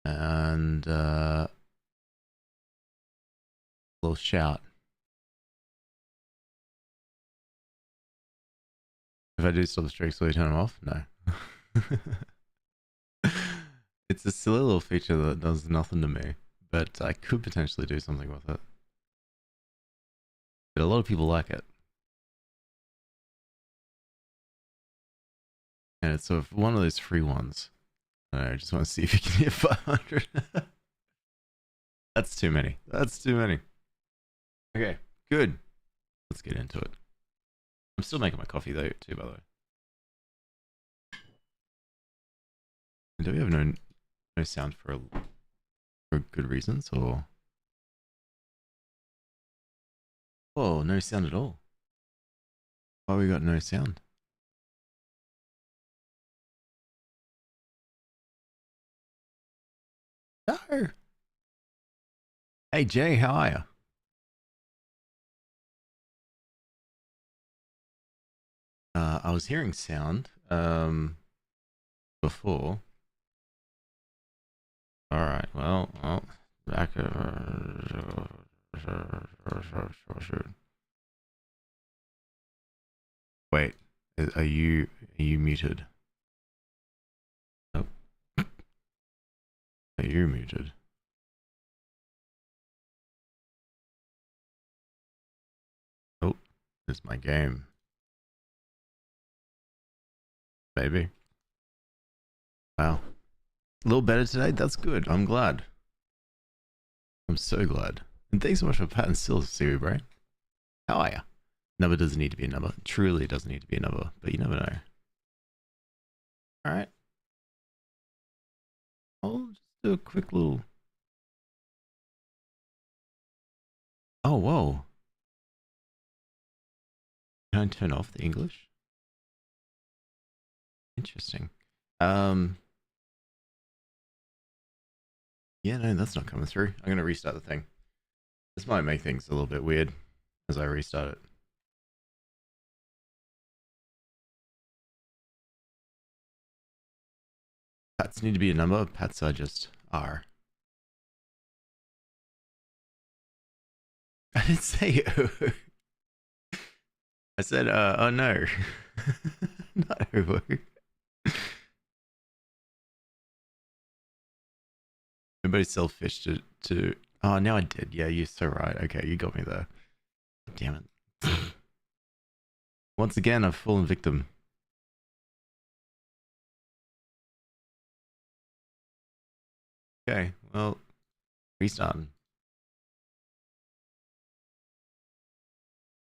And a little shout. If I do stop the streaks, will you turn them off? No. It's a silly little feature that does nothing to me, but I could potentially do something with it. But a lot of people like it. And it's sort of one of those free ones. I just want to see if you can hit 500. That's too many. That's too many. Okay, good. Let's get into it. I'm still making my coffee though, too, by the way. Do we have no sound for good reasons, or? Oh, no sound at all. Why we got no sound? No. Hey Jay, how are you? I was hearing sound before. All right. Well, back. Wait, are you muted? Oh, are you muted? Oh, this is my game, baby. Wow, a little better today. That's good. I'm glad. I'm so glad. And thanks so much for patting still, Siri Brain. How are you? Number doesn't need to be a number. Truly doesn't need to be a number, but you never know. All right. I'll just do a quick little. Oh, whoa. Can I turn off the English? Interesting. Um. Yeah, no, that's not coming through. I'm gonna restart the thing. This might make things a little bit weird as I restart it. Pats need to be a number. Pats are just are. I didn't say oh. I said oh no. Not over. Nobody selfish to oh now I did. Yeah, you're so right. Okay, you got me there. Damn it. Once again I've fallen victim. Okay, well, restarting.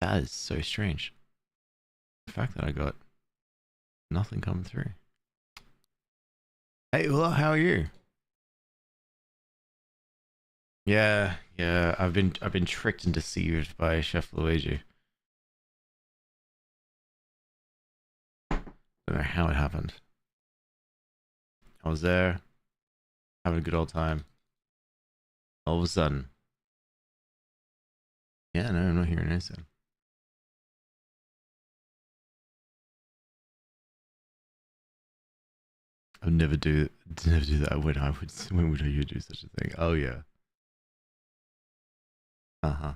That is so strange. The fact that I got nothing coming through. Hey, well, how are you? Yeah. I've been tricked and deceived by Chef Luigi. Don't know how it happened. I was there, having a good old time. All of a sudden, yeah, no, I'm not hearing anything. I would never do that. When would you do such a thing? Oh yeah. Uh huh.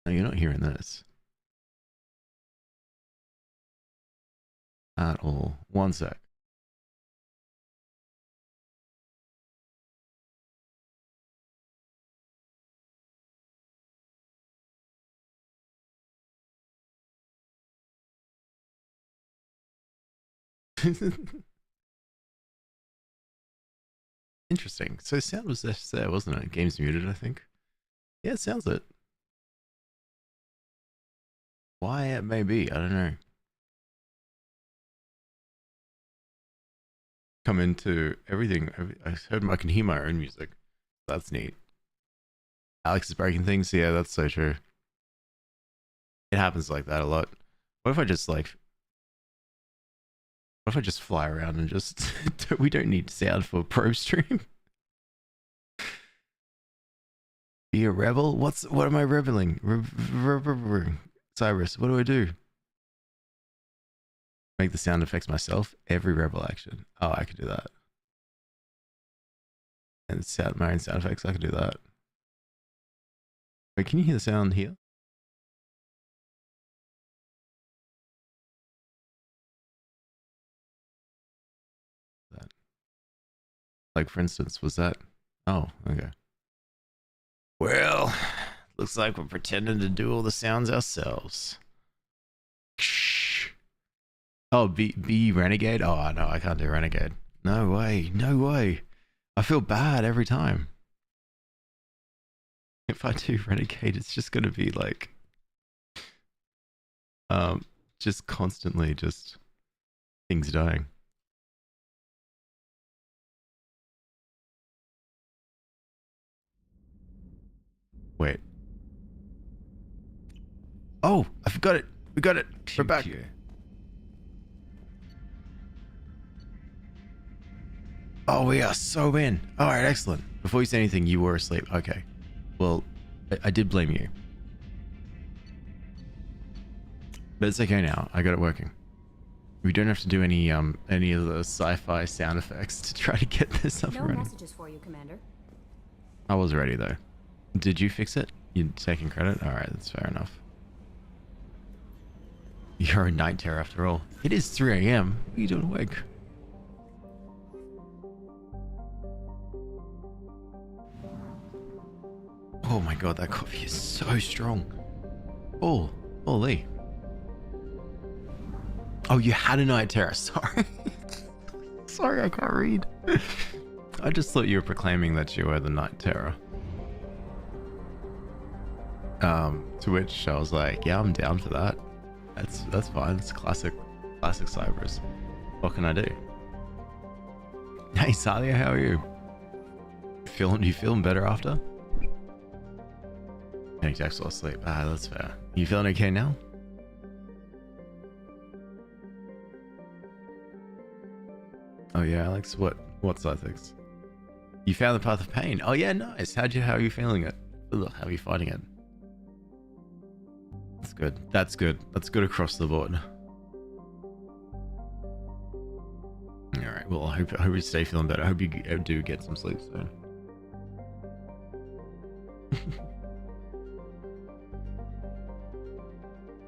No, you're not hearing this at all. One sec. Interesting. So sound was just there, wasn't it? Game's muted, I think. Yeah, it sounds it. Why it may be, I don't know. Come into everything. I heard I can hear my own music. That's neat. Alex is breaking things. Yeah, that's so true. It happens like that a lot. What if I just what if I just fly around and just we don't need sound for pro stream? Be a rebel? What am I rebelling? Cyrus, what do I do? Make the sound effects myself. Every rebel action. Oh, I could do that. And my own sound effects. I could do that. Wait, can you hear the sound here? That. Like, for instance, was that? Oh, okay. Well, looks like we're pretending to do all the sounds ourselves. Oh, be Renegade? Oh, no, I can't do Renegade. No way. No way. I feel bad every time. If I do Renegade, it's just going to be like... just constantly just... things dying. Wait. Oh, I forgot it. We got it. We're back. Oh, we are so in. All right, excellent. Before you say anything, you were asleep. Okay. Well, I did blame you. But it's okay now. I got it working. We don't have to do any of the sci-fi sound effects to try to get this up and running. No messages for you, Commander. I was ready though. Did you fix it? You taking credit? All right, that's fair enough. You're a night terror after all. It is 3 a.m. What are you doing awake? Oh my god, that coffee is so strong. Oh, holy. Oh, you had a night terror. Sorry. Sorry, I can't read. I just thought you were proclaiming that you were the night terror. To which I was like, yeah, I'm down for that. That's fine. It's classic Cyberus. What can I do? Hey, Salia, how are you? You feeling better after? Any text while asleep. Ah, that's fair. You feeling okay now? Oh yeah, Alex. What's ethics? You found the path of pain. Oh yeah, nice. How are you feeling it? Ugh, how are you fighting it? That's good. That's good. That's good across the board. All right. Well, I hope you stay feeling better. I hope you do get some sleep soon.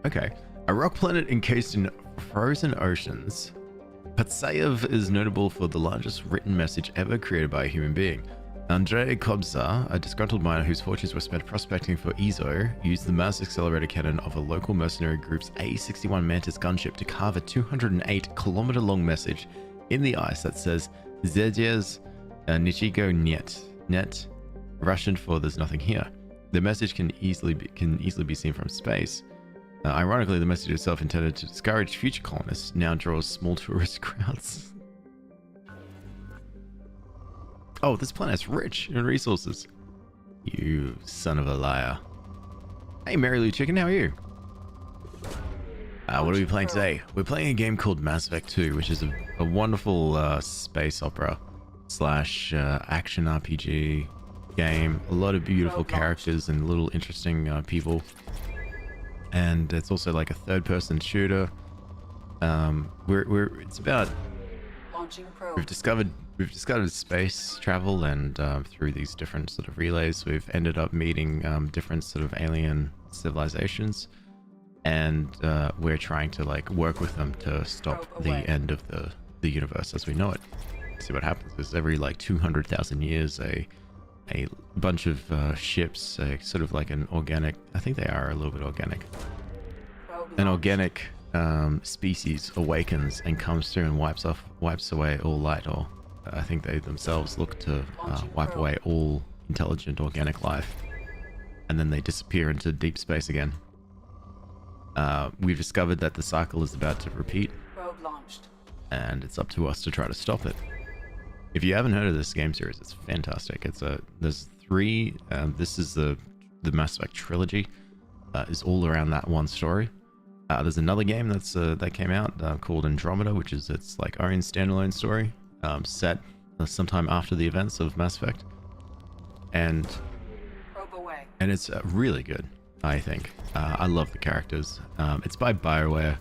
Okay. A rock planet encased in frozen oceans. Patsayev is notable for the largest written message ever created by a human being. Andrei Kobzar, a disgruntled miner whose fortunes were spent prospecting for EZO, used the mass accelerator cannon of a local mercenary group's A-61 Mantis gunship to carve a 208-kilometer-long message in the ice that says, Zedzes Nichigo Net, Russian for there's nothing here. The message can easily be seen from space. Ironically, the message itself, intended to discourage future colonists, now draws small tourist crowds. Oh, this planet's rich in resources. You son of a liar. Hey, Mary Lou Chicken, how are you? What are we playing today? We're playing a game called Mass Effect 2, which is a wonderful space opera slash action RPG game. A lot of beautiful characters and little interesting people. And it's also like a third-person shooter. It's about we've discovered space travel, and through these different sort of relays, we've ended up meeting different sort of alien civilizations, and we're trying to like work with them to stop the end of the universe as we know it. See what happens is every like 200,000 years, a bunch of ships, sort of like an organic, I think they are a little bit organic, an organic species awakens and comes through and wipes away all light, or I think they themselves look to wipe away all intelligent organic life, and then they disappear into deep space again. We've discovered that the cycle is about to repeat, and it's up to us to try to stop it. If you haven't heard of this game series, it's fantastic. There's 3. This is the Mass Effect trilogy. Is all around that one story. There's another game that came out called Andromeda, which is its like own standalone story, set sometime after the events of Mass Effect, and it's really good. I think I love the characters. It's by BioWare.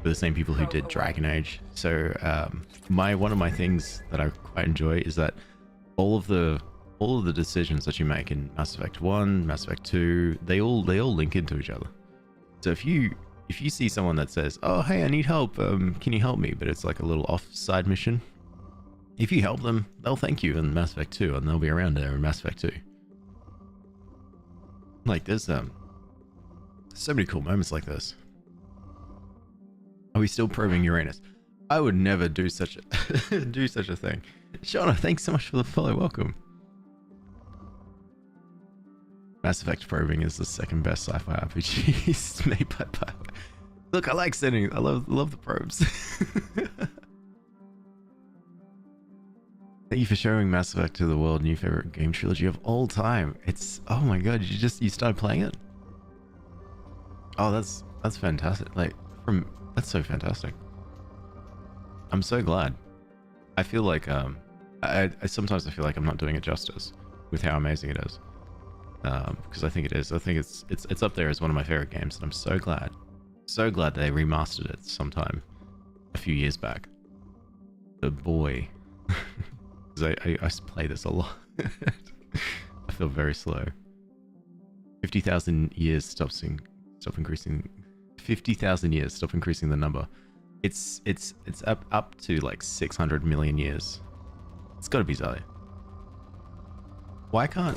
for the same people who did Dragon Age. So one of my things that I quite enjoy is that all of the decisions that you make in Mass Effect 1, Mass Effect 2, they all link into each other. So if you see someone that says, "Oh, hey, I need help. Can you help me?" but it's like a little off-side mission, if you help them, they'll thank you in Mass Effect 2, and they'll be around there in Mass Effect 2. Like, there's so many cool moments like this. Are we still probing Uranus? I would never do such a do such a thing. Shauna, thanks so much for the follow. Welcome. Mass Effect probing is the second best sci-fi RPG made by BioWare. Look, I like sending. I love the probes. Thank you for showing Mass Effect to the world. New favorite game trilogy of all time. It's, oh my god, you started playing it? Oh, that's fantastic. Like, that's so fantastic. I'm so glad. I feel like I sometimes feel like I'm not doing it justice with how amazing it is. Because I think it is. I think it's up there as one of my favorite games, and I'm so glad they remastered it sometime a few years back. The boy. Because I play this a lot. I feel very slow. 50,000 years stop increasing. 50,000 years stop increasing the number. It's up to like 600 million years. It's got to be Xalia. Why can't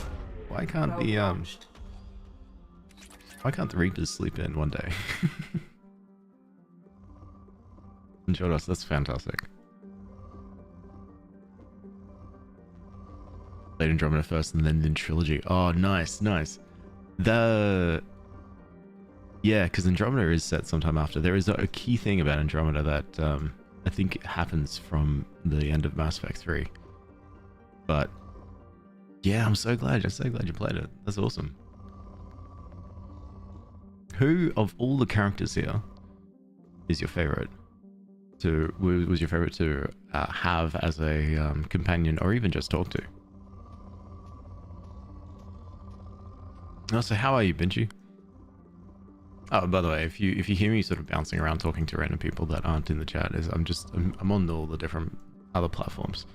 the Reapers sleep in one day? Enjoyed us. That's fantastic. Played Andromeda first and then Trilogy. Oh, nice. Yeah, because Andromeda is set sometime after. There is a key thing about Andromeda that I think happens from the end of Mass Effect 3. But yeah, I'm so glad you played it. That's awesome. Who of all the characters here is your favorite? Was your favorite to have as a companion or even just talk to? Also, how are you, Benji? Oh, by the way, if you hear me sort of bouncing around talking to random people that aren't in the chat, I'm on all the different other platforms.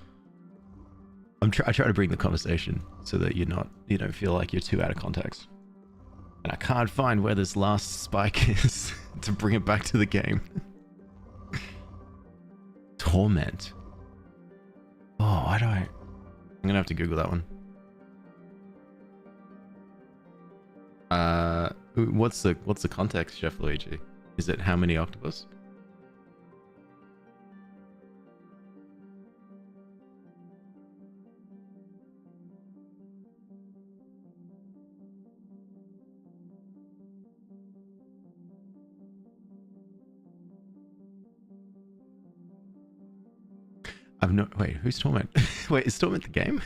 I try to bring the conversation so that you don't feel like you're too out of context. And I can't find where this last spike is to bring it back to the game. Torment. Oh, I'm gonna have to Google that one. What's the context, Chef Luigi? Is it how many octopus? Wait, who's Torment? Wait, is Torment the game?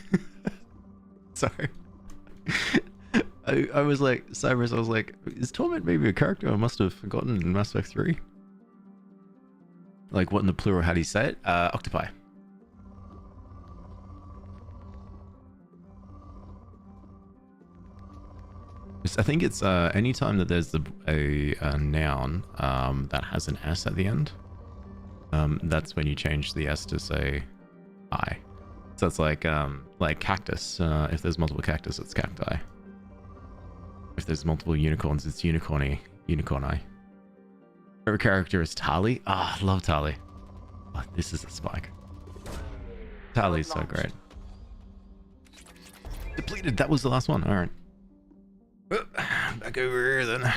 Sorry. I was like, Cyrus, I was like, is Torment maybe a character I must have forgotten in Mass Effect 3? Like, what in the plural, how do you say it? Octopi. I think it's anytime that there's a noun that has an S at the end, that's when you change the S to say I. So it's like cactus. If there's multiple cactus, it's cacti. If there's multiple unicorns, it's unicorni. Favorite character is Tali. Ah, love Tali. Oh, this is a spike. Tali's so great. Depleted. That was the last one. All right. Back over here then.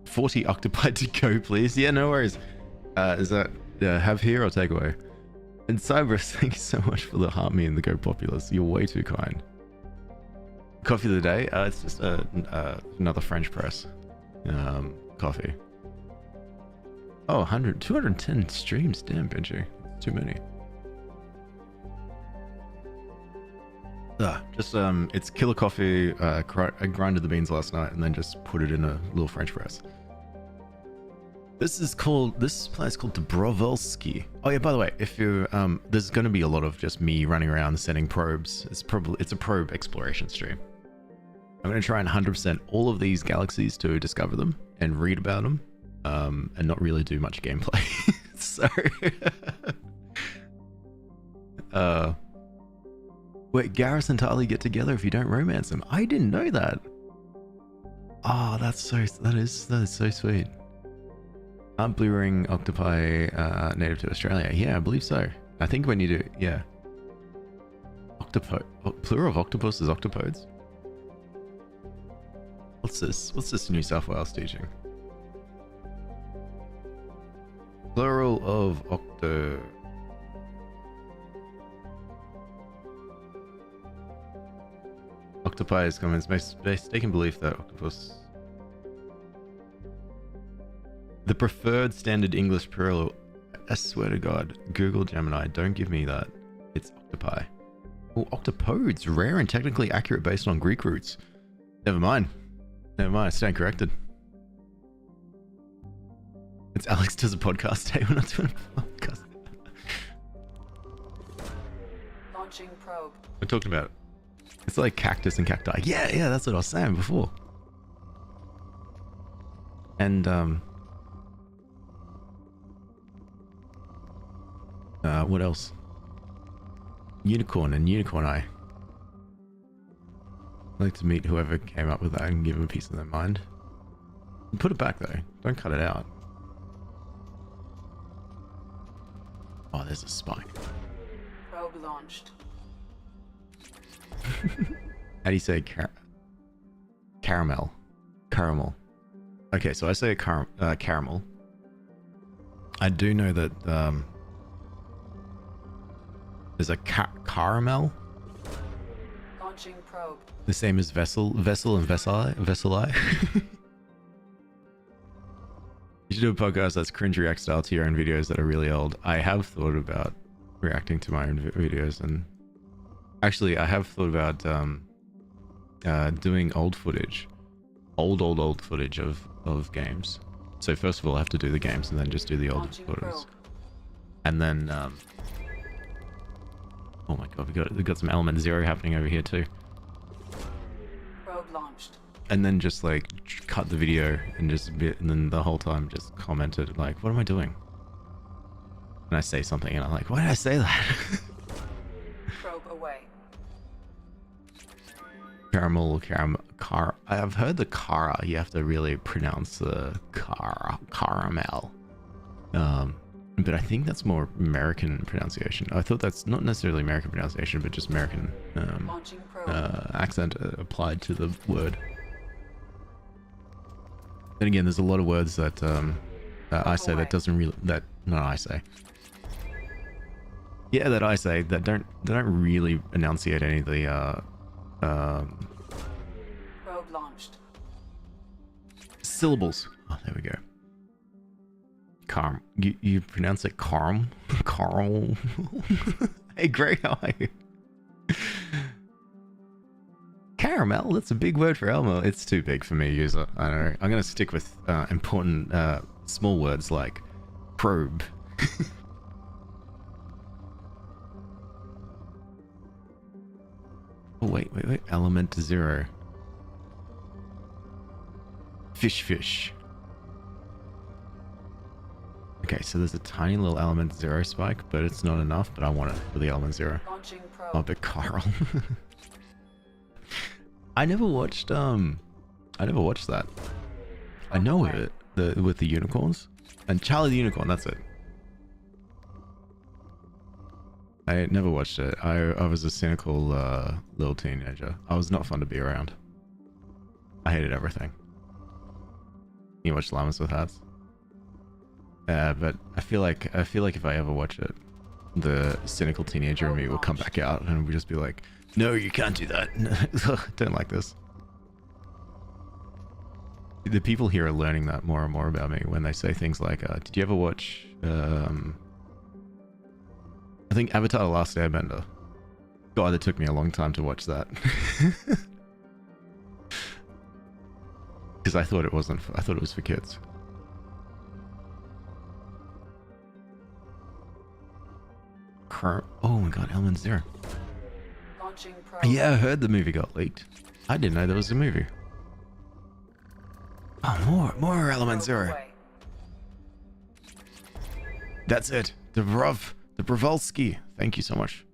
40 octopi to go, please. Yeah, no worries. Is that have here or take away? And Cybers, thank you so much for the heart me and the Go Populous. You're way too kind. Coffee of the day? It's just another French press coffee. Oh, 210 streams. Damn, Benji. Too many. It's killer coffee. I grinded the beans last night and then just put it in a little French press. This plant is called Dobrovolsky. Oh yeah, by the way, if you there's going to be a lot of just me running around sending probes. It's a probe exploration stream. I'm going to try and 100% all of these galaxies to discover them and read about them, and not really do much gameplay. So, wait, Garrus and Tali get together if you don't romance them. I didn't know that. Oh, that is so sweet. Aren't blue ring octopi native to Australia? Yeah, I believe so. I think when you do, yeah. Plural of octopus is octopodes. What's this? What's this New South Wales teaching? Plural of octopi is common. It's mistaken belief that octopus. The preferred standard English plural. I swear to God, Google Gemini, don't give me that. It's octopi. Oh, octopodes, rare and technically accurate based on Greek roots. Never mind. Never mind, I stand corrected. It's Alex does a podcast. Hey, we're not doing a podcast. Launching probe. We're talking about it. It's like cactus and cacti. Yeah, that's what I was saying before. And, what else? Unicorn and unicorn eye. I'd like to meet whoever came up with that and give them a piece of their mind. Put it back though. Don't cut it out. Oh, there's a spike. Probe launched. How do you say caramel? Caramel. Okay, so I say caramel. I do know that there's a caramel. Launching probe. The same as vessel and vesseli. You should do a podcast that's cringe react style to your own videos that are really old. I have thought about reacting to my own videos, and actually I have thought about doing old footage, old footage of games. So first of all I have to do the games and then just do the old photos. And then oh my god, we got some element 0 happening over here too. Probe launched. And then just like cut the video and and then the whole time just commented like, what am I doing? And I say something and I'm like, why did I say that? Probe away. Caramel. I've heard the cara, you have to really pronounce the caramel. But I think that's more American pronunciation. I thought that's not necessarily American pronunciation, but just American accent applied to the word. Then again, there's a lot of words that I say that doesn't really that I say that don't really enunciate any of the probe launched. syllables. Oh, there we go. You pronounce it Carl. Hey Greg, how are you? Caramel, that's a big word for Elmo. It's too big for me, user. I don't know. I'm gonna stick with important small words like probe. Oh wait. Element 0. Fish. Okay, so there's a tiny little element 0 spike, but it's not enough, but I want it for the element 0. Launching probe. Oh, but Carl. I never watched that. I know it, with the unicorns. And Charlie the Unicorn, that's it. I never watched it. I was a cynical little teenager. I was not fun to be around. I hated everything. You watch Llamas with Hats? But I feel like if I ever watch it, the cynical teenager in me will come back out and we'll just be like, no, you can't do that. Don't like this. The people here are learning that more and more about me when they say things like, did you ever watch, I think Avatar The Last Airbender? God, it took me a long time to watch that. Because I thought it was for kids. Oh my god, Element 0. Launching probe. Yeah, I heard the movie got leaked. I didn't know there was a movie. Oh, more Element Probe Zero. away. That's it. The Brovsky. Thank you so much.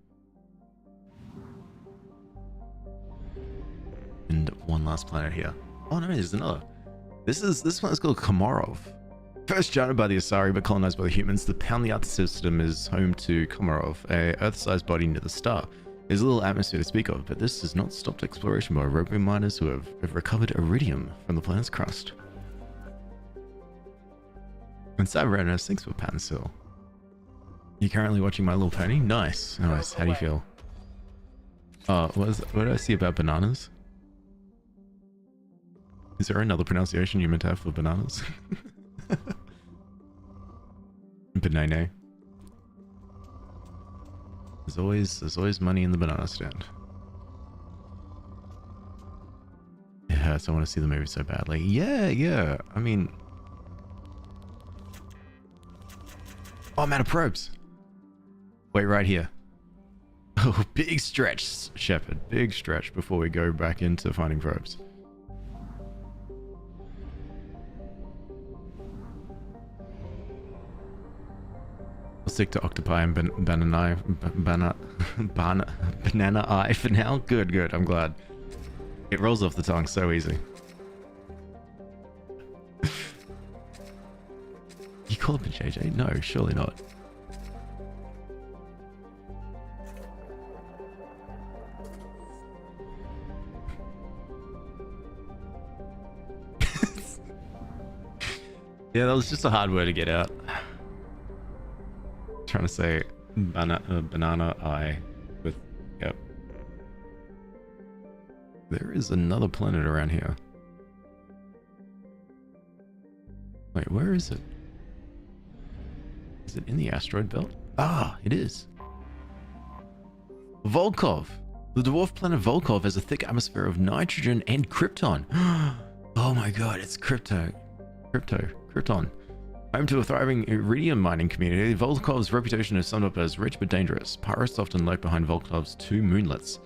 And one last planet here. Oh no, there's another. This one is called Komarov. First charted by the Asari but colonized by the humans, the Palniat system is home to Komarov, a Earth-sized body near the star. There's a little atmosphere to speak of, but this has not stopped exploration by roving miners who have recovered iridium from the planet's crust. And Cybernos, thanks for Pat and Sil. You currently watching My Little Pony? Nice. Nice. How do you feel? Oh, what did I see about bananas? Is there another pronunciation you meant to have for bananas? Banana. There's always money in the banana stand. It hurts. I want to see the movie so badly. Yeah. I mean, oh, I'm out of probes. Wait, right here. Oh, big stretch, Shepard. Big stretch before we go back into finding probes. I'll stick to octopi and banana eye for now. Good. I'm glad. It rolls off the tongue so easy. You call him a JJ? No, surely not. Yeah, that was just a hard word to get out. Trying to say banana eye with, yep. There is another planet around here. Wait, where is it? Is it in the asteroid belt? Ah, it is. Volkov. The dwarf planet Volkov has a thick atmosphere of nitrogen and krypton. Oh my god, it's krypton. Home to a thriving iridium mining community, Volkov's reputation is summed up as rich but dangerous. Pirates often lurk behind Volkov's two moonlets,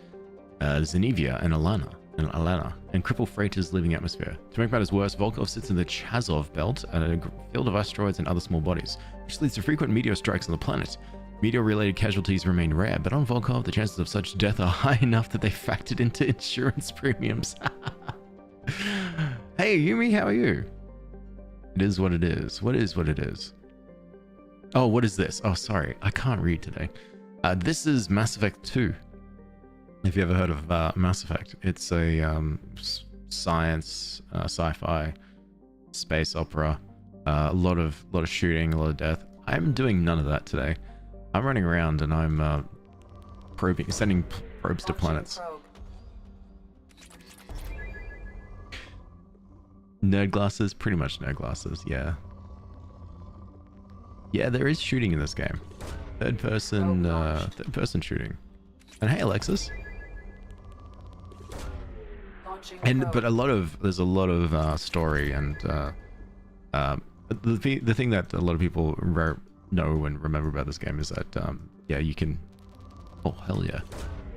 Zenevia and Alana, and cripple freighters leaving the atmosphere. To make matters worse, Volkov sits in the Chazov belt, a field of asteroids and other small bodies, which leads to frequent meteor strikes on the planet. Meteor-related casualties remain rare, but on Volkov, the chances of such death are high enough that they factored into insurance premiums. Hey, Yumi, how are you? It is what it is. What is what it is? Oh, what is this? Oh, sorry. I can't read today. This is Mass Effect 2. If you ever heard of Mass Effect, it's a science, sci-fi, space opera. A lot of shooting, a lot of death. I'm doing none of that today. I'm running around and I'm sending probes to planets. Nerd glasses? Pretty much nerd glasses, yeah. Yeah, there is shooting in this game. Third person shooting. And hey, Alexis. But there's a lot of story and the thing that a lot of people know and remember about this game is that yeah, you can, oh hell yeah,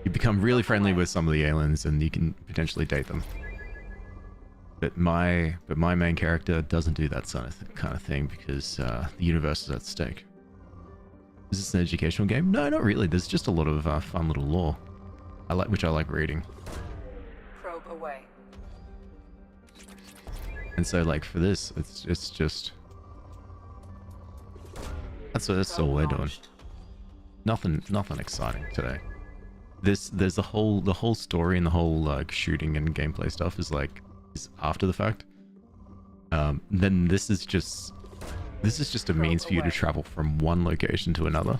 you become really friendly with some of the aliens and you can potentially date them. But my main character doesn't do that kind of thing because the universe is at stake. Is this an educational game? No, not really. There's just a lot of fun little lore, which I like reading. Probe away. And so, like for this, it's just that's all we're doing. Nothing exciting today. There's the whole story and the whole like shooting and gameplay stuff is after the fact. Then this is just a means for you to travel from one location to another.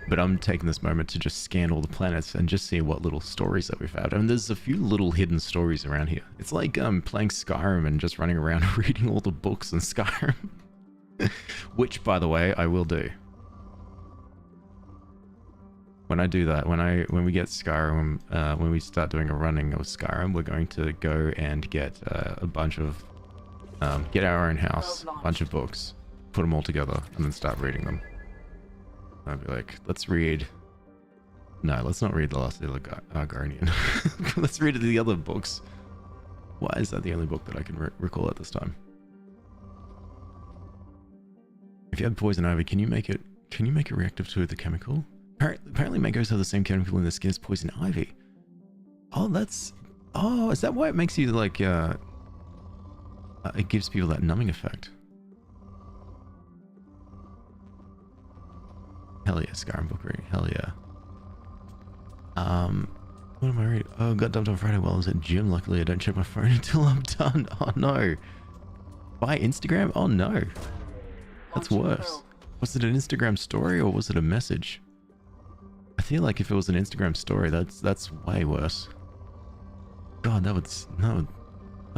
But I'm taking this moment to just scan all the planets and just see what little stories that we've had. I mean, there's a few little hidden stories around here. It's like playing Skyrim and just running around reading all the books in Skyrim. Which, by the way, I will do. When I do that, when we get Skyrim, when we start doing a running of Skyrim, we're going to go and get a bunch of, get our own house, a bunch of books, put them all together, and then start reading them. I'd be like, let's read. No, let's not read The Last Guardian. Let's read the other books. Why is that the only book that I can recall at this time? If you had poison ivy, can you make it reactive to the chemical? Apparently mangoes have the same chemical in the skin as poison ivy. Oh, is that why it makes you like, it gives people that numbing effect? Hell yeah, Skyrim bookery. Hell yeah. What am I reading? Oh, got dumped on Friday while I was at gym. Luckily, I don't check my phone until I'm done. Oh no. By Instagram? Oh no. That's worse. Was it an Instagram story or was it a message? I feel like if it was an Instagram story, that's way worse. God, that'd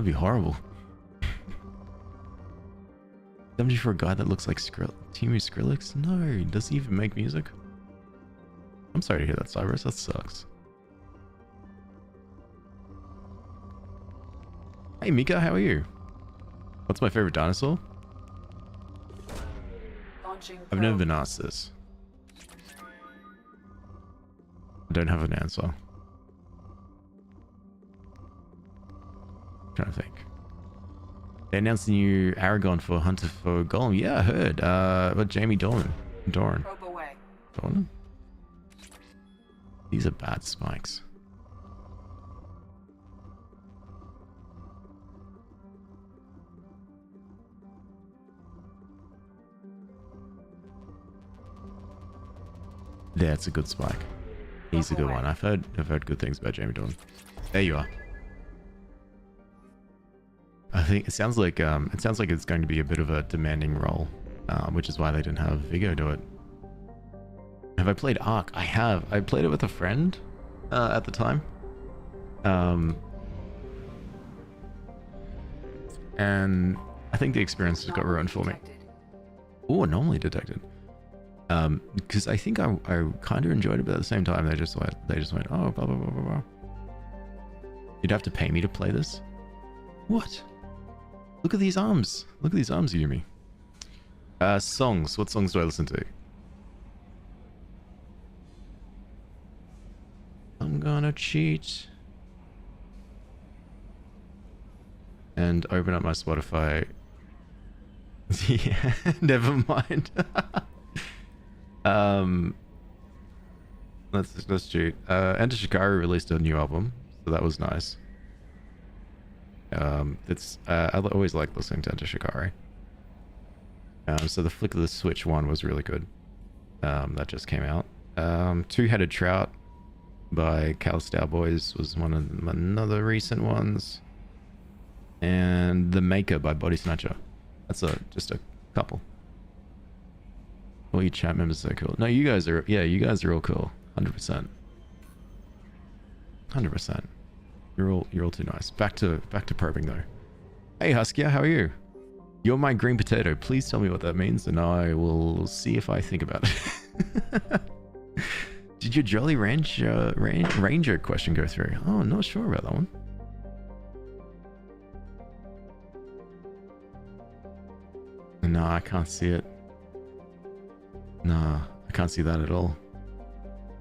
be horrible. Dumped you for a guy that looks like Timu Skrillex? No, does he even make music? I'm sorry to hear that, Cyrus. That sucks. Hey Mika, how are you? What's my favorite dinosaur? I've never been asked this. I don't have an answer. I'm trying to think. They announced the new Aragon for Hunter for Golem. Yeah, I heard. About Jamie Doran. Doran. These are bad spikes. Yeah, it's a good spike. He's a good one. I've heard good things about Jamie Doran. There you are. I think it sounds like it's going to be a bit of a demanding role, which is why they didn't have Vigo do it. Have I played Ark? I have. I played it with a friend at the time, and I think the experience just got ruined for me. Oh, anomaly detected. Because I think I kind of enjoyed it, but at the same time they just went, oh, blah blah blah blah blah. You'd have to pay me to play this. What? Look at these arms. Look at these arms, Yumi. Songs. What songs do I listen to? I'm gonna cheat. And open up my Spotify. Yeah, never mind. Let's cheat. Enter Shikari released a new album, so that was nice. I always like listening to Enter Shikari. So the Flick of the Switch one was really good. That just came out. Two-Headed Trout by Cal Boys was another recent ones. And The Maker by Body Snatcher. That's just a couple. All you chat members are so cool. No, you guys are all cool. 100%. 100%. You're all too nice. Back to probing though. Hey Huskier, how are you? You're my green potato. Please tell me what that means, and I will see if I think about it. Did your Jolly Ranger question go through? Oh, I'm not sure about that one. No, I can't see it. No, I can't see that at all.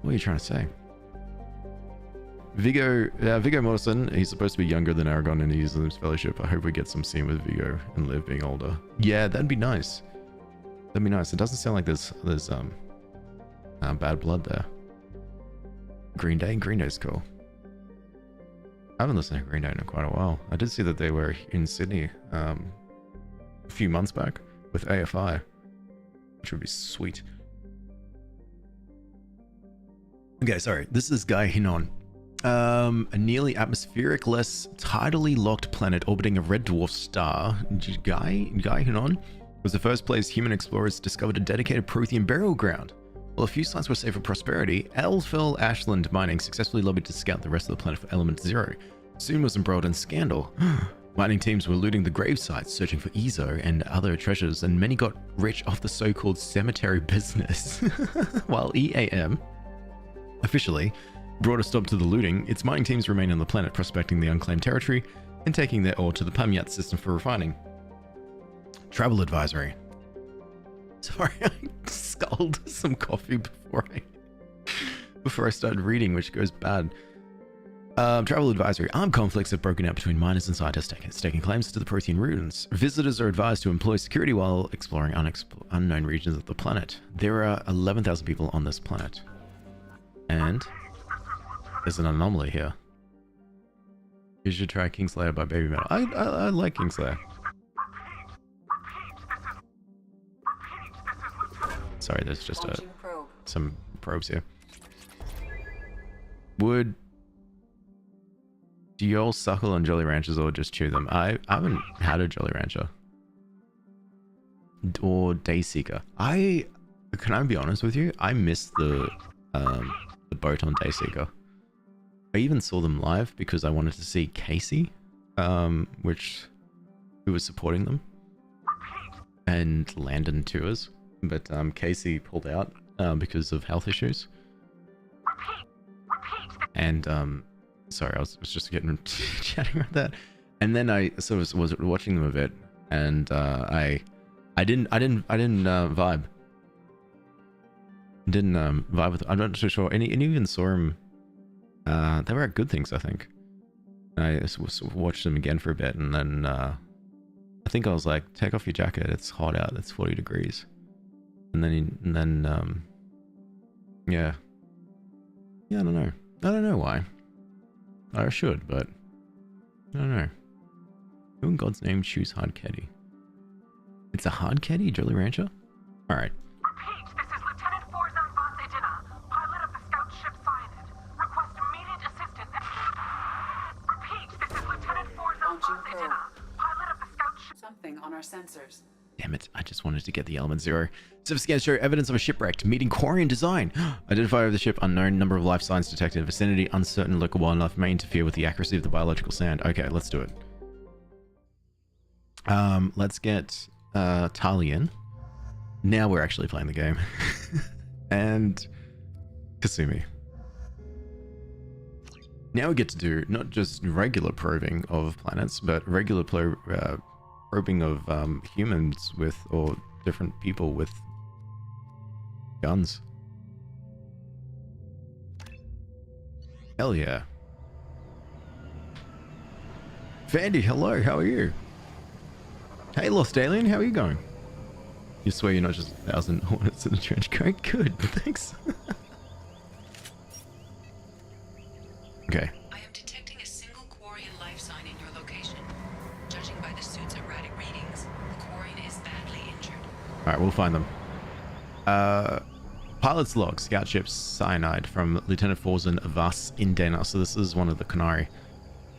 What are you trying to say? Viggo Morrison, he's supposed to be younger than Aragon in his fellowship. I hope we get some scene with Viggo and Liv being older. Yeah, that'd be nice. That'd be nice. It doesn't sound like there's bad blood there. Green Day's cool. I haven't listened to Green Day in quite a while. I did see that they were in Sydney a few months back with AFI, which would be sweet. Okay, sorry. This is Guy Hinon. A nearly atmospheric, less tidally locked planet orbiting a red dwarf star. Guy Hinon was the first place human explorers discovered a dedicated Prothean burial ground. While a few sites were saved for prosperity, Elfell Ashland Mining successfully lobbied to scout the rest of the planet for Element Zero. Soon was embroiled in scandal. Mining teams were looting the grave sites, searching for Ezo and other treasures, and many got rich off the so-called cemetery business. While EAM officially brought a stop to the looting, its mining teams remain on the planet prospecting the unclaimed territory and taking their ore to the Pamyat system for refining. Travel advisory. Sorry, I sculled some coffee before I started reading, which goes bad. Travel advisory. Armed conflicts have broken out between miners and scientists staking claims to the protein ruins. Visitors are advised to employ security while exploring unknown regions of the planet. There are 11,000 people on this planet. And there's an anomaly here. You should try Kingslayer by Baby Metal. I like Kingslayer. Sorry, there's just some probes here. Do you all suckle on Jolly Ranchers or just chew them? I haven't had a Jolly Rancher. Or Dayseeker. Can I be honest with you? I missed the boat on Dayseeker. I even saw them live because I wanted to see Casey, who was supporting them, and Landon Tours. But Casey pulled out because of health issues. And sorry, I was just getting chatting about that, and then I sort of was watching them a bit, and I didn't vibe. Didn't vibe with. I'm not too sure. And even saw him. They were at Good Things, I think. I watched them again for a bit, and then I think I was like, "Take off your jacket. It's hot out. It's 40 degrees." And then yeah, I don't know. I don't know why. I should, but I don't know. Who in God's name choose hard caddy? It's a hard caddy, Jolly Rancher? Alright. Repeat, this is Lieutenant Forzan von Sedina, pilot of the scout ship Cyanid. Request immediate assistance. Repeat, this is Lieutenant Forzan von Sedina, pilot of the scout ship. Something on our sensors. Damn it, I just wanted to get the element 0. Surface scans show evidence of a shipwreck meeting Quarian design. Identifier of the ship unknown, number of life signs detected in vicinity, uncertain local wildlife may interfere with the accuracy of the biological sand. Okay, let's do it. Let's get Talion. Now we're actually playing the game. And Kasumi. Now we get to do not just regular probing of planets, but regular probing of humans with, or different people with guns. Hell yeah. Fandy, hello, how are you? Hey Lost Alien, how are you going? You swear you're not just 1,000 hornets in a trench coat? Good, thanks. Okay. I am detecting a single Quarian life sign in your location. Judging by the suit's erratic readings, the Quarian is badly injured. Alright, we'll find them. Pilot's log, scout ship Cyanide from Lieutenant Forzan Vas Indena. So this is one of the Canary.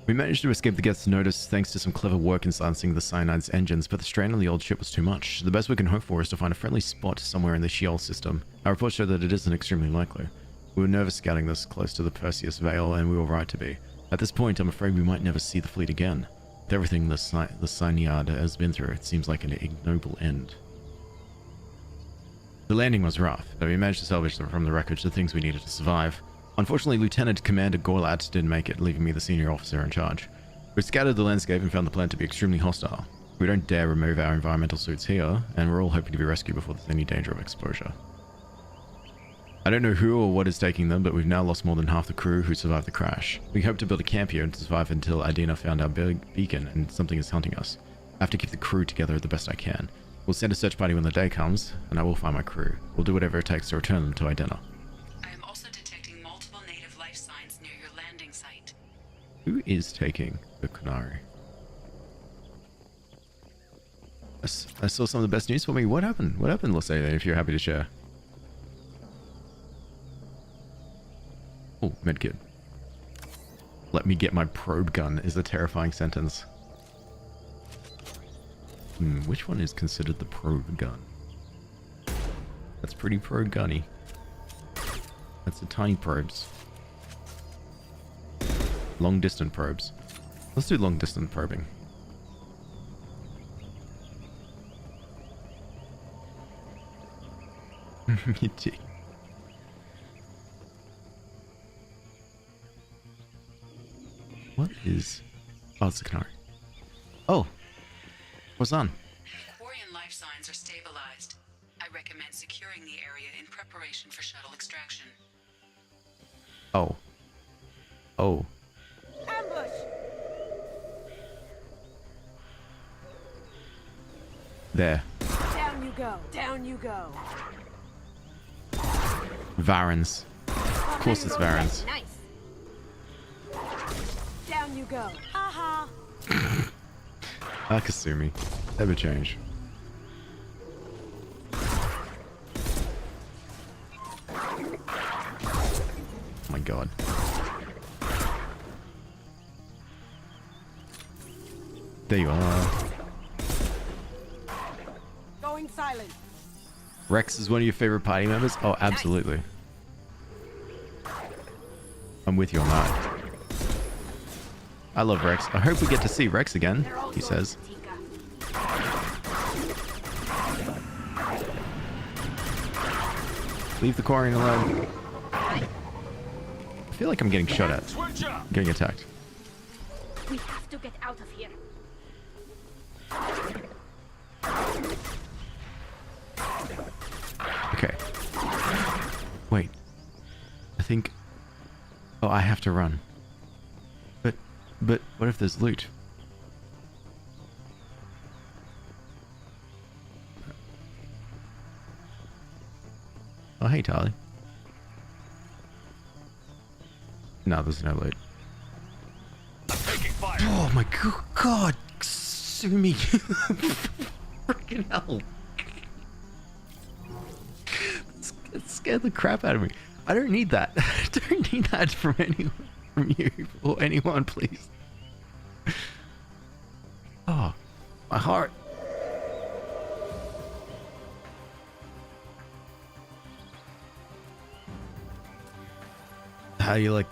We managed to escape the guest's notice thanks to some clever work in silencing the Cyanide's engines, but the strain on the old ship was too much. The best we can hope for is to find a friendly spot somewhere in the Sheol system. Our reports show that it isn't extremely likely. We were nervous scouting this close to the Perseus Veil, and we were right to be. At this point, I'm afraid we might never see the fleet again. With everything the Cyaniad has been through, it seems like an ignoble end. The landing was rough, but we managed to salvage from the wreckage the things we needed to survive. Unfortunately, Lieutenant Commander Gorlat didn't make it, leaving me the senior officer in charge. We scouted the landscape and found the planet to be extremely hostile. We don't dare remove our environmental suits here, and we're all hoping to be rescued before there's any danger of exposure. I don't know who or what is taking them, but we've now lost more than half the crew who survived the crash. We hope to build a camp here and survive until Adina found our beacon and something is hunting us. I have to keep the crew together the best I can. We'll send a search party when the day comes, and I will find my crew. We'll do whatever it takes to return them to Adina. I am also detecting multiple native life signs near your landing site. Who is taking the Canary? I saw some of the best news for me. What happened? What happened, Los Alien, if you're happy to share? Oh, medkit. Let me get my probe gun is a terrifying sentence. Which one is considered the probe gun? That's pretty probe gunny. That's the tiny probes. Long distance probes. Let's do long distance probing. What is... Oh, it's the Canary. Oh! What's on? The Quarian life signs are stabilized. I recommend securing the area in preparation for shuttle extraction. Oh. Oh. There. Down you go. Down you go. Varens. Of course it's Varens. Nice. Down you go. Haha. Akasumi. Never change. Oh my god. There you are. Going silent. Rex is one of your favorite party members? Oh, absolutely. I'm with you on that. I love Rex. I hope we get to see Rex again, he says. Leave the Quarian alone. I feel like I'm getting shot at. Getting attacked. We have to get out of here. Okay. Wait. I think... Oh, I have to run. But what if there's loot? Oh, hey, Tali. No, there's no loot. Oh my god! Sue me! Freaking hell! It scared the crap out of me. I don't need that. I don't need that from anyone, from you or anyone, please. Oh, my heart. How you like?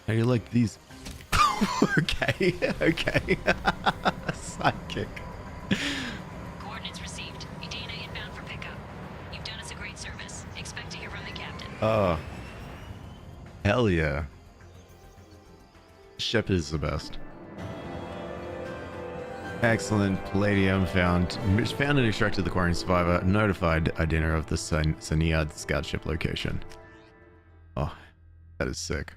How do you like these? Okay, okay. Sidekick. Coordinates received. Edina inbound for pickup. You've done us a great service. Expect to hear from the captain. Oh. Hell yeah. Shep is the best. Excellent. Palladium found. Found and extracted the Quarian survivor. Notified Edina of the Saniad scout ship location. Oh, that is sick.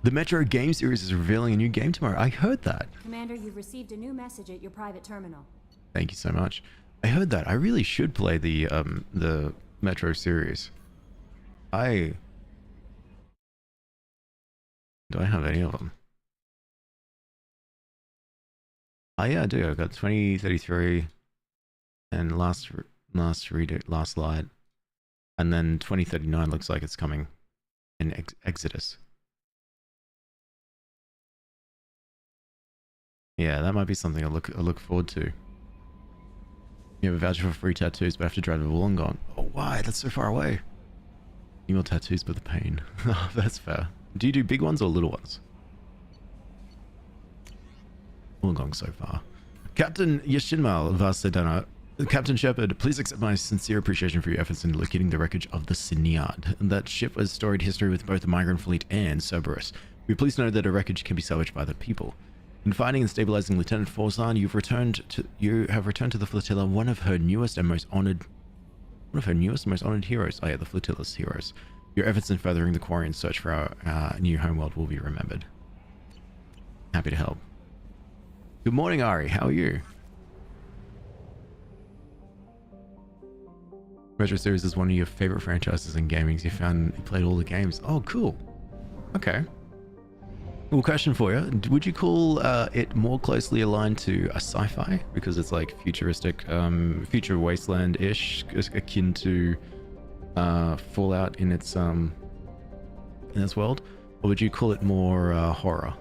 The Metro game series is revealing a new game tomorrow. I heard that. Commander, you've received a new message at your private terminal. Thank you so much. I heard that. I really should play the Metro series. Do I have any of them? Oh yeah, I do. I've got 2033 and last light, and then 2039 looks like it's coming in Exodus. Yeah, that might be something I look forward to. You have a voucher for free tattoos, but I have to drive to Wollongong. Oh, why? That's so far away. Need more tattoos, but the pain. Oh, that's fair. Do you do big ones or little ones? Wollongong so far. Captain Yashinmal Vasedana. Captain Shepard, please accept my sincere appreciation for your efforts in locating the wreckage of the Siniad. That ship has storied history with both the migrant fleet and Cerberus. We please know that a wreckage can be salvaged by the people. In finding and stabilizing Lieutenant Forzan, you have returned to the flotilla one of her newest and most honored heroes. Oh yeah, the flotilla's heroes. Your efforts in furthering the Quarian search for our new homeworld will be remembered. Happy to help. Good morning, Ari. How are you? Retro series is one of your favorite franchises in gaming. You played all the games. Oh, cool. Okay. Well, question for you. Would you call it more closely aligned to a sci-fi? Because it's like futuristic, future wasteland-ish, akin to Fallout in its world? Or would you call it more horror?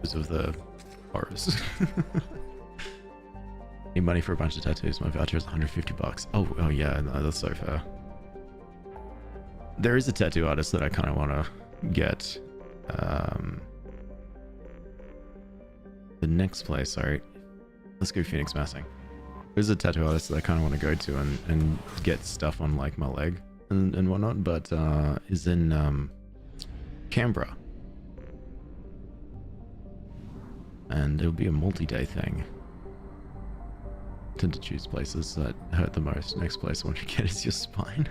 Because of the horrors. Need money for a bunch of tattoos. My voucher is 150 bucks. Oh yeah, no, that's so fair. There is a tattoo artist that I kind of want to get. The next place, sorry. Let's go Phoenix Massing. There's a tattoo artist that I kind of want to go to and get stuff on like my leg and whatnot, but is in Canberra. And it'll be a multi-day thing. I tend to choose places that hurt the most. Next place I want to get is your spine.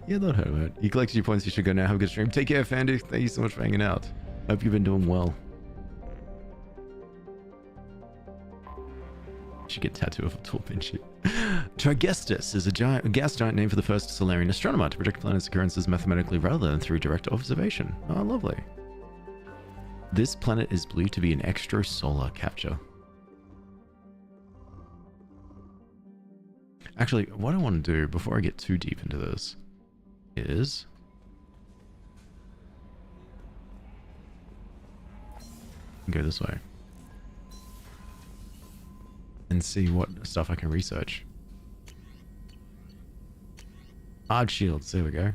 Yeah, not hurt about it. You collected your points, you should go now. Have a good stream. Take care, Fandy. Thank you so much for hanging out. Hope you've been doing well. Should get tattoo of a tall pin ship. Trigestis is a gas giant name for the first Solarian astronomer to predict planets' occurrences mathematically rather than through direct observation. Oh, lovely. This planet is believed to be an extrasolar capture. Actually, what I want to do before I get too deep into this is go this way and see what stuff I can research. Hard shields, there we go.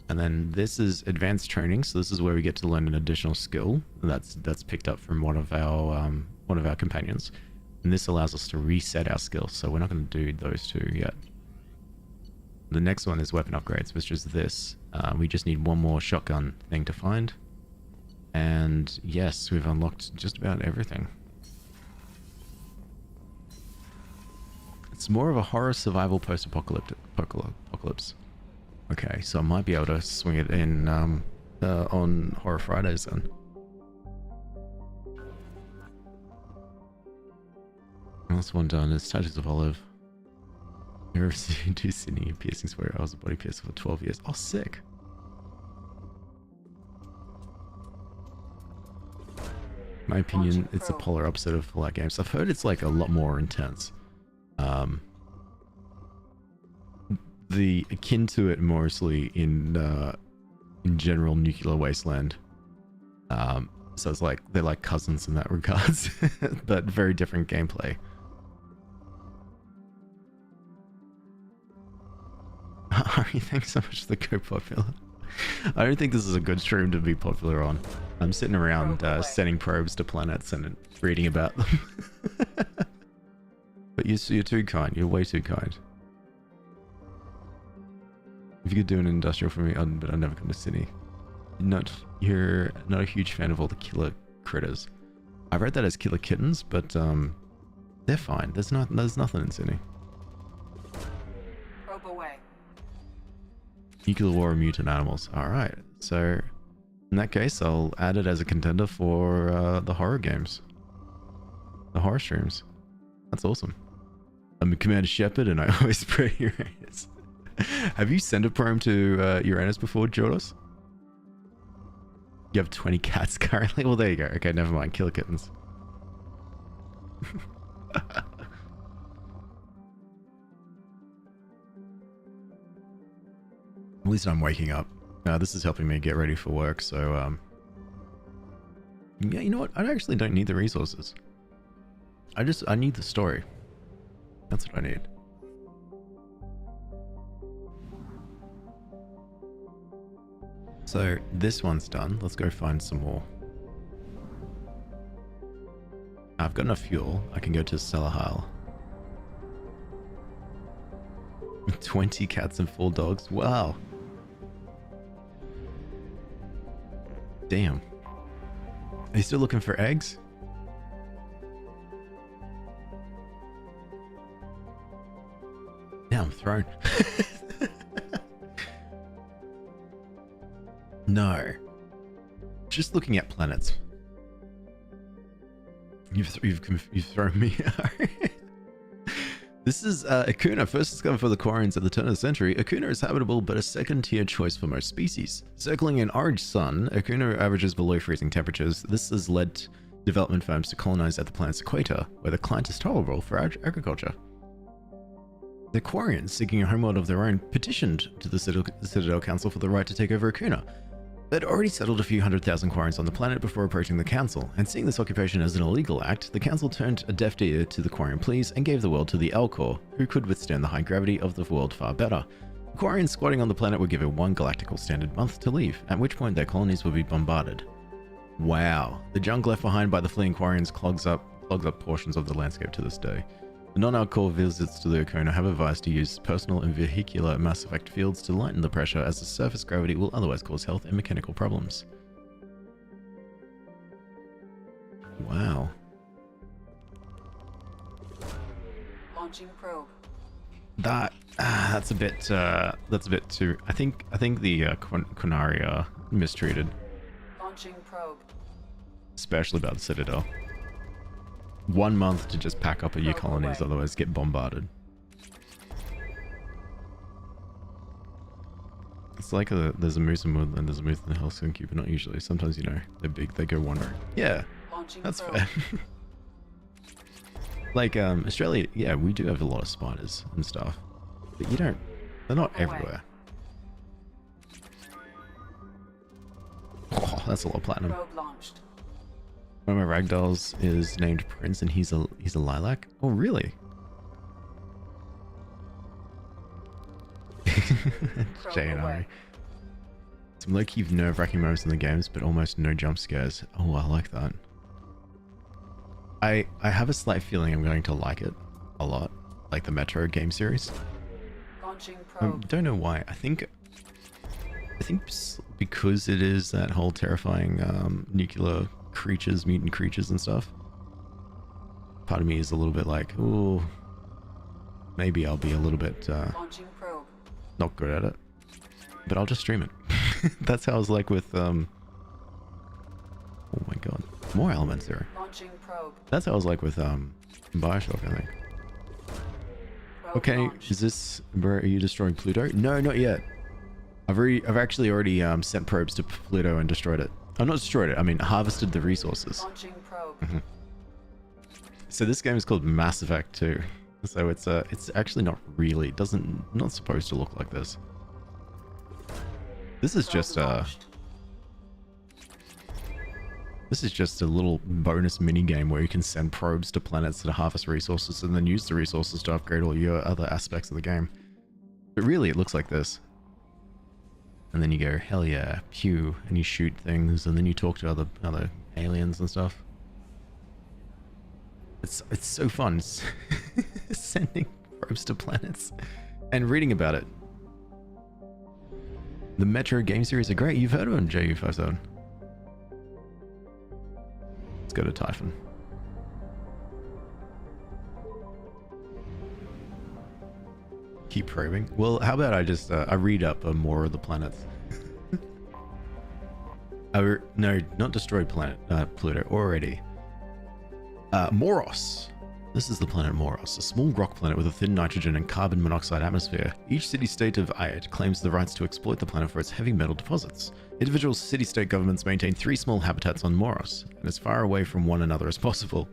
And then this is advanced training, so this is where we get to learn an additional skill that's picked up from one of our companions. And this allows us to reset our skills, so we're not going to do those two yet. The next one is weapon upgrades, which is this. We just need one more shotgun thing to find. And yes, we've unlocked just about everything. It's more of a horror survival post-apocalypse. Okay, so I might be able to swing it in on Horror Fridays then. Last one done is Tattoos of Olive. You're to Sydney piercings where I was a body piercer for 12 years. Oh, sick. My opinion, it's a polar opposite of Fallout games. I've heard it's like a lot more intense. The akin to it mostly in general nuclear wasteland. So it's like they're like cousins in that regards, but very different gameplay. Ari, thanks so much for the Go Popular. I don't think this is a good stream to be popular on. I'm sitting around sending probes to planets and reading about them. But you're too kind. You're way too kind. If you could do an industrial for me, but I'd never come to Sydney. You're not a huge fan of all the killer critters. I read that as killer kittens, but they're fine. There's nothing in Sydney. Probe away. Nuclear war of mutant animals. Alright, so in that case, I'll add it as a contender for the horror games. The horror streams. That's awesome. I'm a Commander Shepard and I always pray Uranus. Have you sent a probe to Uranus before, Jordos? You have 20 cats currently? Well, there you go. Okay, never mind. Killer kittens. At least I'm waking up. This is helping me get ready for work, so yeah, you know what? I actually don't need the resources. I need the story. That's what I need. So this one's done. Let's go find some more. I've got enough fuel. I can go to Salahal. 20 cats and 4 dogs. Wow. Damn. Are you still looking for eggs? Yeah, I'm thrown. No. Just looking at planets. You've thrown me. This is Akuna, first discovered for the Quarians at the turn of the century. Akuna is habitable, but a second-tier choice for most species. Circling an orange sun, Akuna averages below freezing temperatures. This has led development firms to colonize at the planet's equator, where the climate is tolerable for agriculture. The Quarians, seeking a homeworld of their own, petitioned to the Citadel Council for the right to take over Akuna. They'd already settled a few 100,000 Quarians on the planet before approaching the Council, and seeing this occupation as an illegal act, the Council turned a deaf ear to the Quarian pleas and gave the world to the Alcor, who could withstand the high gravity of the world far better. The Quarians squatting on the planet were given 1 galactical standard month to leave, at which point their colonies would be bombarded. Wow. The junk left behind by the fleeing Quarians clogs up portions of the landscape to this day. The non-Alcor visits to the Akuna have advised to use personal and vehicular mass effect fields to lighten the pressure, as the surface gravity will otherwise cause health and mechanical problems. Wow. Launching probe. That's a bit too. I think the Quinari are mistreated, Launching probe. especially about the Citadel. 1 month to just pack up at your colonies, otherwise get bombarded. It's like there's a moose in Woodland, there's a moose in Helsinki, but not usually. Sometimes, you know, they're big, they go wandering. Yeah, that's fair. Like, Australia, yeah, we do have a lot of spiders and stuff. But you don't, they're not everywhere. Oh, that's a lot of platinum. Probe launched. One of my ragdolls is named Prince and he's a lilac. Oh, really? Jay and Ari. Some low-key nerve-wracking moments in the games, but almost no jump scares. Oh, I like that. I have a slight feeling I'm going to like it a lot, like the Metro game series. Launching probe. Don't know why. I think because it is that whole terrifying nuclear creatures, mutant creatures and stuff. Part of me is a little bit like, oh, maybe I'll be a little bit Launching probe. not good at it, but I'll just stream it. That's how I was like with oh my god, more elements there. Launching probe. That's how I was like with Bioshock, I think. Probe Okay, launched. is this where are you destroying Pluto? No, not yet. I've actually already sent probes to Pluto and destroyed it. Oh, not destroyed it. I mean, harvested the resources. Launching probe. So this game is called Mass Effect 2. So it's actually not really, not supposed to look like this. This is just Launched. this is just a little bonus mini game where you can send probes to planets to harvest resources and then use the resources to upgrade all your other aspects of the game. But really, it looks like this. And then you go, hell yeah, pew, and you shoot things, and then you talk to other aliens and stuff. It's so fun sending probes to planets and reading about it. The Metro game series are great. You've heard of them, JU57. Let's go to Typhon. Keep probing. Well, how about I just I read up on more of the planets. No, not destroyed planet Pluto already. Moros. This is the planet Moros, a small rock planet with a thin nitrogen and carbon monoxide atmosphere. Each city-state of Ayat claims the rights to exploit the planet for its heavy metal deposits. Individual city-state governments maintain 3 small habitats on Moros, and as far away from one another as possible.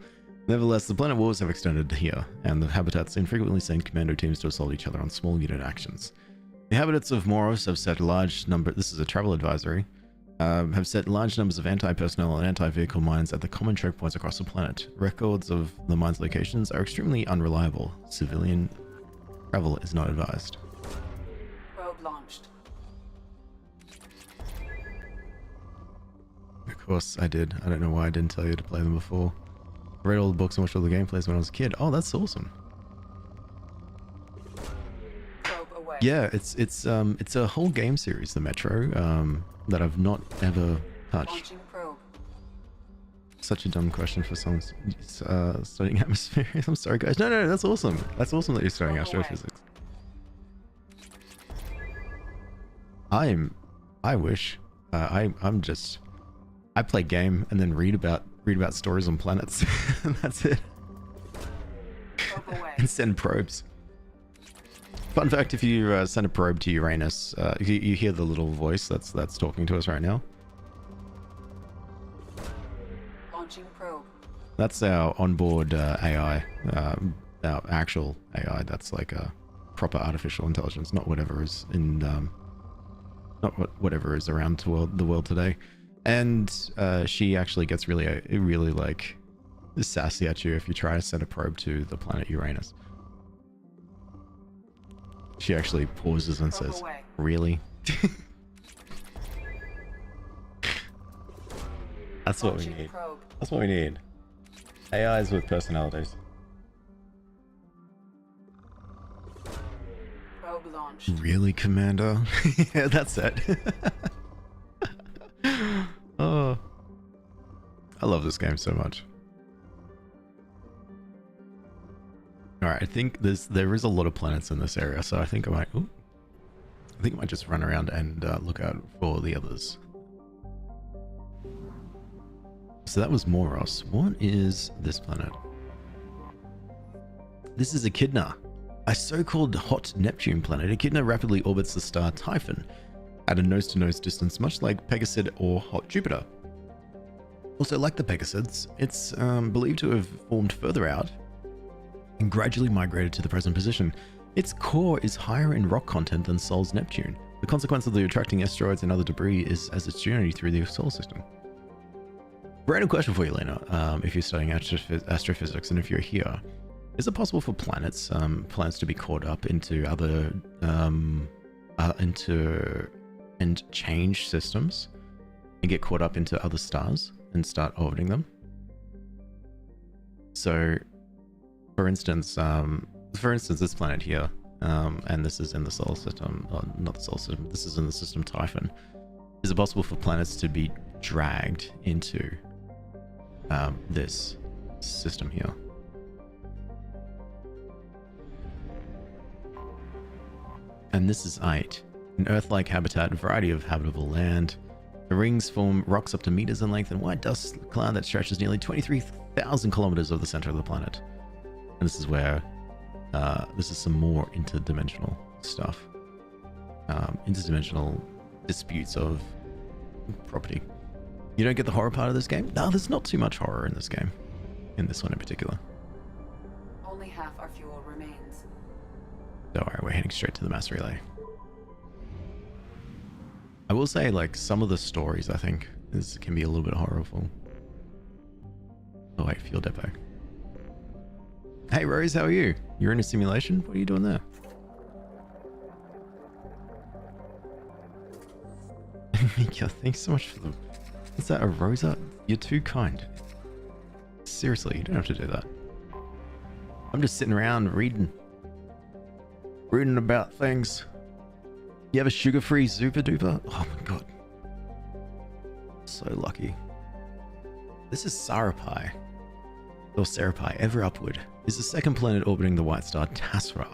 Nevertheless, the planet wars have extended here, and the habitats infrequently send commando teams to assault each other on small unit actions. The inhabitants of Moros have set this is a travel advisory, have set large numbers of anti-personnel and anti-vehicle mines at the common choke points across the planet. Records of the mines' locations are extremely unreliable. Civilian travel is not advised. Probe launched. Of course I did. I don't know why I didn't tell you to play them before. I read all the books and watched all the gameplays when I was a kid. Oh, that's awesome. Probe away. Yeah, it's a whole game series, the Metro, that I've not ever touched. Launching probe. Such a dumb question for someone studying atmosphere. I'm sorry, guys. No, that's awesome. That's awesome that you're studying Go away. astrophysics. I wish. I play game and then read about stories on planets. And that's it. Probe away. And send probes. Fun fact: if you send a probe to Uranus, you hear the little voice that's talking to us right now. Launching probe. That's our onboard AI, our actual AI. That's like a proper artificial intelligence, not whatever is in, whatever is around the world today. And she actually gets really like sassy at you if you try to send a probe to the planet Uranus. She actually pauses and Probe says, away. "Really?" That's what we Launching need. probe. That's what we need. AIs with personalities. Probe launched. Really, Commander? Yeah, that's it. Oh, I love this game so much. All right, I think there is a lot of planets in this area, so I think I might just run around and look out for the others. So that was Moros. What is this planet? This is Echidna, a so-called hot Neptune planet. Echidna rapidly orbits the star Typhon at a nose-to-nose distance, much like Pegasus or hot Jupiter. Also, like the Pegasids, it's believed to have formed further out and gradually migrated to the present position. Its core is higher in rock content than Sol's Neptune. The consequence of the attracting asteroids and other debris is as its journey through the solar system. Random question for you, Lena. If you're studying astrophysics and if you're here, is it possible for planets to be caught up into other and change systems and get caught up into other stars and start orbiting them? So, for instance, this planet here, and this is in the solar system, or not the solar system, this is in the system Typhon. Is it possible for planets to be dragged into this system here? And this is 8. An Earth-like habitat, a variety of habitable land. The rings form rocks up to meters in length and white dust cloud that stretches nearly 23,000 kilometers over the center of the planet. And this is where this is some more interdimensional stuff. Interdimensional disputes of property. You don't get the horror part of this game? No, there's not too much horror in this game. In this one in particular. Only half our fuel remains. Don't worry, we're heading straight to the mass relay. I will say, like, some of the stories, I think, can be a little bit horrible. Oh wait, fuel depot. Hey Rose, how are you? You're in a simulation? What are you doing there? Mika, thanks so much for the... Is that a Rosa? You're too kind. Seriously, you don't have to do that. I'm just sitting around reading about things. You have a sugar-free Super Duper? Oh my god. So lucky. This is Sarapai. Or Sarapai, ever upward, is the second planet orbiting the white star Tasra.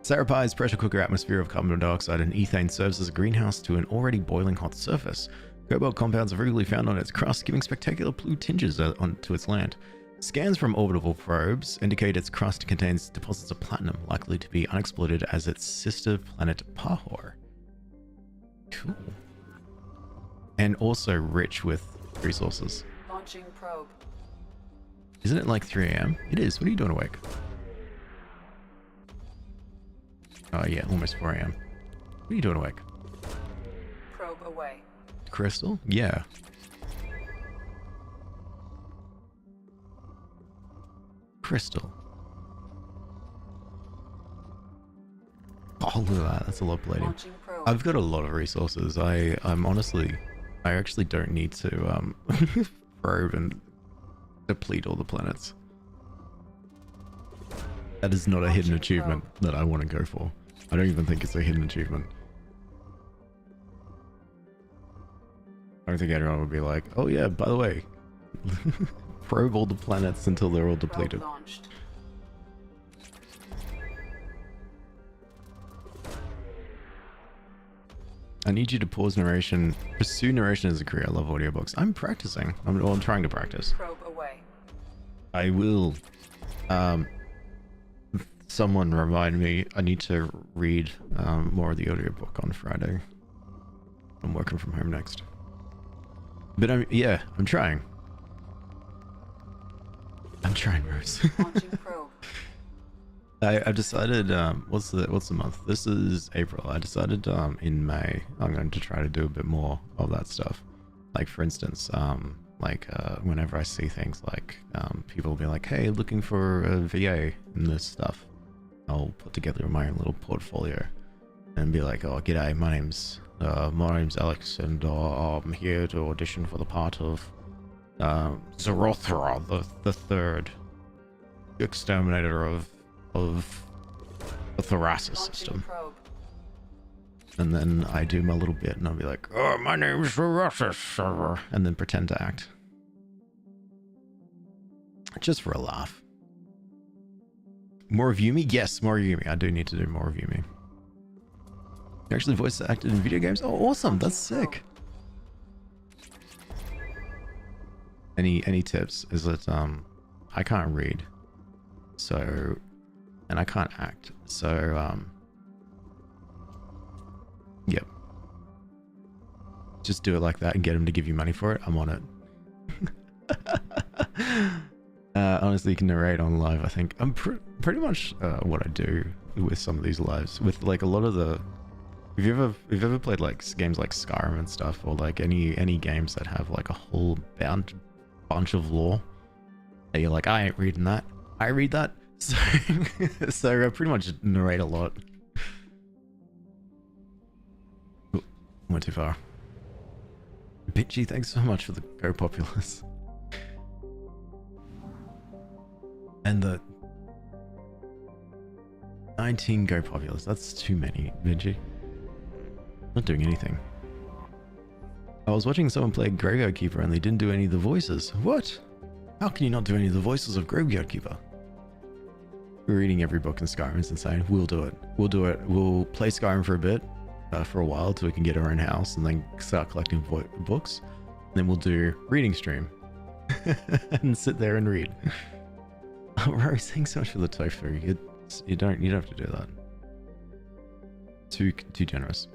Sarapai's pressure cooker atmosphere of carbon dioxide and ethane serves as a greenhouse to an already boiling hot surface. Cobalt compounds are regularly found on its crust, giving spectacular blue tinges onto its land. Scans from orbital probes indicate its crust contains deposits of platinum, likely to be unexploited as its sister planet Pahor. Cool. And also rich with resources. Launching probe. Isn't it like 3 AM? It is. What are you doing awake? Oh yeah, almost 4 AM. What are you doing awake? Probe away. Crystal? Yeah. Crystal. Oh, look at that. That's a lot of plating. Launching probe. I've got a lot of resources. I'm honestly... I actually don't need to probe and deplete all the planets. That is not a hidden achievement that I want to go for. I don't even think it's a hidden achievement. I don't think anyone would be like, oh yeah, by the way, probe all the planets until they're all depleted. Probe launched. I need you to pause narration. Pursue narration as a career. I love audiobooks. I'm practicing. I'm trying to practice. Probe away. I will. Someone remind me. I need to read more of the audiobook on Friday. I'm working from home next. But I'm trying. I'm trying, Rose. Launching probe. I've decided, what's the month? This is April. I decided in May I'm going to try to do a bit more of that stuff. Like for instance, whenever I see things like people will be like, hey, looking for a VA and this stuff, I'll put together my own little portfolio and be like, oh, g'day, my name's Alex and I'm here to audition for the part of Zorothra, the third exterminator of the Thorasis system. Probe. And then I do my little bit and I'll be like, oh, my name's Thorasis, and then pretend to act. Just for a laugh. More of Yumi? Yes, more of Yumi. I do need to do more of Yumi. You actually voice acted in video games? Oh, awesome. That's sick. Any tips? Is it I can't read, so, and I can't act, so yep, just do it like that and get him to give you money for it. I'm on it. Honestly, you can narrate on live. I think I'm pretty much what I do with some of these lives, with like a lot of the, if you've ever played like games like Skyrim and stuff, or like any games that have like a whole bunch of lore, that you're like, I ain't reading that, I read that. So so I pretty much narrate a lot. Ooh, went too far. Bitchy, thanks so much for the Go Populous. And the 19 Go Populous, that's too many, Bitchy. Not doing anything. I was watching someone play Graveyard Keeper and they didn't do any of the voices. What? How can you not do any of the voices of Graveyard Keeper? We're reading every book in Skyrim. It's insane. We'll do it. We'll do it. We'll play Skyrim for a bit, for a while, till we can get our own house, and then start collecting books. And then we'll do reading stream and sit there and read. Oh, Rose, thanks so much for the tofu. You don't have to do that. Too generous.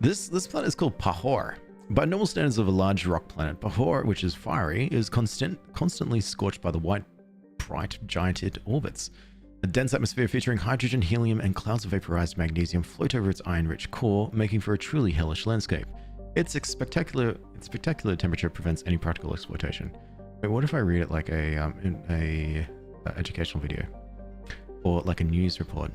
This planet is called Pahor. By normal standards of a large rock planet, Pahor, which is fiery, is constantly scorched by the white, bright giant it orbits. A dense atmosphere featuring hydrogen, helium, and clouds of vaporized magnesium float over its iron-rich core, making for a truly hellish landscape. Its spectacular temperature prevents any practical exploitation. Wait, what if I read it like a educational video, or like a news report?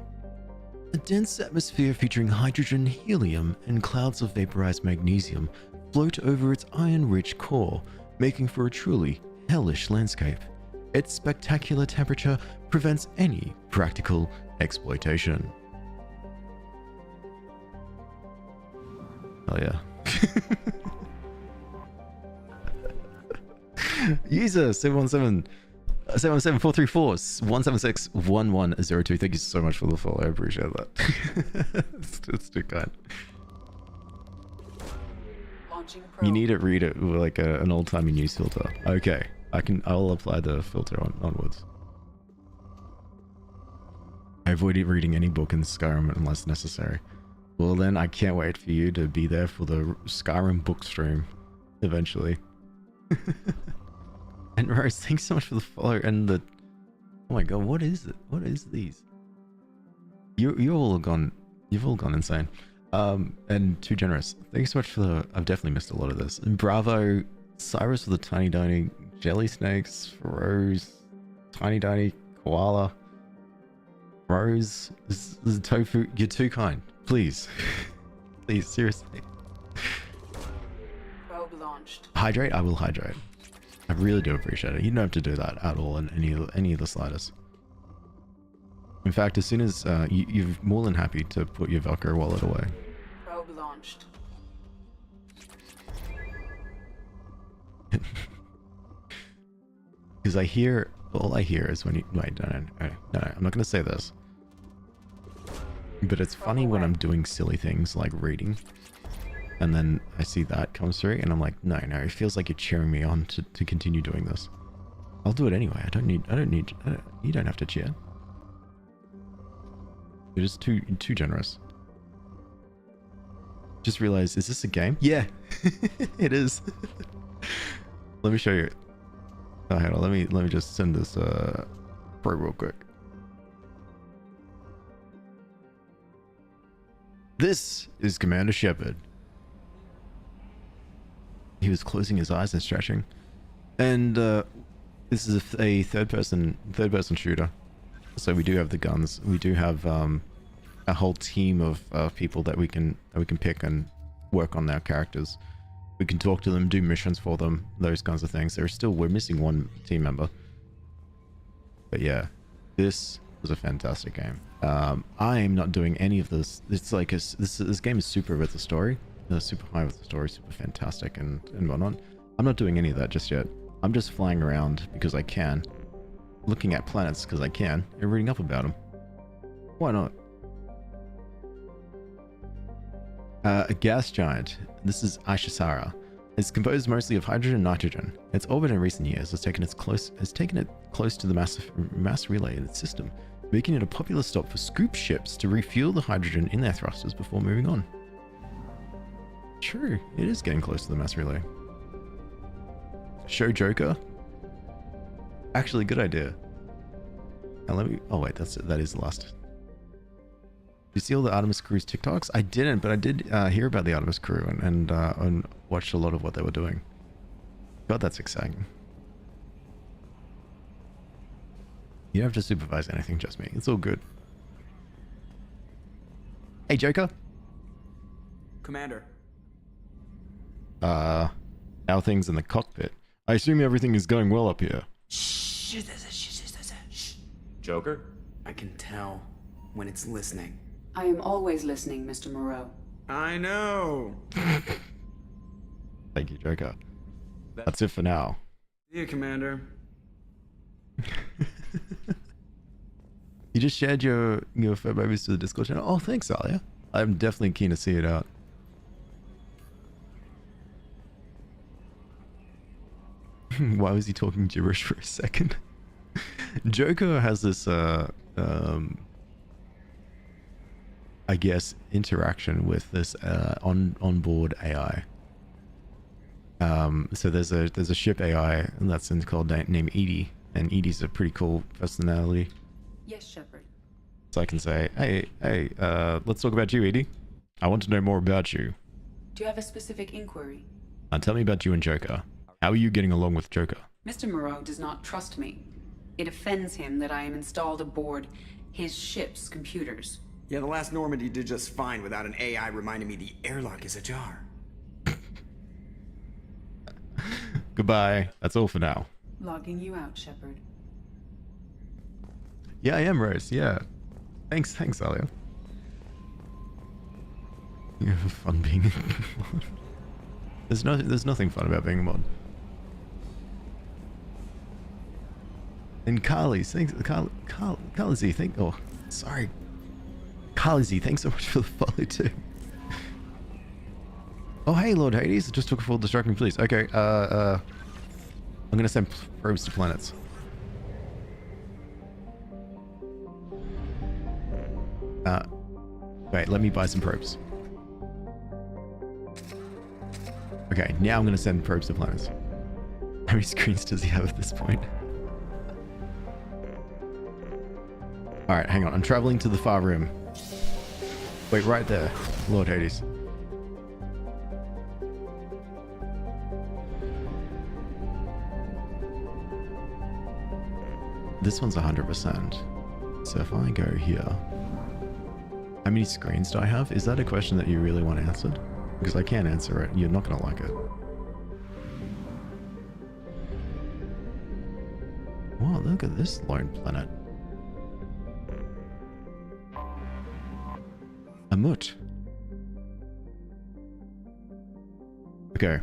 A dense atmosphere featuring hydrogen, helium, and clouds of vaporized magnesium float over its iron-rich core, making for a truly hellish landscape. Its spectacular temperature prevents any practical exploitation. Oh yeah. User 717-434-176-1102. Thank you so much for the follow. I appreciate that. it's too kind. You need to read it with like an old-timey news filter. Okay, I'll apply the filter onwards. I avoided reading any book in Skyrim unless necessary. Well then, I can't wait for you to be there for the Skyrim book stream eventually. And Rose, thanks so much for the follow and the... Oh my god, what is it? What is these? You've all gone insane. And too generous. Thanks so much for the... I've definitely missed a lot of this. And bravo, Cyrus for the tiny jelly snakes, Rose, tiny koala, Rose, this is tofu. You're too kind. Please. Please, seriously. Probe launched. Hydrate? I will hydrate. I really do appreciate it. You don't have to do that at all in any of the slightest. In fact, as soon as you're more than happy to put your Velcro wallet away. Probe launched. Because all I hear is when you... Wait, no, I'm not going to say this. But it's funny when I'm doing silly things like reading. And then I see that comes through and I'm like, no, it feels like you're cheering me on to continue doing this. I'll do it anyway. You don't have to cheer. You're just too generous. Just realized, is this a game? Yeah, it is. Let me show you. Oh, hold on, let me just send this pro real quick. This is Commander Shepard. He was closing his eyes and stretching. And this is a third person shooter. So we do have the guns. We do have a whole team of people that we can pick and work on their characters. We can talk to them, do missions for them, those kinds of things. We're missing one team member. But yeah, this was a fantastic game. I am not doing any of this. It's like this game is super with the story. Super high with the story, super fantastic and whatnot. I'm not doing any of that just yet. I'm just flying around because I can. looking at planets because I can and reading up about them. Why not? A gas giant. This is Aishasara. It's composed mostly of hydrogen and nitrogen. Its orbit in recent years has taken it close to the mass relay in its system, making it a popular stop for scoop ships to refuel the hydrogen in their thrusters before moving on. True, it is getting close to the mass relay. Show Joker? Actually, good idea. Now let me... Oh wait, that is the last. Did you see all the Artemis crew's TikToks? I didn't, but I did hear about the Artemis crew and watched a lot of what they were doing. God, that's exciting. You don't have to supervise anything, just me. It's all good. Hey, Joker. Commander. How are things in the cockpit? I assume everything is going well up here. Shh. Joker? I can tell when it's listening. I am always listening, Mr. Moreau. I know. Thank you, Joker. That's it for now. See you, Commander. You just shared your fur babies to the Discord channel? Oh, thanks, Alia. I'm definitely keen to see it out. Why was he talking gibberish for a second? Joker has this, I guess, interaction with this onboard AI. So there's a ship AI that's called named Edie, and Edie's a pretty cool personality. Yes, Shepard. So I can say, hey, let's talk about you, Edie. I want to know more about you. Do you have a specific inquiry? Tell me about you and Joker. How are you getting along with Joker? Mr. Moreau does not trust me. It offends him that I am installed aboard his ship's computers. Yeah, the last Normandy did just fine without an AI reminding me the airlock is ajar. Goodbye. That's all for now. Logging you out, Shepard. Yeah, I am, Rose. Yeah. Thanks, Alia. You have fun being a mod. There's nothing fun about being a mod. And Carly, thanks. Carly, Carly, thanks so much for the follow too. Oh, hey, Lord Hades, just took a full distract me, please. Okay, I'm gonna send probes to planets. Wait, let me buy some probes. Okay, now I'm gonna send probes to planets. How many screens does he have at this point? Alright, hang on. I'm traveling to the far rim. Wait, right there. Lord Hades. This one's 100%. So if I go here... How many screens do I have? Is that a question that you really want answered? Because I can't answer it. You're not going to like it. Wow, look at this lone planet. Amut. Okay,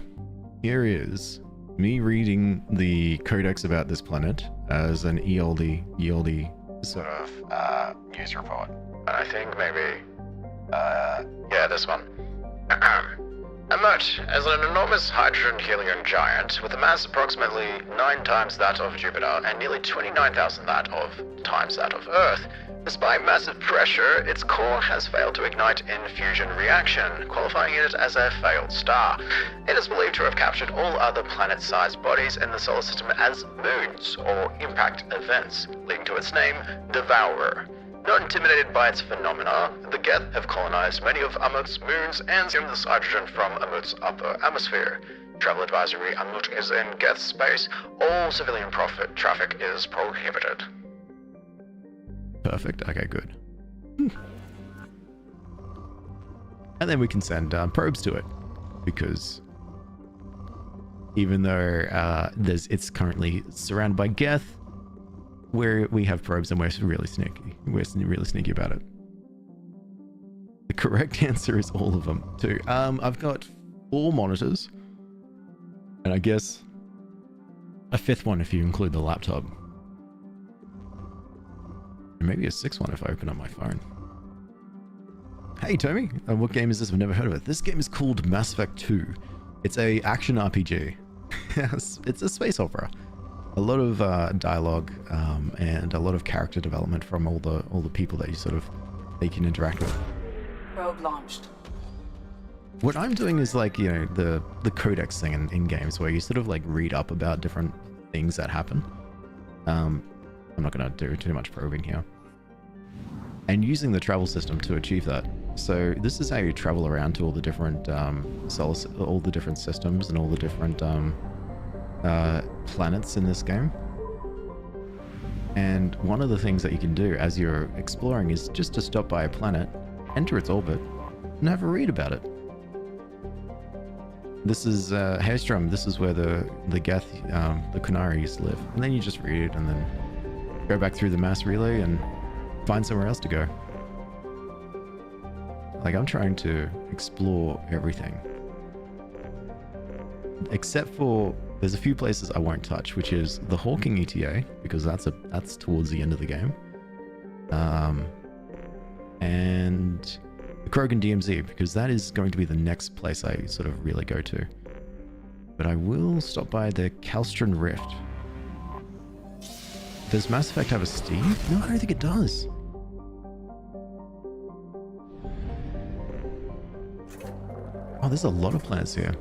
here is me reading the codex about this planet as an ELD sort of news report. And I think maybe, yeah, this one. Amut is an enormous hydrogen-helium giant with a mass approximately 9 times that of Jupiter and nearly 29,000 times that of Earth. Despite massive pressure, its core has failed to ignite in fusion reaction, qualifying it as a failed star. It is believed to have captured all other planet-sized bodies in the solar system as moons, or impact events, leading to its name, Devourer. Not intimidated by its phenomena, the Geth have colonized many of Amut's moons and consumed this hydrogen from Amut's upper atmosphere. Travel advisory: Amut is in Geth space. All civilian traffic is prohibited. Perfect. Okay, good. And then we can send probes to it, because even though it's currently surrounded by Geth, we have probes and we're really sneaky. We're really sneaky about it. The correct answer is all of them too. I've got 4 monitors, and I guess a 5th one if you include the laptop. And maybe a 6th one if I open up my phone. Hey Tommy, what game is this? I've never heard of it. This game is called Mass Effect 2. It's a action RPG. It's a space opera. A lot of dialogue and a lot of character development from all the people that you can interact with. Probe launched. What I'm doing is like, you know, the codex thing in games where you sort of like read up about different things that happen. I'm not going to do too much probing here. And using the travel system to achieve that. So this is how you travel around to all the different all the different systems and all the different planets in this game. And one of the things that you can do as you're exploring is just to stop by a planet, enter its orbit, and have a read about it. This is Hailstrom. This is where the Geth, the Kunaris live. And then you just read it and then go back through the mass relay and find somewhere else to go. Like, I'm trying to explore everything. Except for, there's a few places I won't touch, which is the Hawking ETA, because that's towards the end of the game. And the Krogan DMZ, because that is going to be the next place I sort of really go to. But I will stop by the Kalstron Rift. Does Mass Effect have a Steve? No, I don't think it does. Oh, there's a lot of planets here.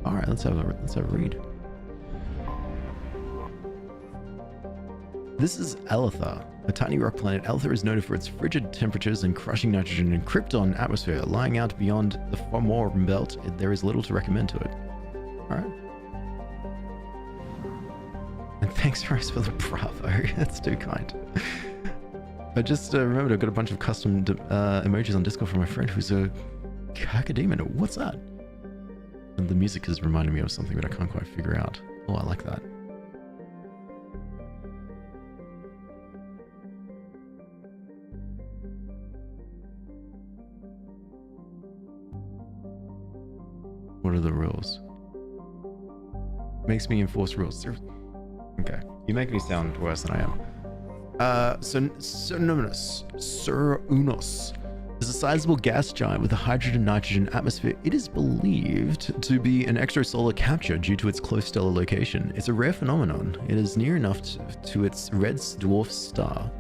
All right, let's have a read. This is Aletha, a tiny rock planet. Aletha is noted for its frigid temperatures and crushing nitrogen and krypton atmosphere. Lying out beyond the Formor belt, there is little to recommend to it. All right. And thanks, Rose, for the bravo. That's too kind. I just remembered I've got a bunch of custom emojis on Discord from my friend who's a Kakademon. What's that? And the music is reminding me of something, but I can't quite figure out. Oh, I like that. What are the rules? Makes me enforce rules. Okay. You make me sound worse than I am. Sir Unos is a sizable gas giant with a hydrogen-nitrogen atmosphere. It is believed to be an extrasolar capture due to its close stellar location. It's a rare phenomenon. It is near enough to its red dwarf star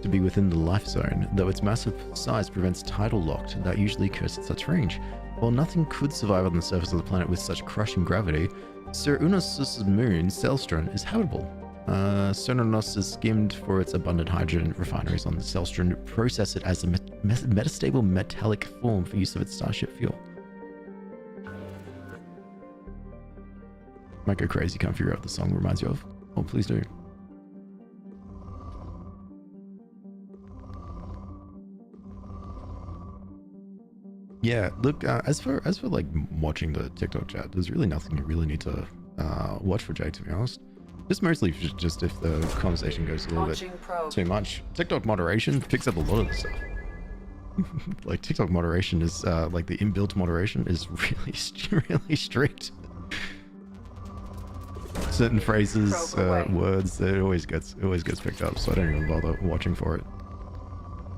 to be within the life zone, though its massive size prevents tidal lock that usually occurs at such range. While nothing could survive on the surface of the planet with such crushing gravity, Sir Unos' moon, Celstron, is habitable. Sononos is skimmed for its abundant hydrogen refineries on the Celstron, process it as a metastable metallic form for use of its starship fuel. Might go crazy, can't figure out what the song reminds you of. Oh, please do. Yeah, look, as for like watching the TikTok chat, there's really nothing you really need to watch for Jake, to be honest. Just mostly just if the conversation goes a little bit too much. TikTok moderation picks up a lot of the stuff. Like TikTok moderation is like the inbuilt moderation is really strict. Certain phrases, words, it always gets picked up, so I don't even bother watching for it.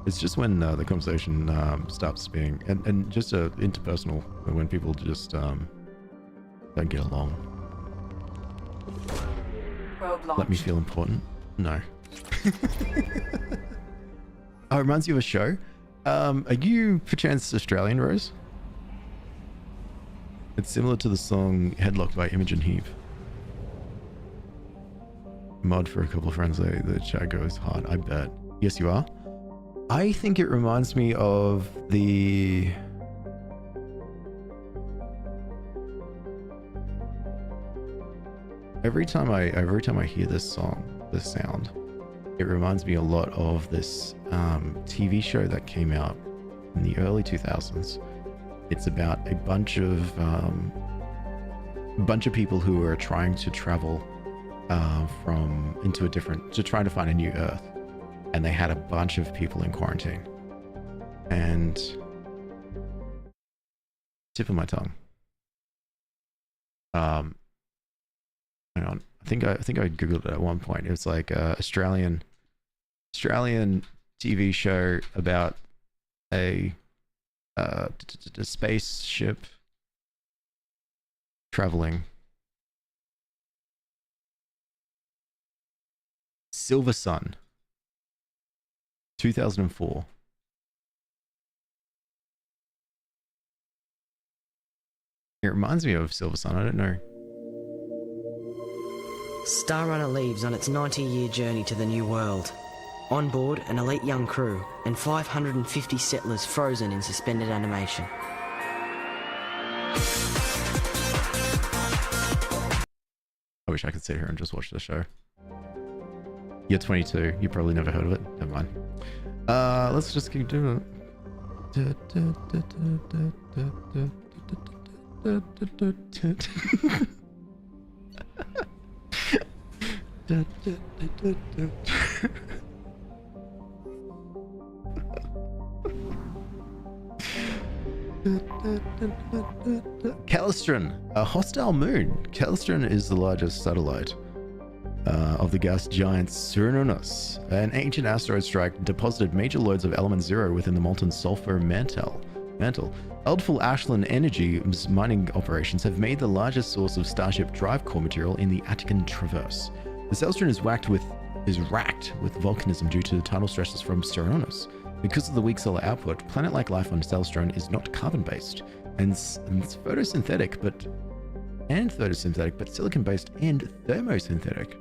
It's just when the conversation stops being and just interpersonal, when people just don't get along. Let me feel important. No. Oh, it reminds you of a show. Are you perchance Australian, Rose? It's similar to the song Headlock by Imogen Heap. Mod for a couple of friends, the chat goes hard, I bet. Yes, you are. I think it reminds me of the... Every time I hear this song, this sound, it reminds me a lot of this TV show that came out in the early 2000s. It's about a bunch of people who are trying to travel to try to find a new Earth, and they had a bunch of people in quarantine. And tip of my tongue. Hang on. I think I googled it at one point. It was like Australian Australian TV show about a spaceship traveling. Silver Sun, 2004. It reminds me of Silver Sun. I don't know. Star Runner leaves on its 90-year journey to the New World. On board, an elite young crew and 550 settlers frozen in suspended animation. I wish I could sit here and just watch the show. You're 22. You probably never heard of it. Never mind. Let's just keep doing it. Calistron, a hostile moon. Calistron is the largest satellite of the gas giant Cernunnos. An ancient asteroid strike deposited major loads of element zero within the molten sulfur mantle. Eldful Ashland Energy's mining operations have made the largest source of Starship drive core material in the Attican Traverse. The Calistron is racked with volcanism due to the tidal stresses from Cernunnos. Because of the weak solar output, planet-like life on Calistron is not carbon-based and it's photosynthetic, but silicon-based and thermosynthetic,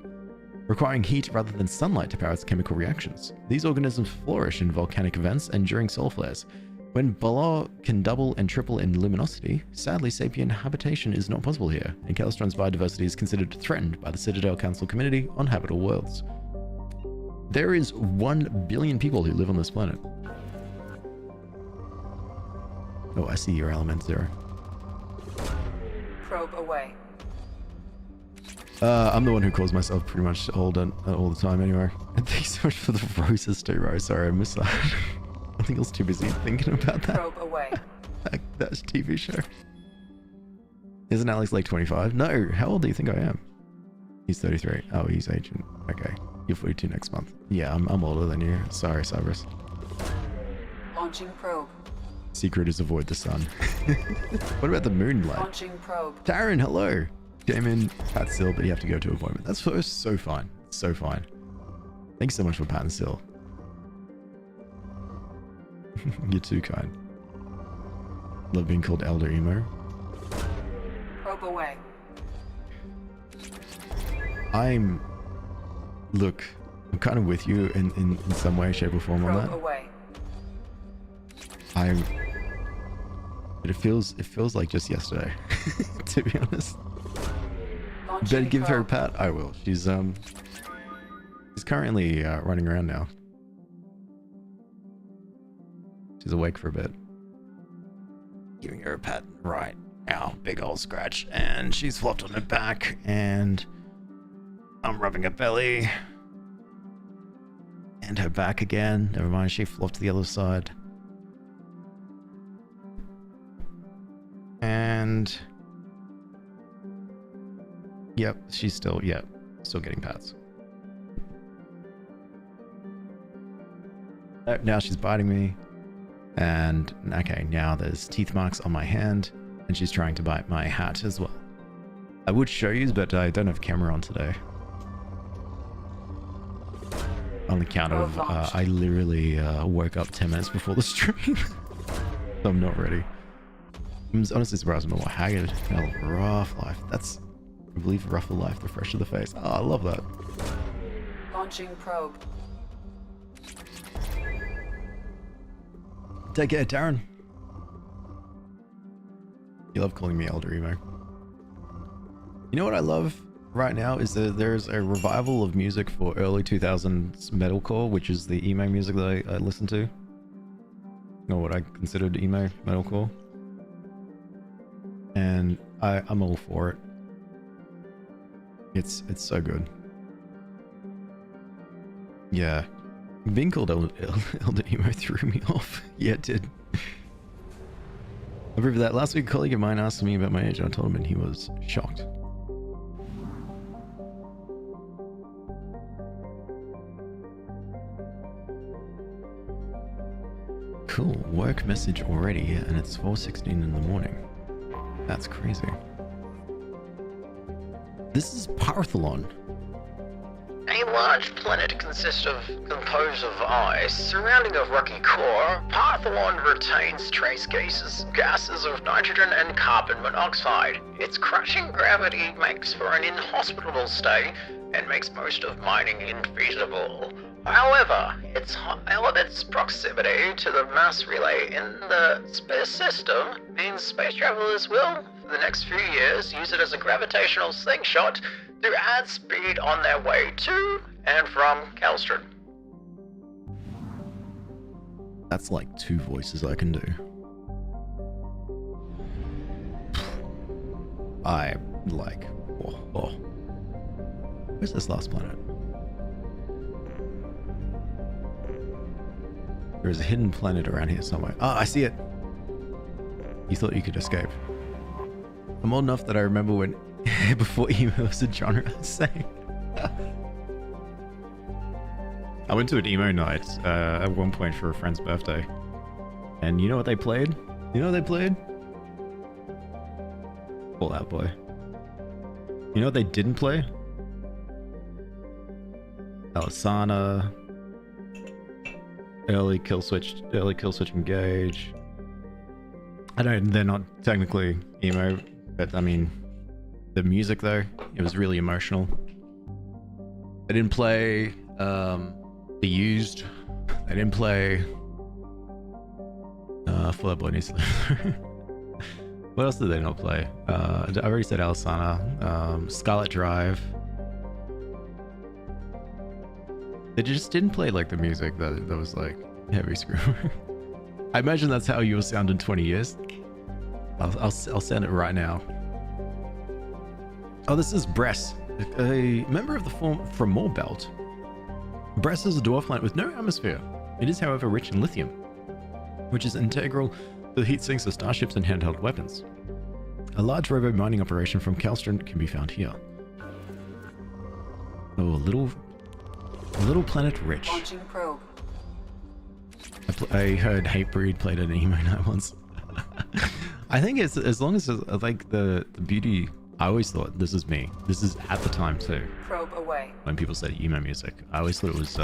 requiring heat rather than sunlight to power its chemical reactions. These organisms flourish in volcanic events and during solar flares. When Balor can double and triple in luminosity, sadly sapient habitation is not possible here, and Calistron's biodiversity is considered threatened by the Citadel Council Committee on Habitable Worlds. There is 1 billion people who live on this planet. Oh, I see your element zero. Probe away. I'm the one who calls myself pretty much old all the time anyway. And thanks so much for the roses too, Rose. Sorry, I missed that. I think I was too busy thinking about that. Probe away. that TV show. Isn't Alex like 25? No, how old do you think I am? He's 33. Oh, he's ancient. Okay. You're 42 next month. Yeah, I'm older than you. Sorry, Cyrus. Launching probe. Secret is avoid the sun. What about the moonlight? Launching probe. Taryn, hello. Came in Pat Sill, but you have to go to an appointment. That's so fine. So fine. Thanks so much for Pat and Sill. You're too kind. Love being called Elder Emo. Probe away. Look, I'm kind of with you in some way, shape, or form on that. Probe away. But it feels like just yesterday, to be honest. Launching Better give her a probe. pat. I will. She's currently running around now. She's awake for a bit. Giving her a pat right now, big old scratch, and she's flopped on her back, and I'm rubbing her belly and her back again. Never mind, she flopped to the other side. And yep, she's still getting pats. Now she's biting me. And okay, now there's teeth marks on my hand, and she's trying to bite my hat as well. I would show you, but I don't have camera on today. On the count of I literally woke up 10 minutes before the stream. So I'm not ready. I'm honestly surprised I'm not more haggard. Hell, rough life. That's, I believe, rougher life, the fresher the face. Oh, I love that. Launching probe. Take care, Darren. You love calling me Elder Emo. You know what I love right now is that there's a revival of music for early 2000s metalcore, which is the emo music that I listen to. Or what I considered emo metalcore. And I'm all for it. It's so good. Yeah. Being called Elder Emo threw me off. Yeah, it did. I remember that last week a colleague of mine asked me about my age and I told him and he was shocked. cool. Work message already, and it's 4:16 in the morning. That's crazy. This is Partholon. A large planet composed of ice surrounding a rocky core. Partholon retains trace gases of nitrogen and carbon monoxide. Its crushing gravity makes for an inhospitable stay and makes most of mining infeasible. However, its proximity to the mass relay in the space system means space travelers will, for the next few years, use it as a gravitational slingshot to add speed on their way to and from Calstron. That's like 2 voices I can do. I like... Oh. Where's this last planet? There's a hidden planet around here somewhere. Oh, I see it! You thought you could escape. I'm old enough that I remember when... before emo was a genre, saying. I went to an emo night at one point for a friend's birthday. And you know what they played? Fall Out Boy. You know what they didn't play? Alisana. Early kill switch engage. I don't, they're not technically emo, but I mean, the music though, it was really emotional. They didn't play The Used. They didn't play Fall Out Boy needs to live. What else did they not play? I already said Alisana, Scarlet Drive. They just didn't play like the music that was like heavy screw. I imagine that's how you'll sound in 20 years. I'll send it right now. Oh, this is Bress, a member of the from Moorbelt. Bress is a dwarf planet with no atmosphere. It is, however, rich in lithium, which is integral to the heat sinks of starships and handheld weapons. A large robo mining operation from Calstron can be found here. Oh, a little planet rich. Launching probe. I heard Hatebreed played at an emo night once. I think it's as long as it's, like the beauty. I always thought, this is me. This is at the time too. Probe away. When people said emo music, I always thought it was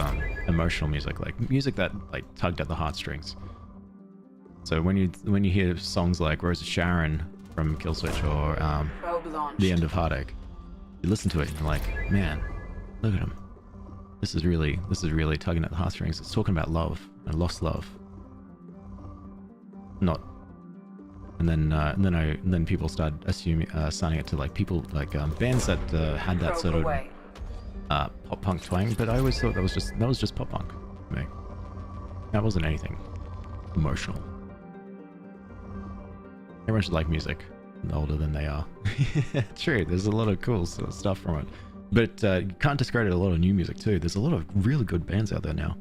emotional music, like music that like tugged at the heartstrings. So when you hear songs like Rose of Sharon from Killswitch or The End of Heartache, you listen to it and you're like, man, look at him. This is really tugging at the heartstrings. It's talking about love and lost love. Not. And then people started assigning it to like people like bands that had that sort of pop punk twang. But I always thought that was just pop punk for me. That wasn't anything emotional. Everyone should like music, older than they are. True, there's a lot of cool sort of stuff from it. But you can't discredit a lot of new music too. There's a lot of really good bands out there now.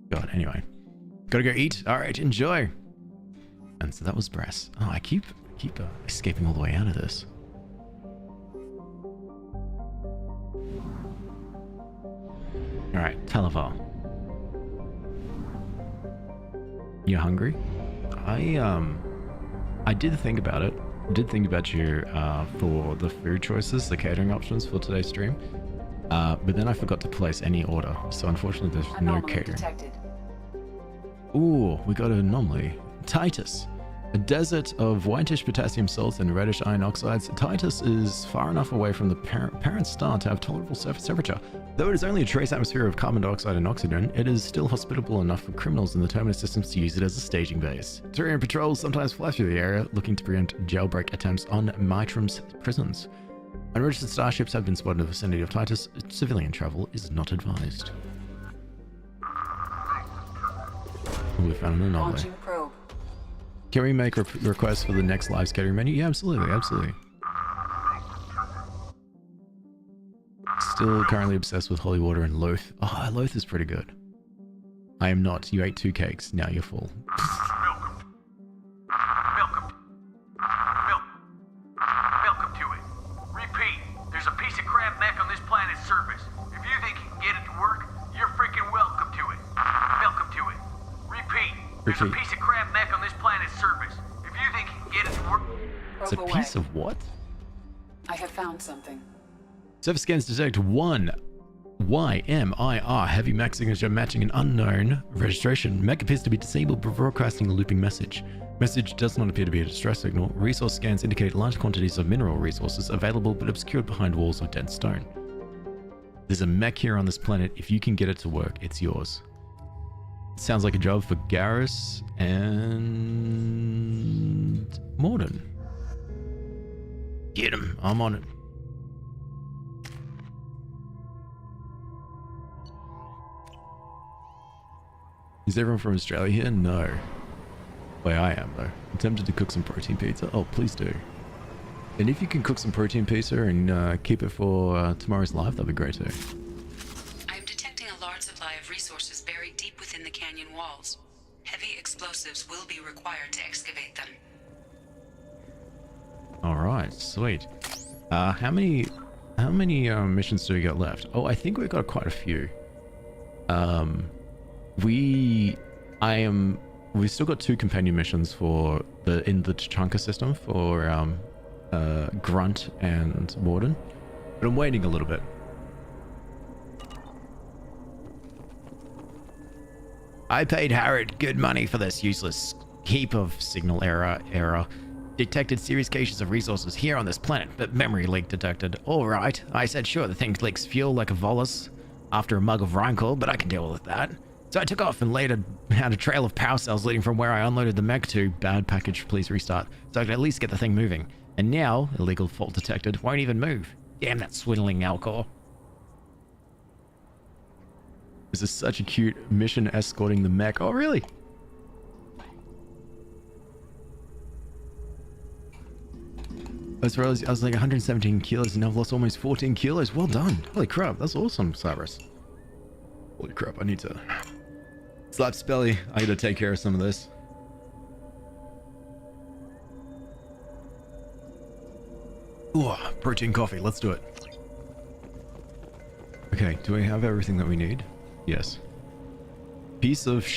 God, anyway. Gotta go eat. Alright, enjoy. And so that was Brass. Oh, I keep escaping all the way out of this. Alright, Televar. You hungry? I did think about it. I did think about you for the food choices, the catering options for today's stream. But then I forgot to place any order, so unfortunately there's no catering. Detected. Ooh, we got an anomaly. Titus. A desert of whitish potassium salts and reddish iron oxides, Titus is far enough away from the parent star to have tolerable surface temperature. Though it is only a trace atmosphere of carbon dioxide and oxygen, it is still hospitable enough for criminals in the terminus systems to use it as a staging base. Turian patrols sometimes fly through the area, looking to preempt jailbreak attempts on Mitrum's prisons. Unregistered starships have been spotted in the vicinity of Titus. Civilian travel is not advised. We found an anomaly. Launching probe. Can we make requests for the next live catering menu? Yeah, absolutely, absolutely. Still currently obsessed with holy water and Loth. Oh, Loth is pretty good. I am not. You ate 2 cakes. Now you're full. Welcome to it. Repeat, there's a piece of crap mech on this planet's surface. If you think you can There's a Repeat. piece of crab mech on this planet's surface. If you think you can get it to work... It's a piece of what? I have found something. Surface scans detect one YMIR heavy mech signature matching an unknown registration. Mech appears to be disabled, broadcasting a looping message. Message does not appear to be a distress signal. Resource scans indicate large quantities of mineral resources available but obscured behind walls of dense stone. There's a mech here on this planet. If you can get it to work, it's yours. It sounds like a job for Garrus and Morden. Get him. I'm on it. Is everyone from Australia here? No. Way I am, though. I'm tempted to cook some protein pizza. Oh, please do. And if you can cook some protein pizza and keep it for tomorrow's live, that'd be great too. I am detecting a large supply of resources buried deep within the canyon walls. Heavy explosives will be required to excavate them. Alright, sweet. How many missions do we got left? Oh, I think we've got quite a few. We've still got 2 companion missions for in the Tachanka system for Grunt and Morden, but I'm waiting a little bit. I paid Harrod good money for this useless heap of signal error. Detected serious caches of resources here on this planet, but memory leak detected. Alright, I said sure, the thing leaks fuel like a Volus after a mug of Rheingold, but I can deal with that. So I took off and later had a trail of power cells leading from where I unloaded the mech to. Bad package, please restart. So I could at least get the thing moving. And now, illegal fault detected, won't even move. Damn that swindling Alcor. This is such a cute mission escorting the mech. Oh, really? I was like 117 kilos and now I've lost almost 14 kilos. Well done. Holy crap, that's awesome, Cyrus. Holy crap, I need to... Slap Spelly, I gotta take care of some of this. Ooh, protein coffee, let's do it. Okay, do we have everything that we need? Yes. Piece of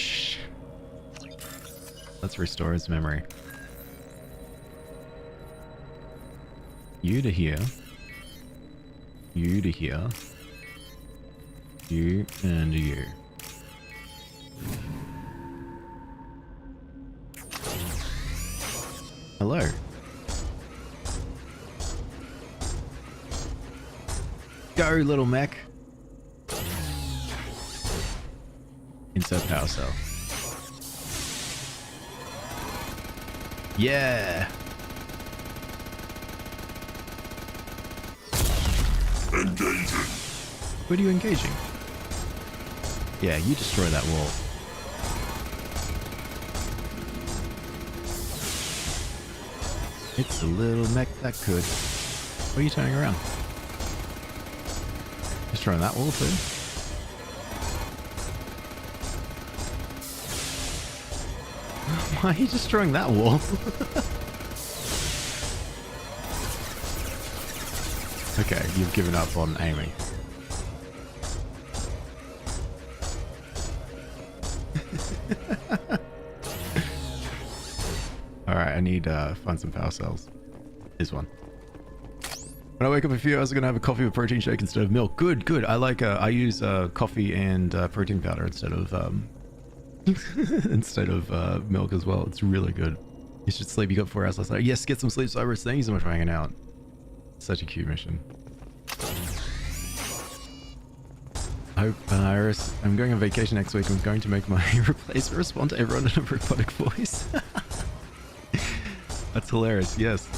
Let's restore his memory. You to here. You to here. You and you. Hello. Go, little mech. Insert power cell. Yeah. Engaging. What are you engaging? Yeah, you destroy that wall. It's a little mech that could. What are you turning around? Destroying that wall too? Why are you destroying that wall? Okay, you've given up on aiming. Alright, I need find some power cells. Here's one. When I wake up in a few hours, I'm gonna have a coffee with protein shake instead of milk. Good, good. I like I use coffee and protein powder instead of instead of milk as well. It's really good. You should sleep. You got 4 hours last night. Yes, get some sleep, Cyrus. Thank you so much for hanging out. Such a cute mission. Hope, Iris. I'm going on vacation next week. I'm going to make my replacement respond to everyone in a robotic voice. That's hilarious. Yes.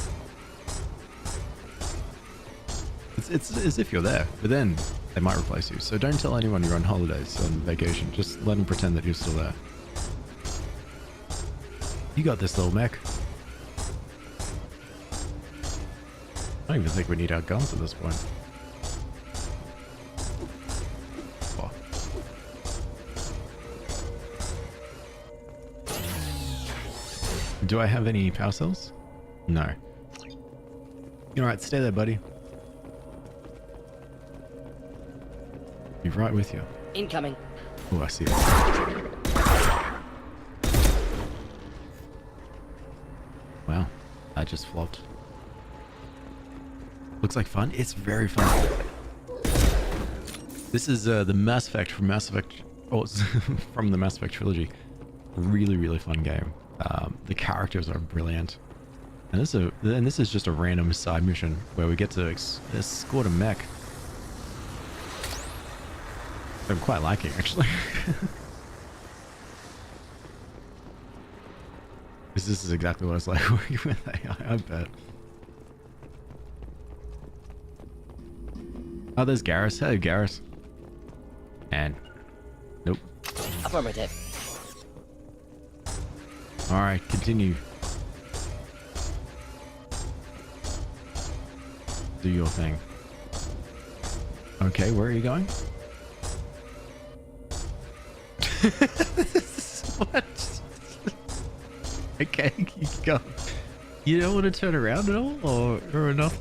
It's as if you're there, but then they might replace you. So don't tell anyone you're on holidays on vacation. Just let them pretend that you're still there. You got this, little mech. I don't even think we need our guns at this point. Oh. Do I have any power cells? No. You're alright, stay there, buddy. Be right with you. Incoming. Oh, I see it. Wow, that just flopped. Looks like fun. It's very fun. This is the Mass Effect from Mass Effect, oh, it's from the Mass Effect trilogy. Really, really fun game. The characters are brilliant. And this is just a random side mission where we get to escort a mech. I'm quite liking, actually. This is exactly what it's like working with AI, I bet. Oh, there's Garrus. Hello, Garrus. And nope. Affirmative. Alright, continue. Do your thing. Okay, where are you going? What? Okay, you go. You don't want to turn around at all, or enough?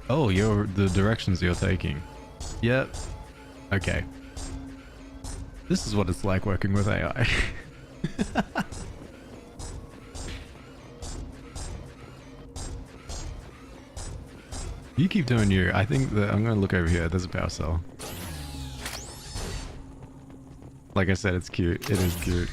Oh, the directions you're taking. Yep. Okay. This is what it's like working with AI. You keep doing you. I think that I'm going to look over here. There's a power cell. Like I said, it's cute. It is cute.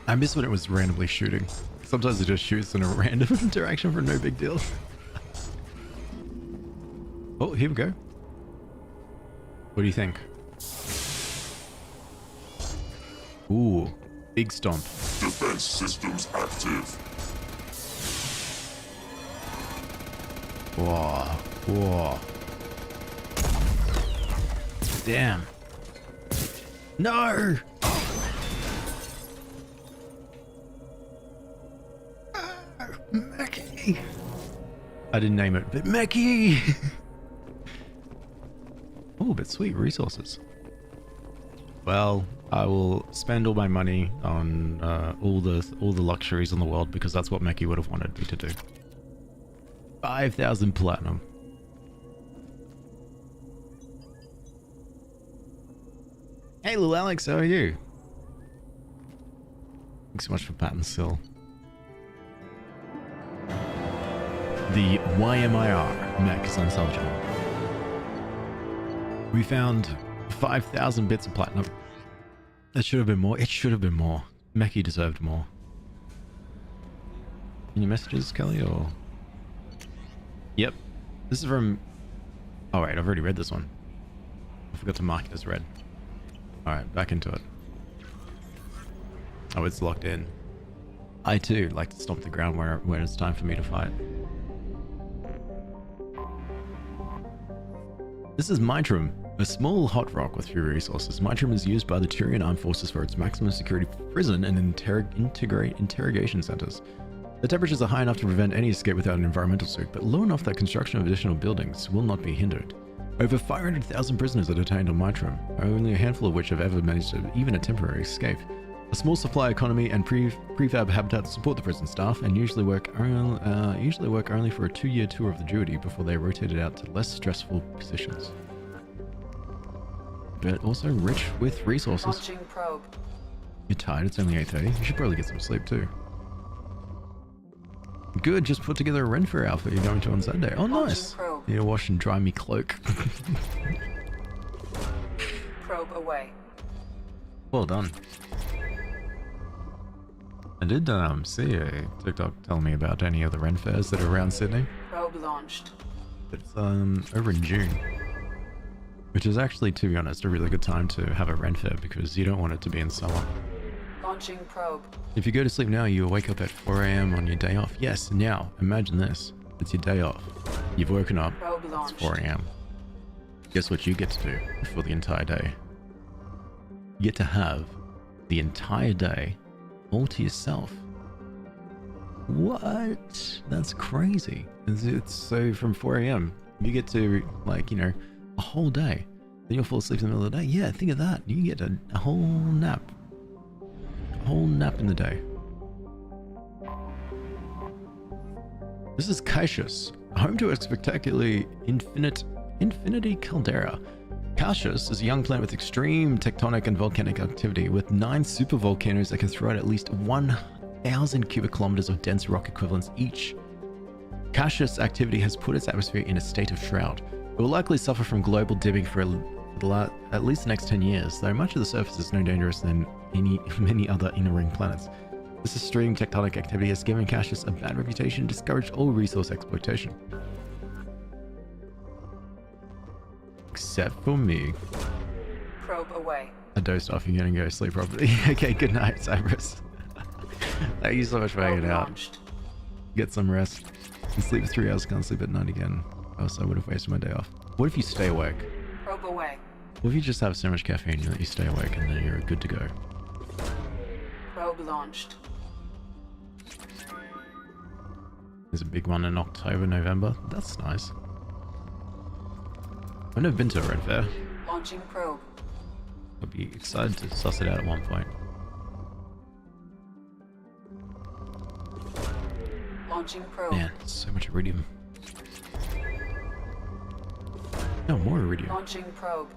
I miss when it was randomly shooting. Sometimes it just shoots in a random direction for no big deal. Oh, here we go. What do you think? Ooh, big stomp. Defense systems active. Whoa, whoa. Damn. No! Mechie! I didn't name it, but Mechie! Oh, but sweet resources. Well, I will spend all my money on all the luxuries in the world because that's what Mechie would have wanted me to do. 5,000 platinum. Hey, little Alex, how are you? Thanks so much for Pat and Sill. The YMIR mech is unsalvageable. We found 5,000 bits of platinum. That should have been more. It should have been more. Mechie deserved more. Any messages, Kelly, or? Yep. This is from... Oh wait, I've already read this one. I forgot to mark it as read. Alright, back into it. Oh, it's locked in. I too like to stomp the ground when it's time for me to fight. This is Mitrum, a small hot rock with few resources. Mitrum is used by the Turian armed forces for its maximum security prison and interrogation centers. The temperatures are high enough to prevent any escape without an environmental suit, but low enough that construction of additional buildings will not be hindered. Over 500,000 prisoners are detained on Mitrum, only a handful of which have ever managed even a temporary escape. A small supply economy and prefab habitats support the prison staff and usually work only for a 2-year tour of the duty before they are rotated out to less stressful positions. But also rich with resources. Launching probe. You're tired, it's only 8:30. You should probably get some sleep too. Good, just put together a Renfair outfit you're going to on Sunday. Oh, nice. Need to wash and dry me cloak. Probe away. Well done. I did see a TikTok telling me about any of the Renfairs that are around Sydney. Probe launched. It's over in June. Which is actually, to be honest, a really good time to have a Renfair because you don't want it to be in summer. Launching probe. If you go to sleep now, you wake up at 4 AM on your day off. Yes, now, imagine this. It's your day off. You've woken up. It's 4 AM. Guess what you get to do for the entire day? You get to have the entire day all to yourself. What? That's crazy. It's so from 4 AM, you get to, like, you know, a whole day. Then you'll fall asleep in the middle of the day. Yeah, think of that. You get a whole nap. A whole nap in the day. This is Cassius. home to a spectacularly infinity caldera. Cassius is a young planet with extreme tectonic and volcanic activity, with 9 supervolcanoes that can throw out at least 1,000 cubic kilometers of dense rock equivalents each. Cassius activity has put its atmosphere in a state of shroud. It will likely suffer from global dimming for at least the next 10 years, though much of the surface is no dangerous than many other inner ring planets. This extreme tectonic activity has given Cassius a bad reputation and discouraged all resource exploitation. Except for me. Probe away. I dozed off. You're gonna go sleep properly. Okay, good night, Cypress. Thank you so much for hanging out. Get some rest. You sleep for 3 hours, can't sleep at night again. Else I would have wasted my day off. What if you stay awake? Probe away. What if you just have so much caffeine that you stay awake and then you're good to go? Probe launched. There's a big one in October, November. That's nice. I've never been to a red fair. Launching probe. I'd be excited to suss it out at one point. Launching probe. Man, so much iridium. No, more iridium. Launching probe.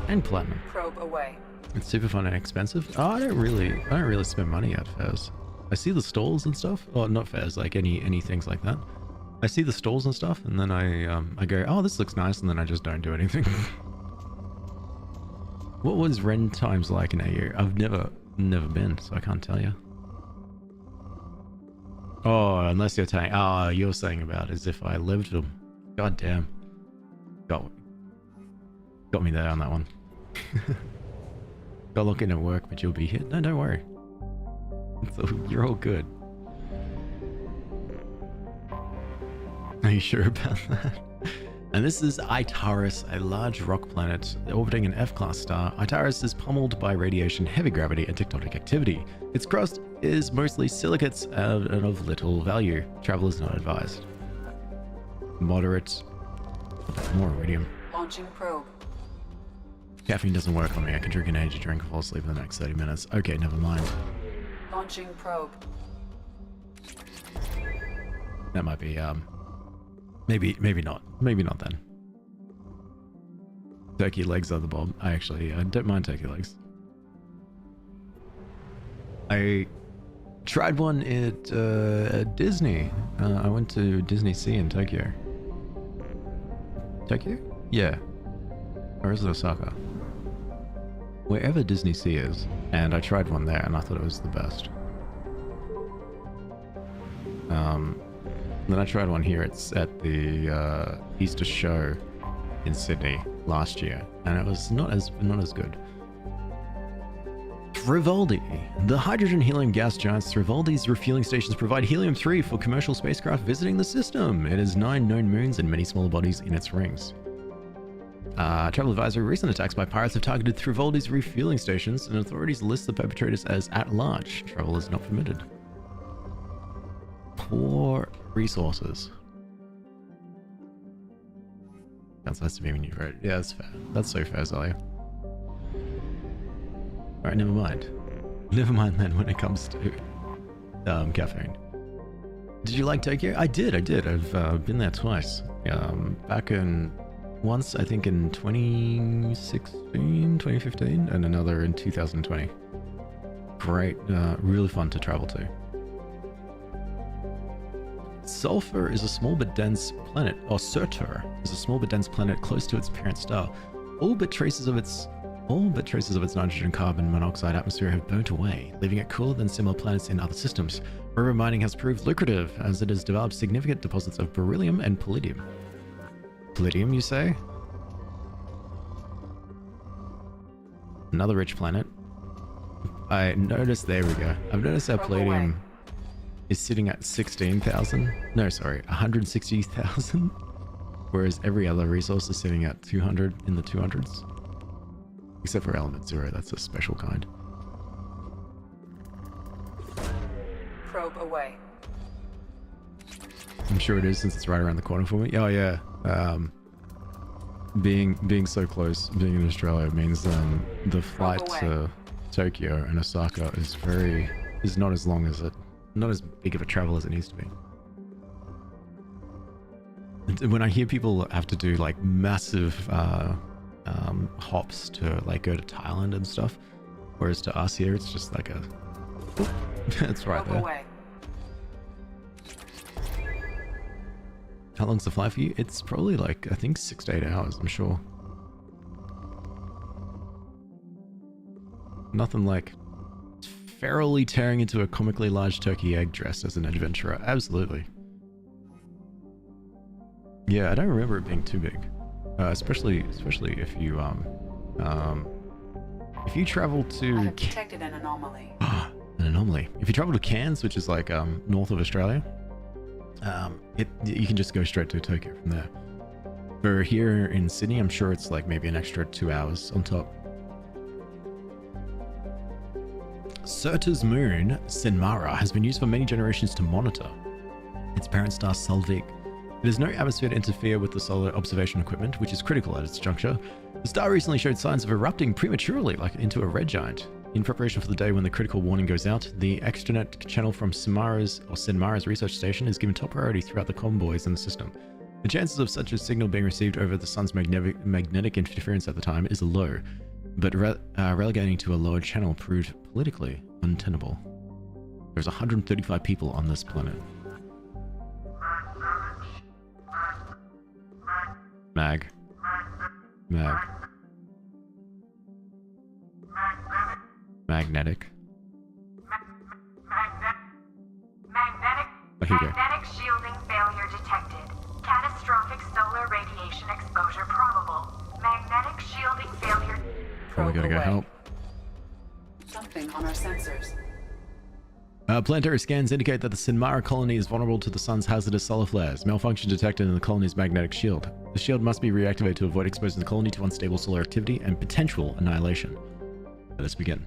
And platinum. Probe away. It's super fun and expensive. Oh, I don't really spend money at fairs. I see the stalls and stuff. Oh, not fairs, like any things like that. I see the stalls and stuff, and then I go, oh, this looks nice, and then I just don't do anything. What was Ren times like in AU? I've never been, so I can't tell you. Oh, unless you're saying, you're saying about as if I lived them. God damn. Got me there on that one. Got looking at work, but you'll be here. No, don't worry. You're all good. Are you sure about that? And this is Itaris, a large rock planet orbiting an F-class star. Itaris is pummeled by radiation, heavy gravity, and tectonic activity. Its crust is mostly silicates and of little value. Travel is not advised. Moderate. More iridium. Launching probe. Caffeine doesn't work on me. I can drink an energy drink and fall asleep in the next 30 minutes. Okay, never mind. Launching probe. That might be, maybe not. Maybe not then. Turkey legs are the bomb. I don't mind turkey legs. I tried one at Disney. I went to Disney Sea in Tokyo. Tokyo? Yeah. Or is it Osaka? Wherever Disney Sea is. And I tried one there and I thought it was the best. Then I tried one here. It's at the Easter show in Sydney last year, and it was not as good. Thrivaldi. The hydrogen helium gas giants Thrivaldi's refueling stations provide helium-3 for commercial spacecraft visiting the system. It has 9 known moons and many smaller bodies in its rings. Travel advisory: recent attacks by pirates have targeted Thrivaldi's refueling stations, and authorities list the perpetrators as at large. Travel is not permitted. Poor resources. That's nice to be when you wrote. Yeah, that's fair. That's so fair, Zalia. Alright, never mind. Never mind then when it comes to caffeine. Did you like Tokyo? I did. I've been there twice. Back in once, I think in 2016, 2015, and another in 2020. Great, really fun to travel to. Sulfur is a small but dense planet, or Surtur is a small but dense planet close to its parent star. All but traces of its nitrogen carbon monoxide atmosphere have burnt away, leaving it cooler than similar planets in other systems. River mining has proved lucrative, as it has developed significant deposits of beryllium and palladium. Palladium, you say? Another rich planet. I noticed, there we go. I've noticed our palladium is sitting at 16,000. No, sorry, 160,000. Whereas every other resource is sitting at 200 in the 200s. Except for element 0, that's a special kind. Probe away. I'm sure it is, since it's right around the corner for me. Oh yeah. Being so close, being in Australia means the flight to Tokyo and Osaka is not as long as it not as big of a travel as it needs to be. And when I hear people have to do like massive hops to like go to Thailand and stuff, whereas to us here it's just like a it's right there. Away. How long's the flight for you? It's probably like, I think 6 to 8 hours, I'm sure. Nothing like ferally tearing into a comically large turkey egg dressed as an adventurer. Absolutely. Yeah, I don't remember it being too big. Especially if you travel to... I have detected an anomaly. An anomaly. If you travel to Cairns, which is like north of Australia, you can just go straight to Tokyo from there. For here in Sydney, I'm sure it's like maybe an extra 2 hours on top. Surtur's moon, Sinmara, has been used for many generations to monitor its parent star Salvik. It has no atmosphere to interfere with the solar observation equipment, which is critical at its juncture. The star recently showed signs of erupting prematurely, like into a red giant. In preparation for the day when the critical warning goes out, the extranet channel from Sinmara's research station is given top priority throughout the convoys in the system. The chances of such a signal being received over the sun's magnetic interference at the time is low, but relegating to a lower channel proved politically untenable. There's 135 people on this planet. Mag. Magnetic. Oh, here we go. Magnetic shielding failure detected. Catastrophic solar radiation exposure probable. Magnetic shielding failure. Oh, we gotta go help. Something on our sensors. Planetary scans indicate that the Sinmara colony is vulnerable to the sun's hazardous solar flares. Malfunction detected in the colony's magnetic shield. The shield must be reactivated to avoid exposing the colony to unstable solar activity and potential annihilation. Let us begin.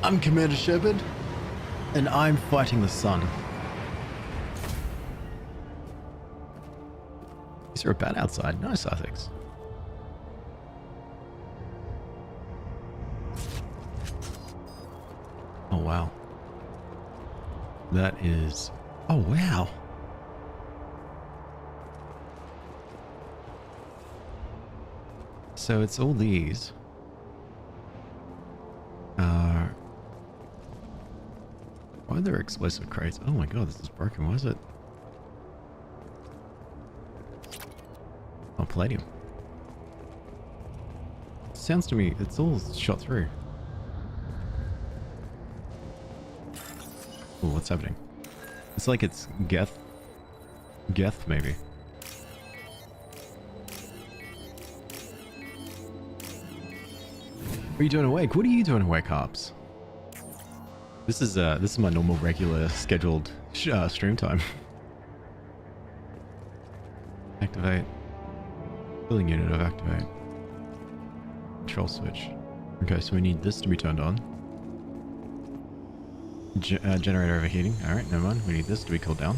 I'm Commander Shepard, and I'm fighting the sun. Is there a bat outside? No, Sussex. Oh, wow. That is... Oh, wow. So it's all these. Why are there explosive crates? Oh my god, this is broken. Why is it? Oh, palladium. Sounds to me, it's all shot through. Oh, what's happening? It's like it's Geth. Geth, maybe. What are you doing awake? What are you doing awake, Harps? This is my normal, regular, scheduled stream time. Activate. Filling unit of activate. Control switch. Okay, so we need this to be turned on. Generator overheating. Alright, never mind. We need this to be cooled down.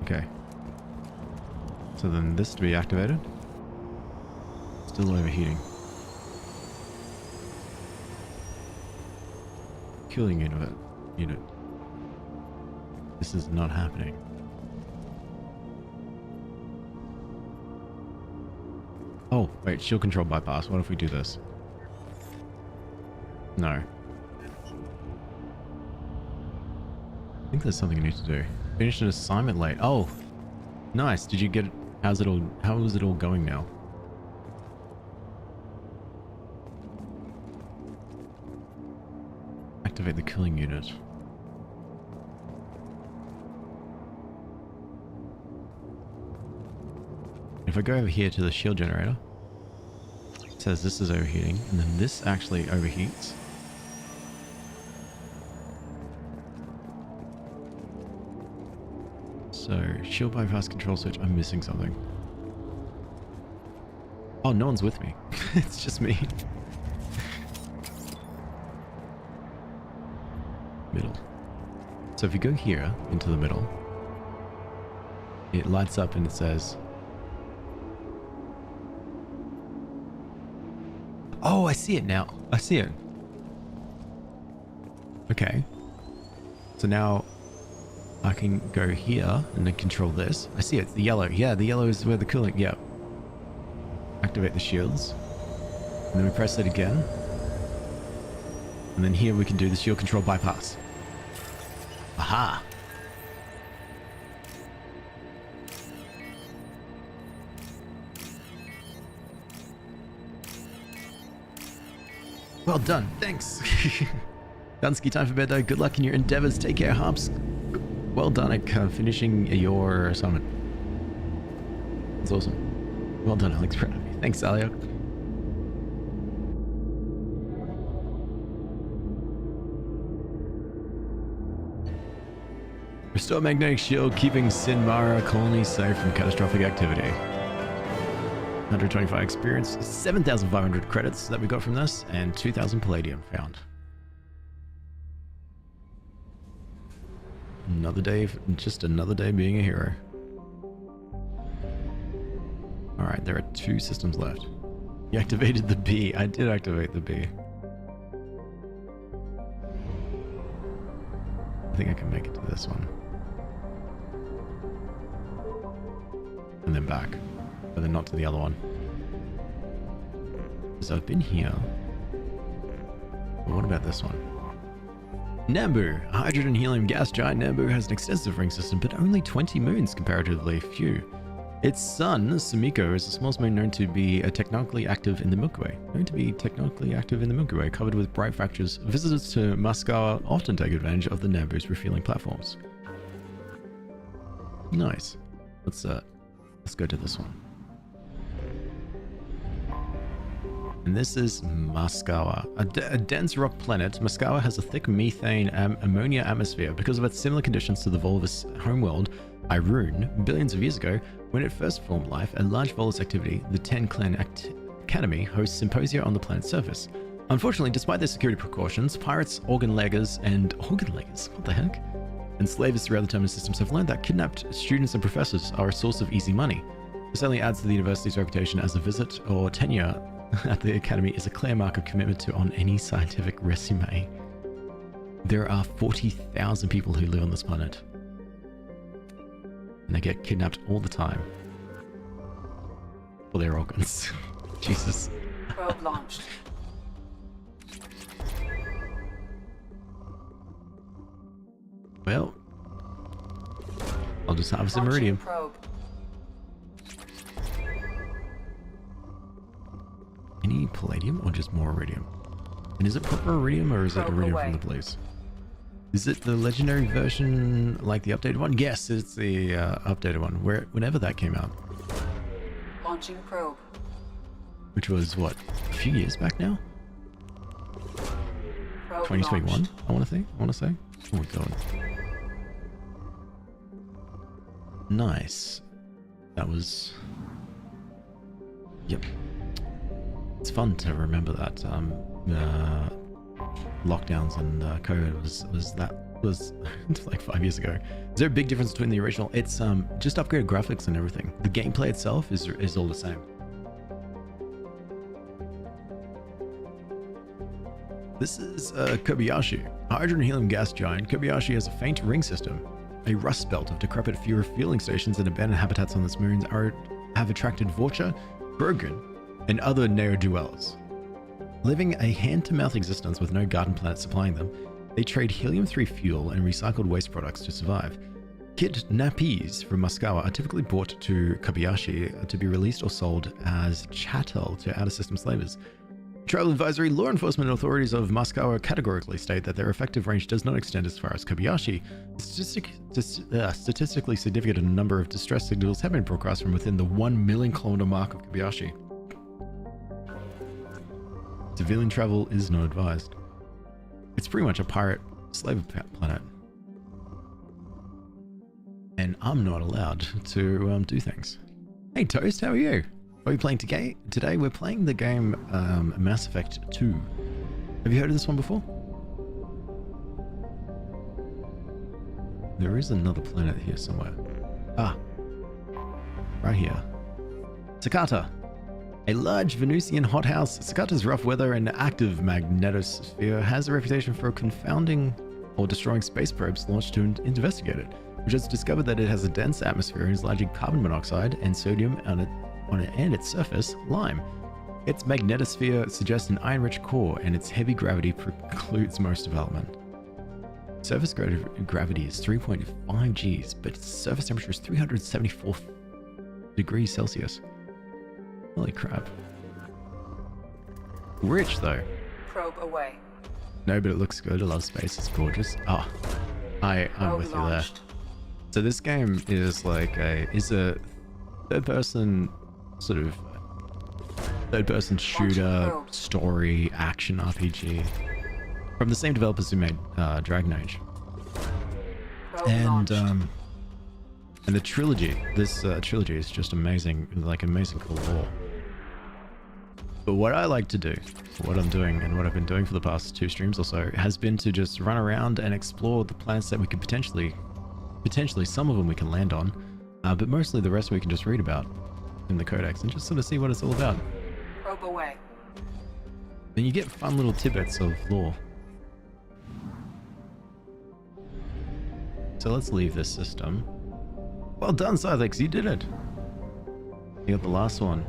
Okay. So then this to be activated. Still overheating. Cooling unit. This is not happening. Oh, wait, shield control bypass. What if we do this? No. I think there's something I need to do. Finished an assignment late. Oh, nice. Did you get it? How is it all going now? Activate the cooling unit. If I go over here to the shield generator, it says this is overheating, and then this actually overheats. So, shield bypass control switch, I'm missing something. Oh, no one's with me. It's just me. Middle. So if you go here into the middle, it lights up and it says, oh, I see it now. I see it. Okay. So now I can go here and then control this. I see it. It's the yellow. Yeah, the yellow is where the cooling. Yeah. Activate the shields. And then we press it again. And then here we can do the shield control bypass. Aha! Well done. Thanks. Dunsky, time for bed though. Good luck in your endeavors. Take care, Harps. Well done at finishing your assignment. That's awesome. Well done, Alex. Proud of you. Thanks, Alia. Restore magnetic shield, keeping Sinmara colony safe from catastrophic activity. 125 experience, 7,500 credits that we got from this, and 2,000 palladium found. Another day, just another day being a hero. Alright, there are 2 systems left. You activated the B. I did activate the B. I think I can make it to this one. And then back. But then not to the other one. So I've been here. But what about this one? Nambu. A hydrogen helium gas giant, Nambu has an extensive ring system, but only 20 moons, comparatively few. Its sun, Sumiko, is the smallest moon known to be technically active in the Milky Way. Covered with bright fractures, visitors to Muskawa often take advantage of the Nambu's refueling platforms. Nice. Let's go to this one. And this is Muskawa. A dense rock planet, Muskawa has a thick methane ammonia atmosphere because of its similar conditions to the Volvus homeworld, Irune. Billions of years ago, when it first formed life, a large Volus activity, the Ten Clan Academy, hosts symposia on the planet's surface. Unfortunately, despite their security precautions, pirates, organ leggers, what the heck? And slavers throughout the terminus systems have learned that kidnapped students and professors are a source of easy money. This only adds to the university's reputation as a visit or tenure at the academy is a clear mark of commitment to on any scientific resume. There are 40,000 people who live on this planet. And they get kidnapped all the time. For their organs. Jesus. Probe launched. Well, I'll just harvest some iridium. Probe. Any palladium or just more iridium? And is it proper iridium or is it iridium from the place? Is it the legendary version like the updated one? Yes, it's the updated one. Whenever that came out. Launching probe. Which was what? A few years back now? Probe 2021, launched. I want to say. Oh my god. Nice. That was... Yep. It's fun to remember that lockdowns and COVID was like 5 years ago. Is there a big difference between the original? It's just upgraded graphics and everything. The gameplay itself is all the same. This is Kobayashi, a hydrogen helium gas giant. Kobayashi has a faint ring system. A rust belt of decrepit fueling stations and abandoned habitats on this moon have attracted Vorcha, Grogan, and other ne'er-do-wells. Living a hand-to-mouth existence with no garden planet supplying them, they trade helium-3 fuel and recycled waste products to survive. Kidnappees from Muskawa are typically brought to Kobayashi to be released or sold as chattel to outer-system slavers. Travel advisory: law enforcement authorities of Muskawa categorically state that their effective range does not extend as far as Kobayashi. Statistically significant number of distress signals have been broadcast from within the 1 million kilometer mark of Kobayashi. Civilian travel is not advised. It's pretty much a pirate slave planet. And I'm not allowed to do things. Hey Toast, how are you? What are we playing today? Today we're playing the game Mass Effect 2. Have you heard of this one before? There is another planet here somewhere. Ah, right here. Sakata. A large Venusian hothouse, Sakata's rough weather and active magnetosphere has a reputation for confounding or destroying space probes launched to investigate it, which has discovered that it has a dense atmosphere and is largely carbon monoxide and sodium on it and its surface, lime. Its magnetosphere suggests an iron-rich core, and its heavy gravity precludes most development. Surface gravity is 3.5 Gs, but its surface temperature is 374 degrees Celsius. Holy crap. Rich, though. Probe away. No, but it looks good. I love space. It's gorgeous. Oh, I'm with you there. So this game is like a third-person sort of third-person shooter story action RPG from the same developers who made Dragon Age. And the trilogy. This trilogy is just amazing, like amazing cool lore. But what I like to do, what I'm doing and what I've been doing for the past 2 streams or so, has been to just run around and explore the planets that we could potentially some of them we can land on, but mostly the rest we can just read about in the codex and just sort of see what it's all about. Probe away. Then you get fun little tidbits of lore. So let's leave this system. Well done, Scythex, you did it. You got the last one.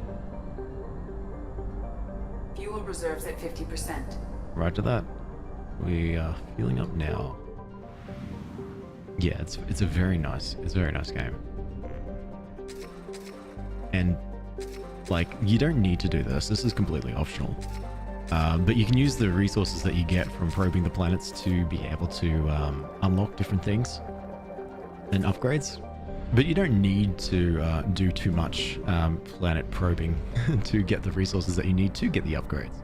Fuel reserves at 50%. Right to that. We are fueling up now. Yeah, it's a very nice game. And like, you don't need to do this. This is completely optional. But you can use the resources that you get from probing the planets to be able to unlock different things and upgrades. But you don't need to do too much planet probing to get the resources that you need to get the upgrades.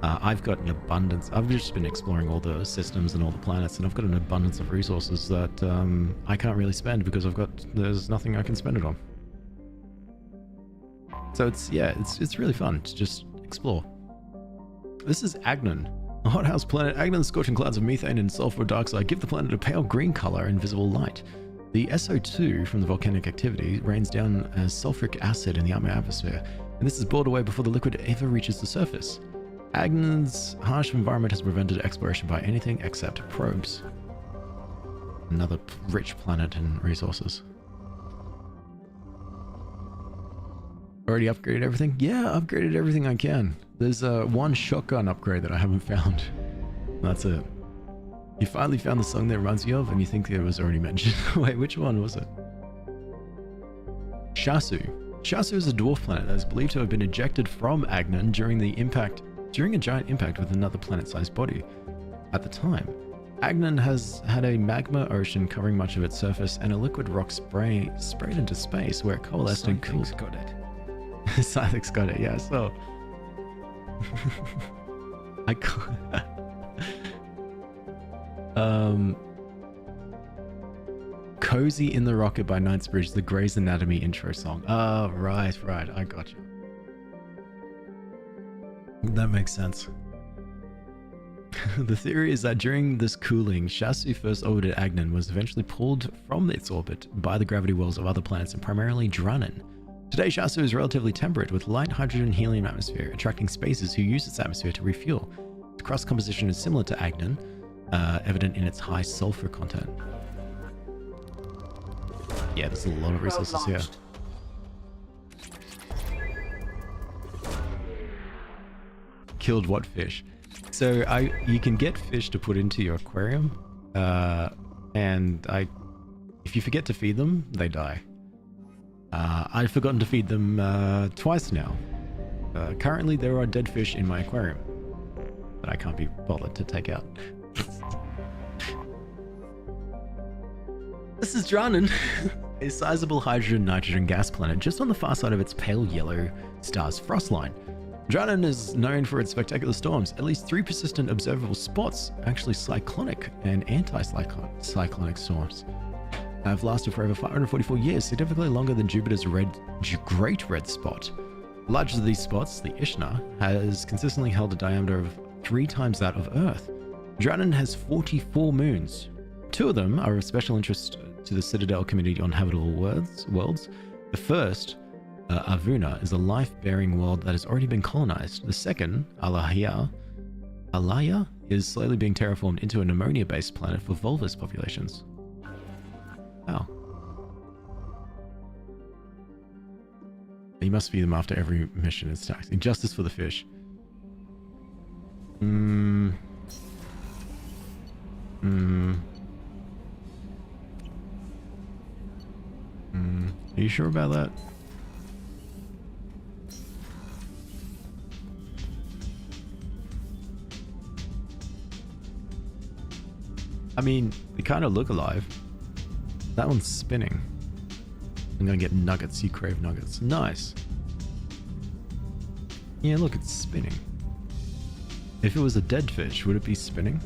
I've got an abundance. I've just been exploring all the systems and all the planets, and I've got an abundance of resources that I can't really spend because there's nothing I can spend it on. So it's really fun to just explore. This is Agnon, a hothouse planet. Agnon's scorching clouds of methane and sulfur dioxide give the planet a pale green color and visible light. The SO2 from the volcanic activity rains down as sulfuric acid in the upper atmosphere, and this is boiled away before the liquid ever reaches the surface. Agnon's harsh environment has prevented exploration by anything except probes. Another rich planet in resources. Already upgraded everything? Yeah, upgraded everything I can. There's one shotgun upgrade that I haven't found. That's it. You finally found the song that reminds you of, and you think it was already mentioned. Wait, which one was it? Shasu. Shasu is a dwarf planet that is believed to have been ejected from Agnon during a giant impact with another planet-sized body. At the time, Agnon has had a magma ocean covering much of its surface and a liquid rock sprayed into space where it coalesced and cooled. Scythex got it. Scythex got it, yeah, so... Cozy in the Rocket by Knightsbridge, the Grey's Anatomy intro song. Oh, right, I got you. That makes sense. The theory is that during this cooling, Shasu first orbited Agnon was eventually pulled from its orbit by the gravity wells of other planets and primarily Dranan. Today, Shasu is relatively temperate with light hydrogen and helium atmosphere, attracting spaces who use its atmosphere to refuel. Its crust composition is similar to Agnon, evident in its high sulfur content. Yeah, there's a lot of resources here. Killed what fish? So you can get fish to put into your aquarium, if you forget to feed them, they die. I've forgotten to feed them twice now. Currently, there are dead fish in my aquarium that I can't be bothered to take out. This is Dranan, a sizable hydrogen-nitrogen gas planet just on the far side of its pale yellow star's frost line. Dranan is known for its spectacular storms. At least 3 persistent observable spots, actually cyclonic and anti-cyclonic storms, have lasted for over 544 years, significantly longer than Jupiter's Great Red Spot. The largest of these spots, the Ishna, has consistently held a diameter of 3 times that of Earth. Dranan has 44 moons. 2 of them are of special interest to the Citadel Committee on Habitable Worlds, The first, Avuna, is a life-bearing world that has already been colonized. The second, Alaya, is slowly being terraformed into an ammonia-based planet for Volvus populations. Wow. You must feed them after every mission. It's taxing. Justice for the fish. Are you sure about that? I mean, they kind of look alive. That one's spinning. I'm gonna get nuggets. You crave nuggets. Nice. Yeah, look, it's spinning. If it was a dead fish, would it be spinning?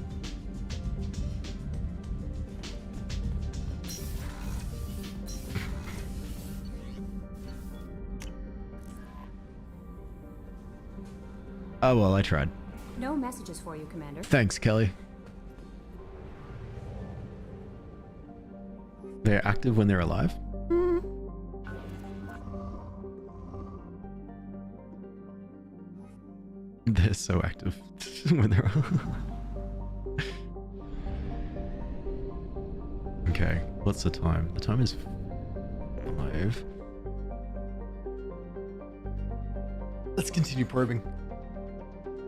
Oh well, I tried. No messages for you, Commander. Thanks, Kelly. They're active when they're alive? They're so active when they're Okay, what's the time? The time is 5. Let's continue probing.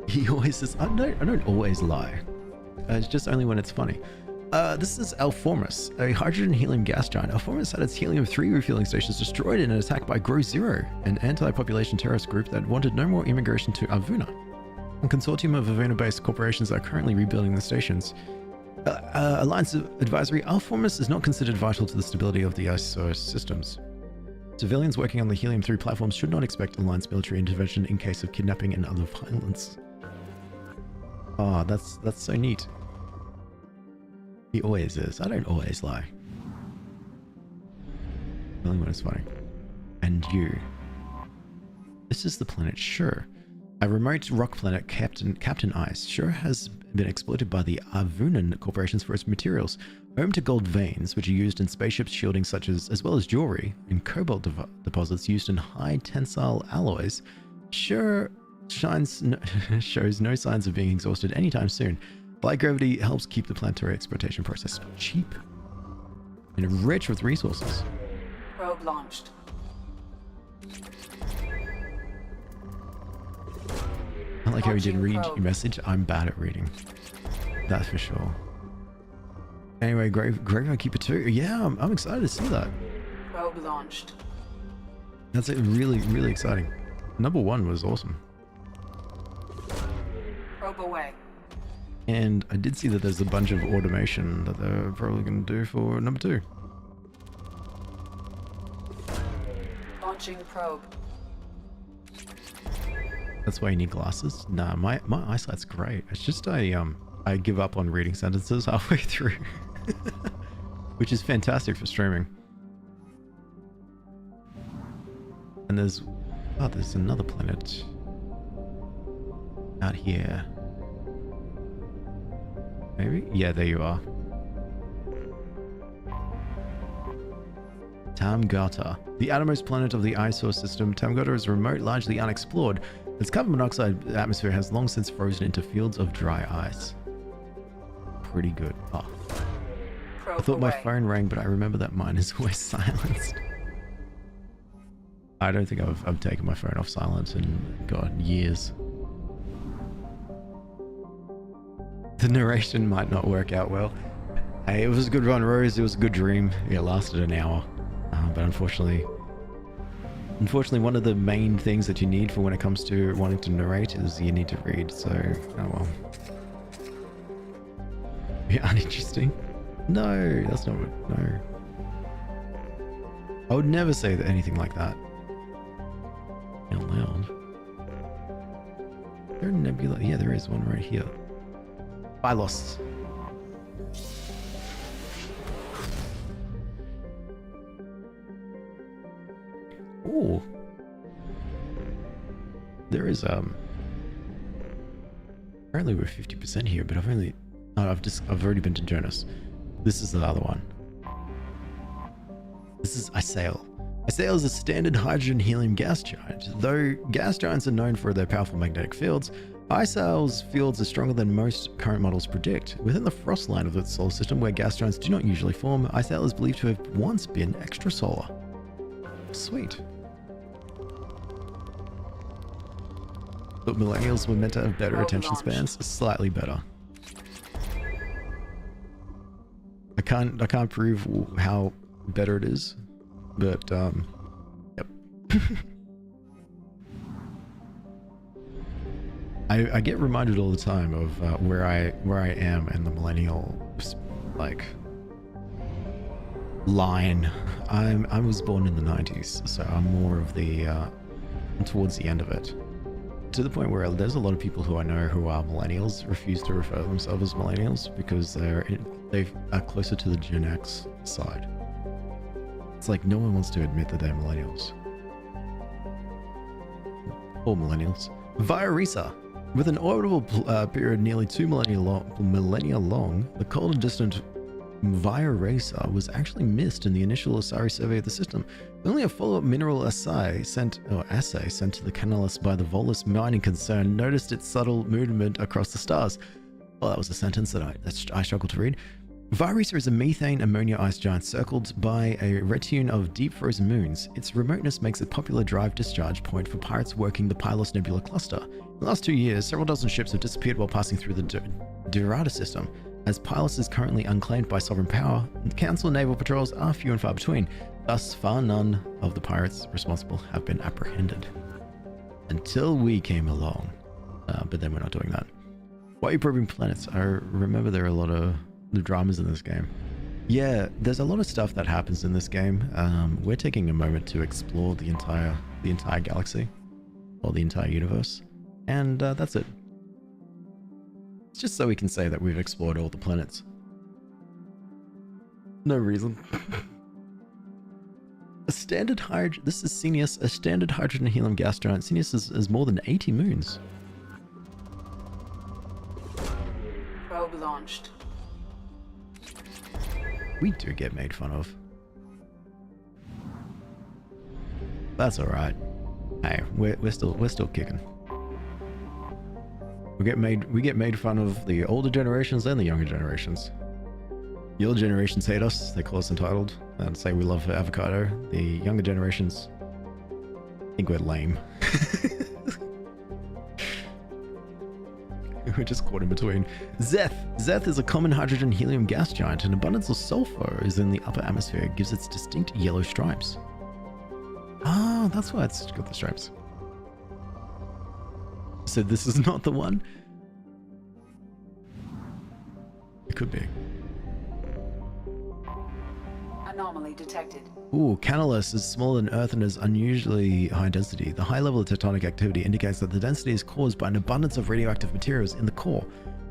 He always says, I don't always lie. It's just only when it's funny. This is Alformus, a hydrogen helium gas giant. Alformus had its helium-3 refueling stations destroyed in an attack by Grow Zero, an anti-population terrorist group that wanted no more immigration to Avuna. A consortium of Avuna-based corporations are currently rebuilding the stations. Alliance Advisory, Alformus is not considered vital to the stability of the ISO systems. Civilians working on the helium-3 platforms should not expect Alliance military intervention in case of kidnapping and other violence. Oh, that's so neat. He always is. I don't always lie. Only when it's funny. And you. This is the planet Sure. A remote rock planet Captain Ice. Sure has been exploited by the Avunan corporations for its materials. Home to gold veins, which are used in spaceships shielding as well as jewelry, and cobalt deposits used in high tensile alloys. Sure shows no signs of being exhausted anytime soon. Light gravity helps keep the planetary exploitation process cheap and rich with resources. Probe launched. I like how he didn't read your message. I'm bad at reading. That's for sure. Anyway, Graveyard Keeper 2. Yeah, I'm excited to see that. Probe launched. That's really, really exciting. Number 1 was awesome. Probe away. And I did see that there's a bunch of automation that they're probably going to do for number 2. Launching probe. That's why you need glasses? Nah, my eyesight's great. It's just I give up on reading sentences halfway through. Which is fantastic for streaming. And there's another planet out here. Maybe? Yeah, there you are. Tamgata. The outermost planet of the ISOR system, Tamgata is remote, largely unexplored. Its carbon monoxide atmosphere has long since frozen into fields of dry ice. Pretty good. Oh. I thought my phone rang, but I remember that mine is always silenced. I don't think I've taken my phone off silent in, God, years. The narration might not work out well. Hey, it was a good run, Rose. It was a good dream. It lasted an hour. But unfortunately, one of the main things that you need for when it comes to wanting to narrate is you need to read. So, oh well. Yeah, uninteresting? No, that's not what, no. I would never say that anything like that. Out loud. Is there a nebula? Yeah, there is one right here. I lost. Ooh. There is apparently we're 50% here, but I've already been to Jonas. This is the other one. This is I sail. Sail is a standard hydrogen helium gas giant. Though gas giants are known for their powerful magnetic fields, iSail's fields are stronger than most current models predict. Within the frost line of the solar system, where gas giants do not usually form, iSail is believed to have once been extrasolar. Sweet. But millennials were meant to have better attention spans, slightly better. I can't prove how better it is, but yep. I get reminded all the time of where I am in the millennial like line. I was born in the 90s, so I'm more of the towards the end of it. To the point where there's a lot of people who I know who are millennials refuse to refer themselves as millennials because they are closer to the Gen X side. It's like no one wants to admit that they're millennials. Or millennials. Virisa. With an orbital period nearly 2 millennia long, the cold and distant BioWare was actually missed in the initial Asari survey of the system. Only a follow-up mineral assay sent to the Canalus by the Volus mining concern noticed its subtle movement across the stars. Well, that was a sentence that I struggled to read. Virisa is a methane ammonia ice giant circled by a retinue of deep frozen moons. Its remoteness makes it a popular drive discharge point for pirates working the Pylos Nebula cluster. In the last 2 years, several dozen ships have disappeared while passing through the Dorada system. As Pylos is currently unclaimed by sovereign power, Council naval patrols are few and far between. Thus far, none of the pirates responsible have been apprehended. Until we came along. But then we're not doing that. Why are you probing planets? I remember there are a lot of the dramas in this game. Yeah, there's a lot of stuff that happens in this game. We're taking a moment to explore the entire galaxy. Or the entire universe. And that's it. It's just so we can say that we've explored all the planets. No reason. This is Senius, a standard hydrogen helium gas giant. Senius is more than 80 moons. Probe launched. We do get made fun of. That's alright. Hey, we're still kicking. We get made fun of the older generations and the younger generations. The older generations hate us, they call us entitled, and say we love avocado. The younger generations think we're lame. We're just caught in between. Zeth. Zeth is a common hydrogen helium gas giant. An abundance of sulfur is in the upper atmosphere. It gives its distinct yellow stripes. Ah, that's why it's got the stripes. So this is not the one? It could be. Anomaly detected. Ooh, Canalus is smaller than Earth and is unusually high density. The high level of tectonic activity indicates that the density is caused by an abundance of radioactive materials in the core.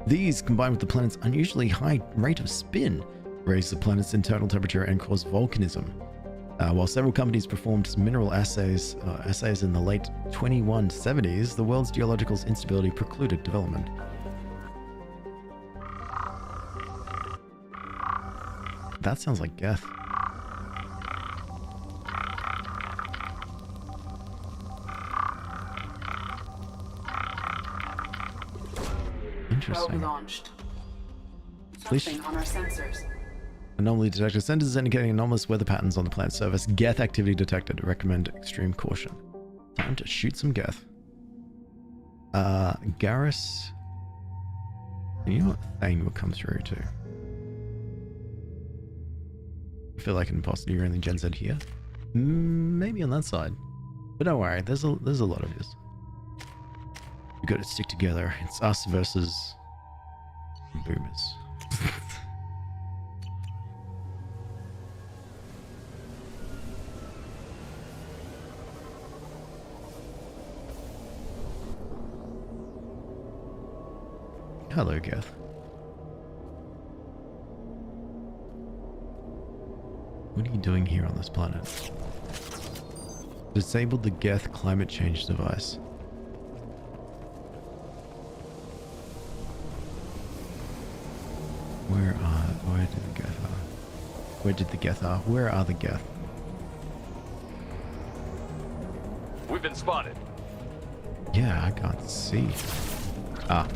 These, combined with the planet's unusually high rate of spin, raise the planet's internal temperature and cause volcanism. While several companies performed mineral assays in the late 2170s, the world's geological instability precluded development. That sounds like Geth. Interesting. Probe launched. Please. Something on our sensors. Anomaly detected. Sensors indicating anomalous weather patterns on the planet's surface. Geth activity detected. Recommend extreme caution. Time to shoot some Geth. Garrus. You know what Thane will come through too. I feel like an imposter. You're only Gen Z here. Maybe on that side. But don't worry. There's a lot of us. We got to stick together. It's us versus boomers. Hello, Geth. What are you doing here on this planet? Disabled the Geth climate change device. Where did the Geth are? Where are the Geth? We've been spotted. Yeah, I can't see. Ah.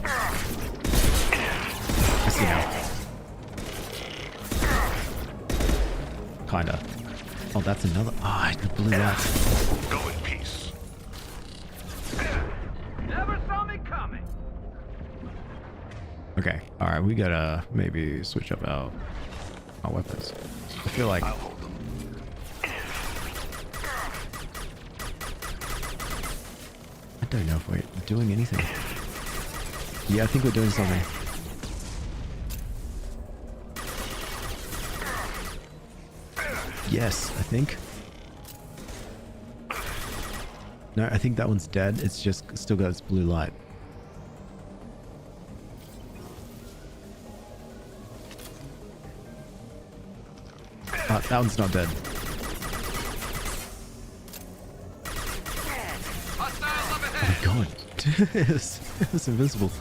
I see now. Kinda. Oh, that's another. Ah, I blew that. Go in peace. Never saw me coming. Okay, alright, we gotta maybe switch up our weapons. I feel like... I'll hold them. I don't know if we're doing anything. Yeah, I think we're doing something. Yes, I think. No, I think that one's dead. It's just still got its blue light. That one's not dead. Oh my god. It's invincible.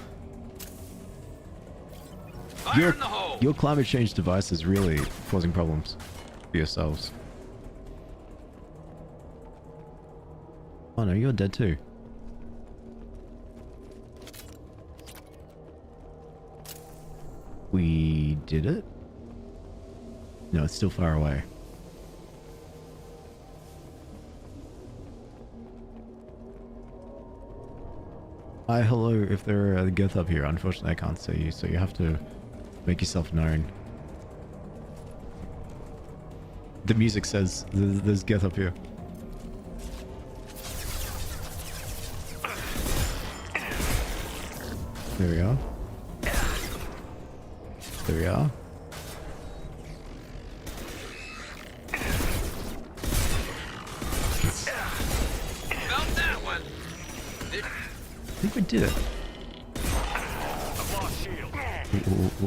Your climate change device is really causing problems for yourselves. Oh no, you're dead too. We did it? No, it's still far away. Hi, hello. If there are Geth up here, unfortunately I can't see you, so you have to make yourself known. The music says there's Geth up here. There we are. There we are. Found that one. I think we did it. I've lost shield.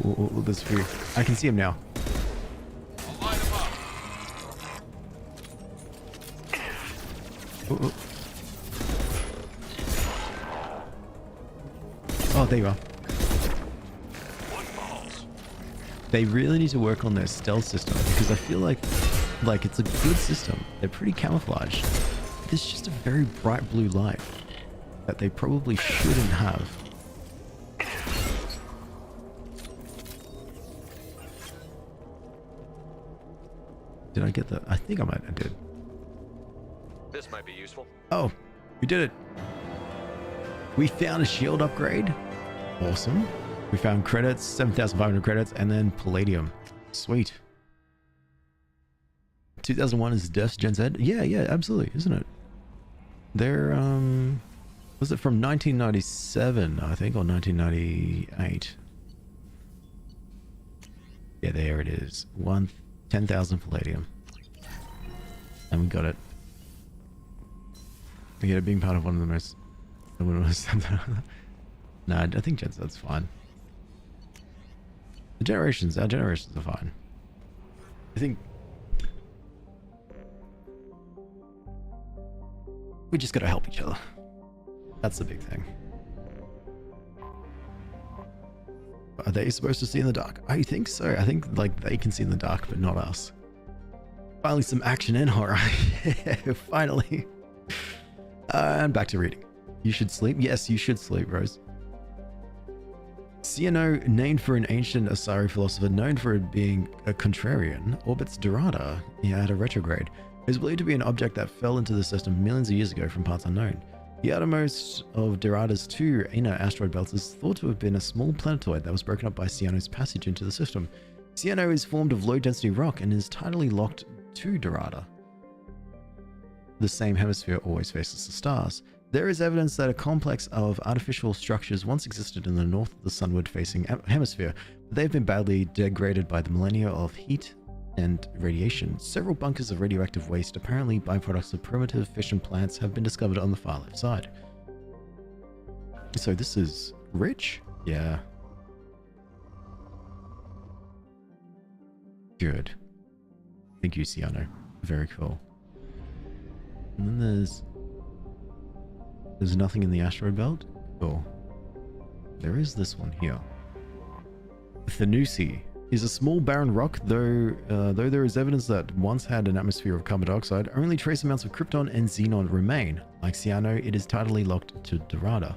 Ooh, there's few. I can see him now. I'll light him up. Ooh. Oh, there you are. They really need to work on their stealth system because I feel like it's a good system. They're pretty camouflaged. There's just a very bright blue light that they probably shouldn't have. Did I get that? I think I did. This might be useful. Oh, we did it. We found a shield upgrade. Awesome. We found credits, 7,500 credits, and then palladium. Sweet. 2001 is Death's Gen Z? Yeah, absolutely, isn't it? They're, was it from 1997, I think, or 1998? Yeah, there it is. 10,000 palladium. And we got it. We get it being part of one of the most... No, I think Gen Z's fine. Our generations are fine. I think we just gotta help each other. That's the big thing. Are they supposed to see in the dark? I think so. I think like they can see in the dark, but not us. Finally, some action and horror. Finally. And back to reading. You should sleep. Yes, you should sleep, Rose. Ciano, named for an ancient Asari philosopher known for being a contrarian, orbits Dorada at a retrograde. It is believed to be an object that fell into the system millions of years ago from parts unknown. The outermost of Dorada's two inner asteroid belts is thought to have been a small planetoid that was broken up by Ciano's passage into the system. Ciano is formed of low-density rock and is tidally locked to Dorada. The same hemisphere always faces the stars. There is evidence that a complex of artificial structures once existed in the north of the sunward-facing hemisphere, but they've been badly degraded by the millennia of heat and radiation. Several bunkers of radioactive waste, apparently byproducts of primitive fission plants, have been discovered on the far left side. So this is rich? Yeah. Good. Thank you, Ciano. Very cool. And then there's nothing in the asteroid belt? Cool. There is this one here. Thanusi. is a small barren rock, though there is evidence that once had an atmosphere of carbon dioxide, only trace amounts of krypton and xenon remain. Like cyano, it is tidally locked to Dorada.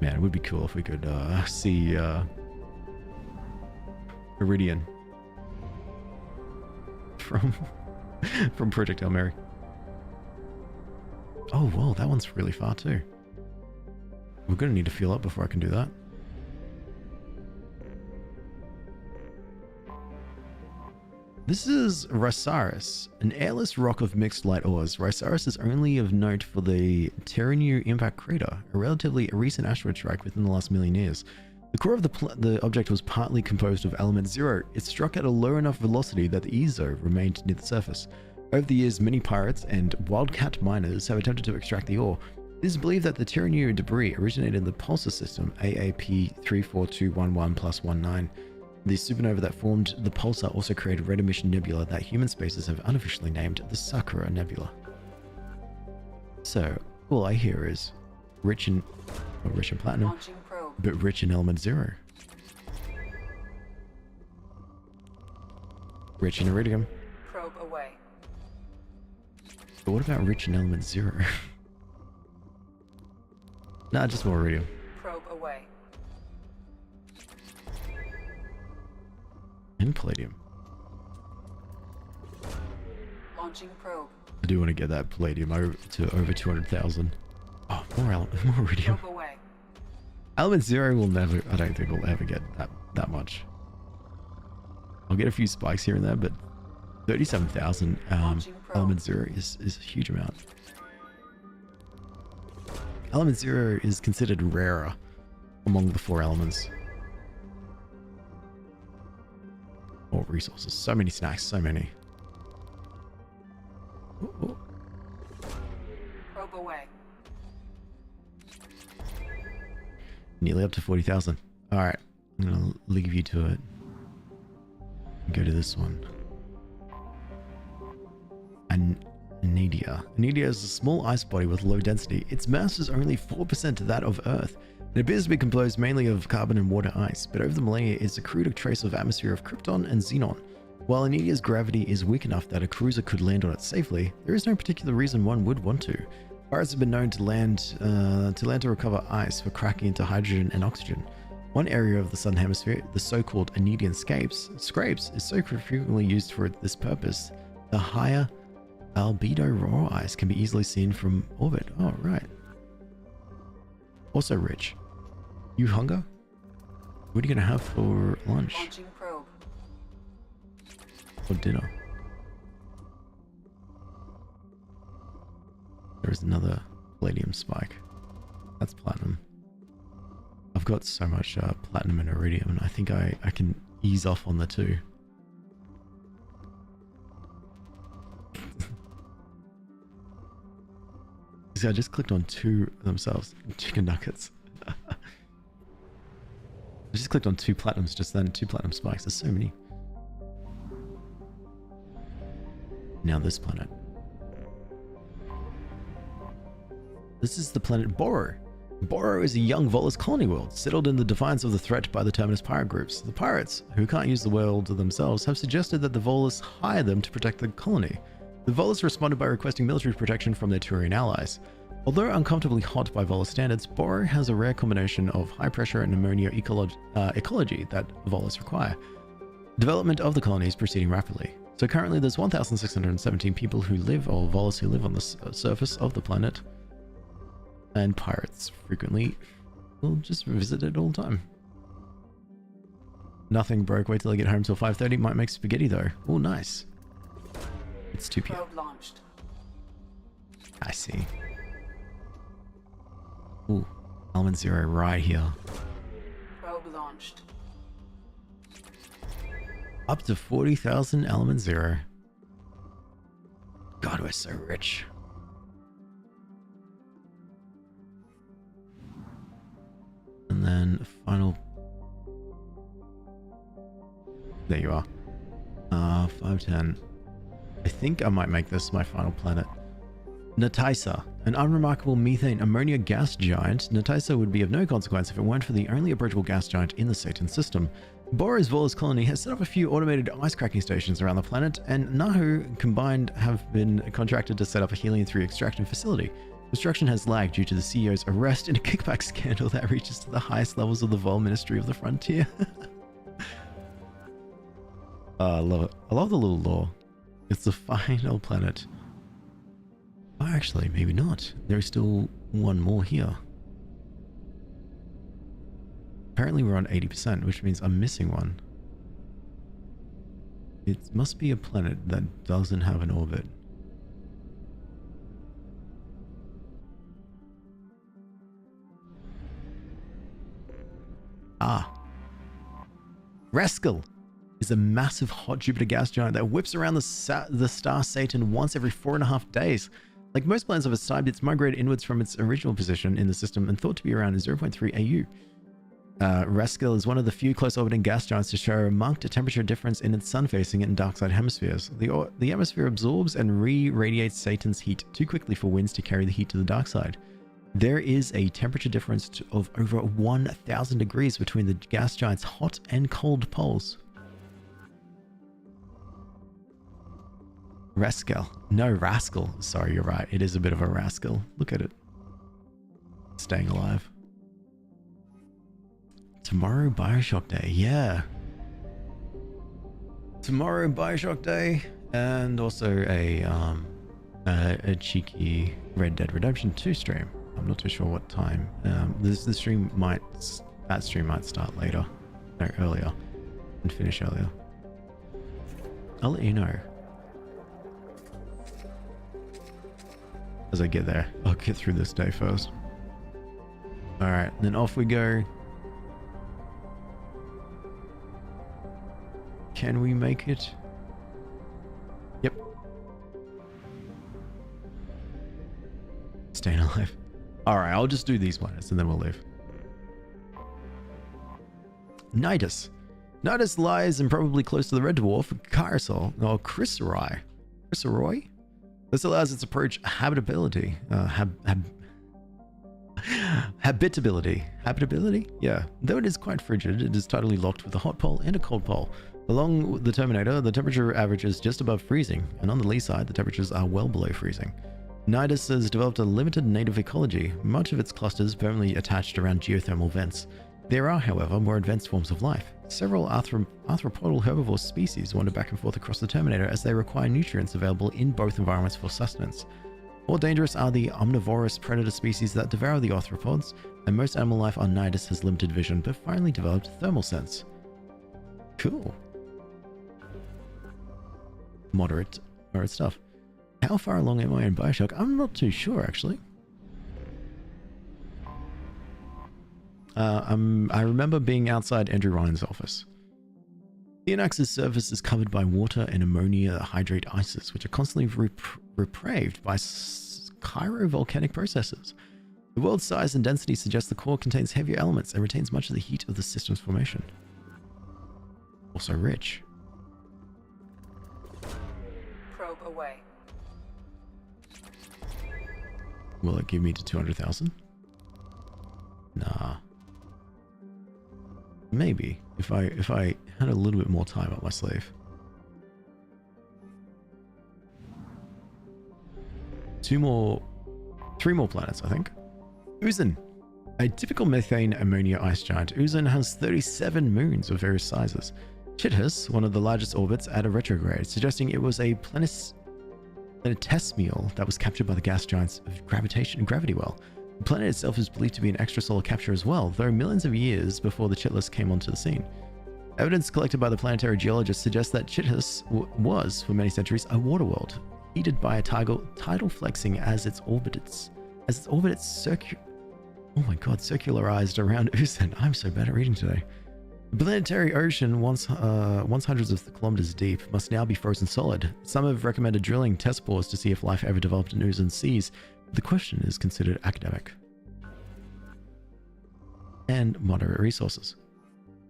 Man, it would be cool if we could see Iridian from Project Hail Mary. Oh, whoa, that one's really far too. We're gonna need to fuel up before I can do that. This is Rysaris, an airless rock of mixed light ores. Rysaris is only of note for the Terranu impact crater, a relatively recent asteroid strike within the last million years. The core of the object was partly composed of element 0. It struck at a low enough velocity that the ESO remained near the surface. Over the years, many pirates and wildcat miners have attempted to extract the ore. It is believed that the Terranu debris originated in the pulsar system AAP 34211+19. The supernova that formed the pulsar also created red emission nebula that human spacers have unofficially named the Sakura Nebula. So, all I hear is rich in platinum, but rich in element 0. Rich in iridium. Probe away. But what about rich in element 0? Nah, just more iridium. Probe away. And palladium. Launching probe. I do want to get that palladium over 200,000. Oh, more iridium. Probe away. Element 0 will never, I don't think we'll ever get that much. I'll get a few spikes here and there, but 37,000 element 0 is a huge amount. Element 0 is considered rarer among the 4 elements. More resources. So many snacks, so many. Oh. Probe away. Nearly up to 40,000. Alright, I'm gonna leave you to it. Go to this one. Anidia. Anidia is a small ice body with low density. Its mass is only 4% of that of Earth. It appears to be composed mainly of carbon and water ice, but over the millennia it's accrued a trace of atmosphere of krypton and xenon. While Anidia's gravity is weak enough that a cruiser could land on it safely, there is no particular reason one would want to. Pirates have been known to land to recover ice for cracking into hydrogen and oxygen. One area of the southern hemisphere, the so-called Anidian scrapes, is so frequently used for this purpose. The higher albedo raw ice can be easily seen from orbit. Oh, right. Also rich. You hunger? What are you gonna have for lunch? Launching probe. Or dinner? There's another palladium spike. That's platinum. I've got so much platinum and iridium, and I think I can ease off on the 2. See, I just clicked on 2 themselves. Chicken nuggets. I just clicked on 2 platinums just then. 2 platinum spikes. There's so many. Now this planet. This is the planet Boro. Boro is a young Volus colony world, settled in the defiance of the threat by the Terminus pirate groups. The pirates, who can't use the world themselves, have suggested that the Volus hire them to protect the colony. The Volus responded by requesting military protection from their Turian allies. Although uncomfortably hot by Volus standards, Boro has a rare combination of high pressure and ammonia ecology that Volus require. Development of the colony is proceeding rapidly. So currently there's 1,617 people who live, or Volus who live on the surface of the planet. And pirates frequently will just visit it all the time. Nothing broke. Wait till I get home till 5:30. Might make spaghetti though. Oh, nice. It's 2 p.m. Probe launched. I see. Ooh, element 0 right here. Probe launched. Up to 40,000 element 0. God, we're so rich. And then final. There you are. 510. I think I might make this my final planet. Natisa, an unremarkable methane ammonia gas giant. Natisa would be of no consequence if it weren't for the only approachable gas giant in the Satan system. Boros Volus colony has set up a few automated ice cracking stations around the planet, and Nahu combined have been contracted to set up a helium-3 extraction facility. Construction has lagged due to the CEO's arrest in a kickback scandal that reaches to the highest levels of the Vol Ministry of the Frontier. I love it. I love the little lore. It's the final planet. Oh, actually, maybe not. There's still one more here. Apparently we're on 80%, which means I'm missing one. It must be a planet that doesn't have an orbit. Ah. Rascal is a massive hot Jupiter gas giant that whips around the star Satan once every 4.5 days. Like most planets of its type, it's migrated inwards from its original position in the system and thought to be around 0.3 AU. Rascal is one of the few close-orbiting gas giants to show a marked temperature difference in its sun-facing and dark-side hemispheres. The atmosphere absorbs and re-radiates Satan's heat too quickly for winds to carry the heat to the dark side. There is a temperature difference of over 1,000 degrees between the gas giant's hot and cold poles. Rascal. No, rascal. Sorry, you're right. It is a bit of a rascal. Look at it. Staying alive. Tomorrow, Bioshock Day. Yeah. Tomorrow, Bioshock Day. And also a cheeky Red Dead Redemption 2 stream. I'm not too sure what time. That stream might start later. No, earlier. And finish earlier. I'll let you know. As I get there. I'll get through this day first. Alright, then off we go. Can we make it? Yep. Staying alive. Alright, I'll just do these planets and then we'll leave. Nidus. Nidus lies improbably close to the red dwarf, Carsol, or Chrysaroy. Chrysaroy? This allows its approach habitability. Habitability? Yeah. Though it is quite frigid, it is tidally locked with a hot pole and a cold pole. Along the Terminator, the temperature averages just above freezing, and on the lee side, the temperatures are well below freezing. Nidus has developed a limited native ecology, much of its clusters firmly attached around geothermal vents. There are, however, more advanced forms of life. Several arthropodal herbivore species wander back and forth across the Terminator as they require nutrients available in both environments for sustenance. More dangerous are the omnivorous predator species that devour the arthropods, and most animal life on Nidus has limited vision but finally developed thermal sense. Cool. Moderate stuff. How far along am I in Bioshock? I'm not too sure, actually. I remember being outside Andrew Ryan's office. Theonax's surface is covered by water and ammonia hydrate ices, which are constantly repraved by chirovolcanic processes. The world's size and density suggests the core contains heavier elements and retains much of the heat of the system's formation. Also rich. Probe away. Will it give me to 200,000? Nah. Maybe if I had a little bit more time up my sleeve. 3 more planets, I think. Uzan, a typical methane ammonia ice giant. Uzan has 37 moons of various sizes. Chithus, one of the largest orbits, at a retrograde, suggesting it was a planetesimal that was captured by the gas giant's gravity well. The planet itself is believed to be an extrasolar capture as well, though millions of years before the Chithus came onto the scene. Evidence collected by the planetary geologists suggests that Chithus was, for many centuries, a water world, heated by a tidal flexing as its orbits circularized around Uzan. I'm so bad at reading today. The planetary ocean, once hundreds of kilometers deep, must now be frozen solid. Some have recommended drilling test bores to see if life ever developed in Uzan's seas. The question is considered academic. And moderate resources.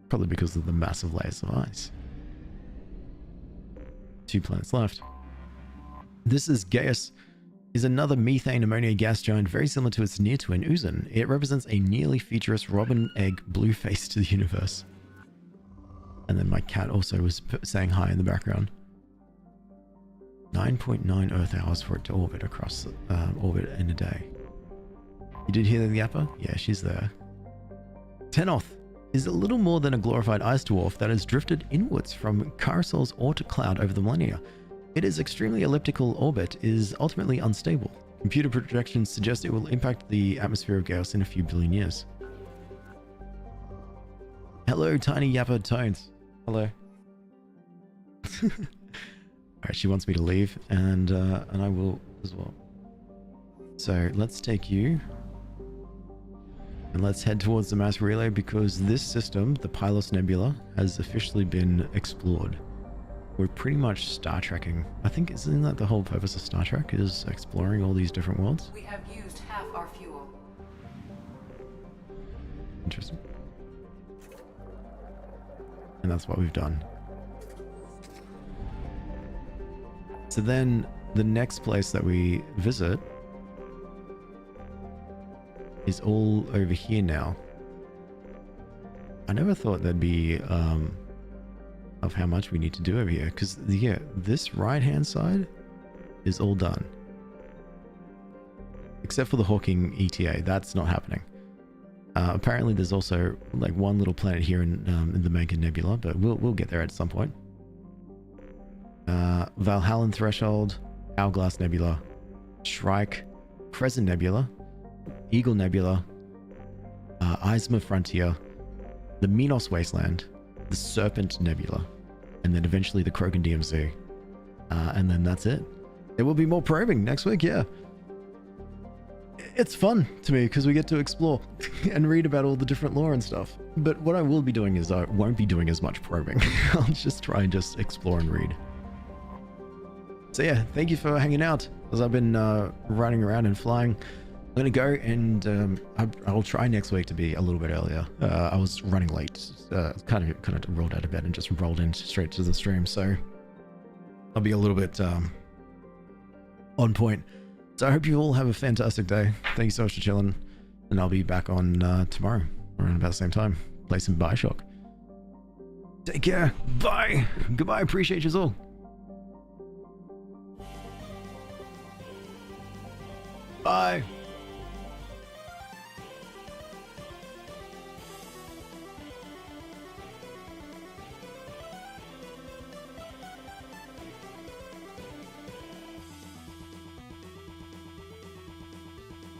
Probably because of the massive layers of ice. 2 planets left. This is Gaius is another methane ammonia gas giant very similar to its near twin Uzan. It represents a nearly featureless robin egg blue face to the universe. And then my cat also was saying hi in the background. 9.9 Earth hours for it to orbit across orbit in a day. You did hear the yapper? Yeah, she's there. Tenoth is a little more than a glorified ice dwarf that has drifted inwards from Carasol's Oort cloud over the millennia. Its extremely elliptical orbit is ultimately unstable. Computer projections suggest it will impact the atmosphere of Gauss in a few billion years. Hello, tiny yapper toads. Hello. Alright, she wants me to leave, and I will as well. So let's take you, and let's head towards the mass relay, because this system, the Pylos Nebula, has officially been explored. We're pretty much Star Trekking. I think, isn't that the whole purpose of Star Trek, is exploring all these different worlds? We have used half our fuel. Interesting. And that's what we've done. So then the next place that we visit is all over here now. I never thought there'd be of how much we need to do over here, because yeah, this right hand side is all done, except for the Hawking ETA. That's not happening. Apparently there's also like one little planet here in the Menken Nebula, but we'll get there at some point. Valhallan Threshold, Hourglass Nebula, Shrike, Crescent Nebula, Eagle Nebula, Eisma Frontier, the Minos Wasteland, the Serpent Nebula, and then eventually the Krogan DMZ. And then that's it. There will be more probing next week, yeah. It's fun to me because we get to explore and read about all the different lore and stuff. But what I will be doing is I won't be doing as much probing. I'll just try and just explore and read. So yeah, thank you for hanging out as I've been running around and flying. I'm gonna go and I'll try next week to be a little bit earlier. I was running late, kind of rolled out of bed and just rolled in straight to the stream, so I'll be a little bit on point. So I hope you all have a fantastic day. Thank you so much for chilling, and I'll be back on tomorrow around about the same time. Play some Bioshock. Take care. Bye. Goodbye. Appreciate you all. Bye.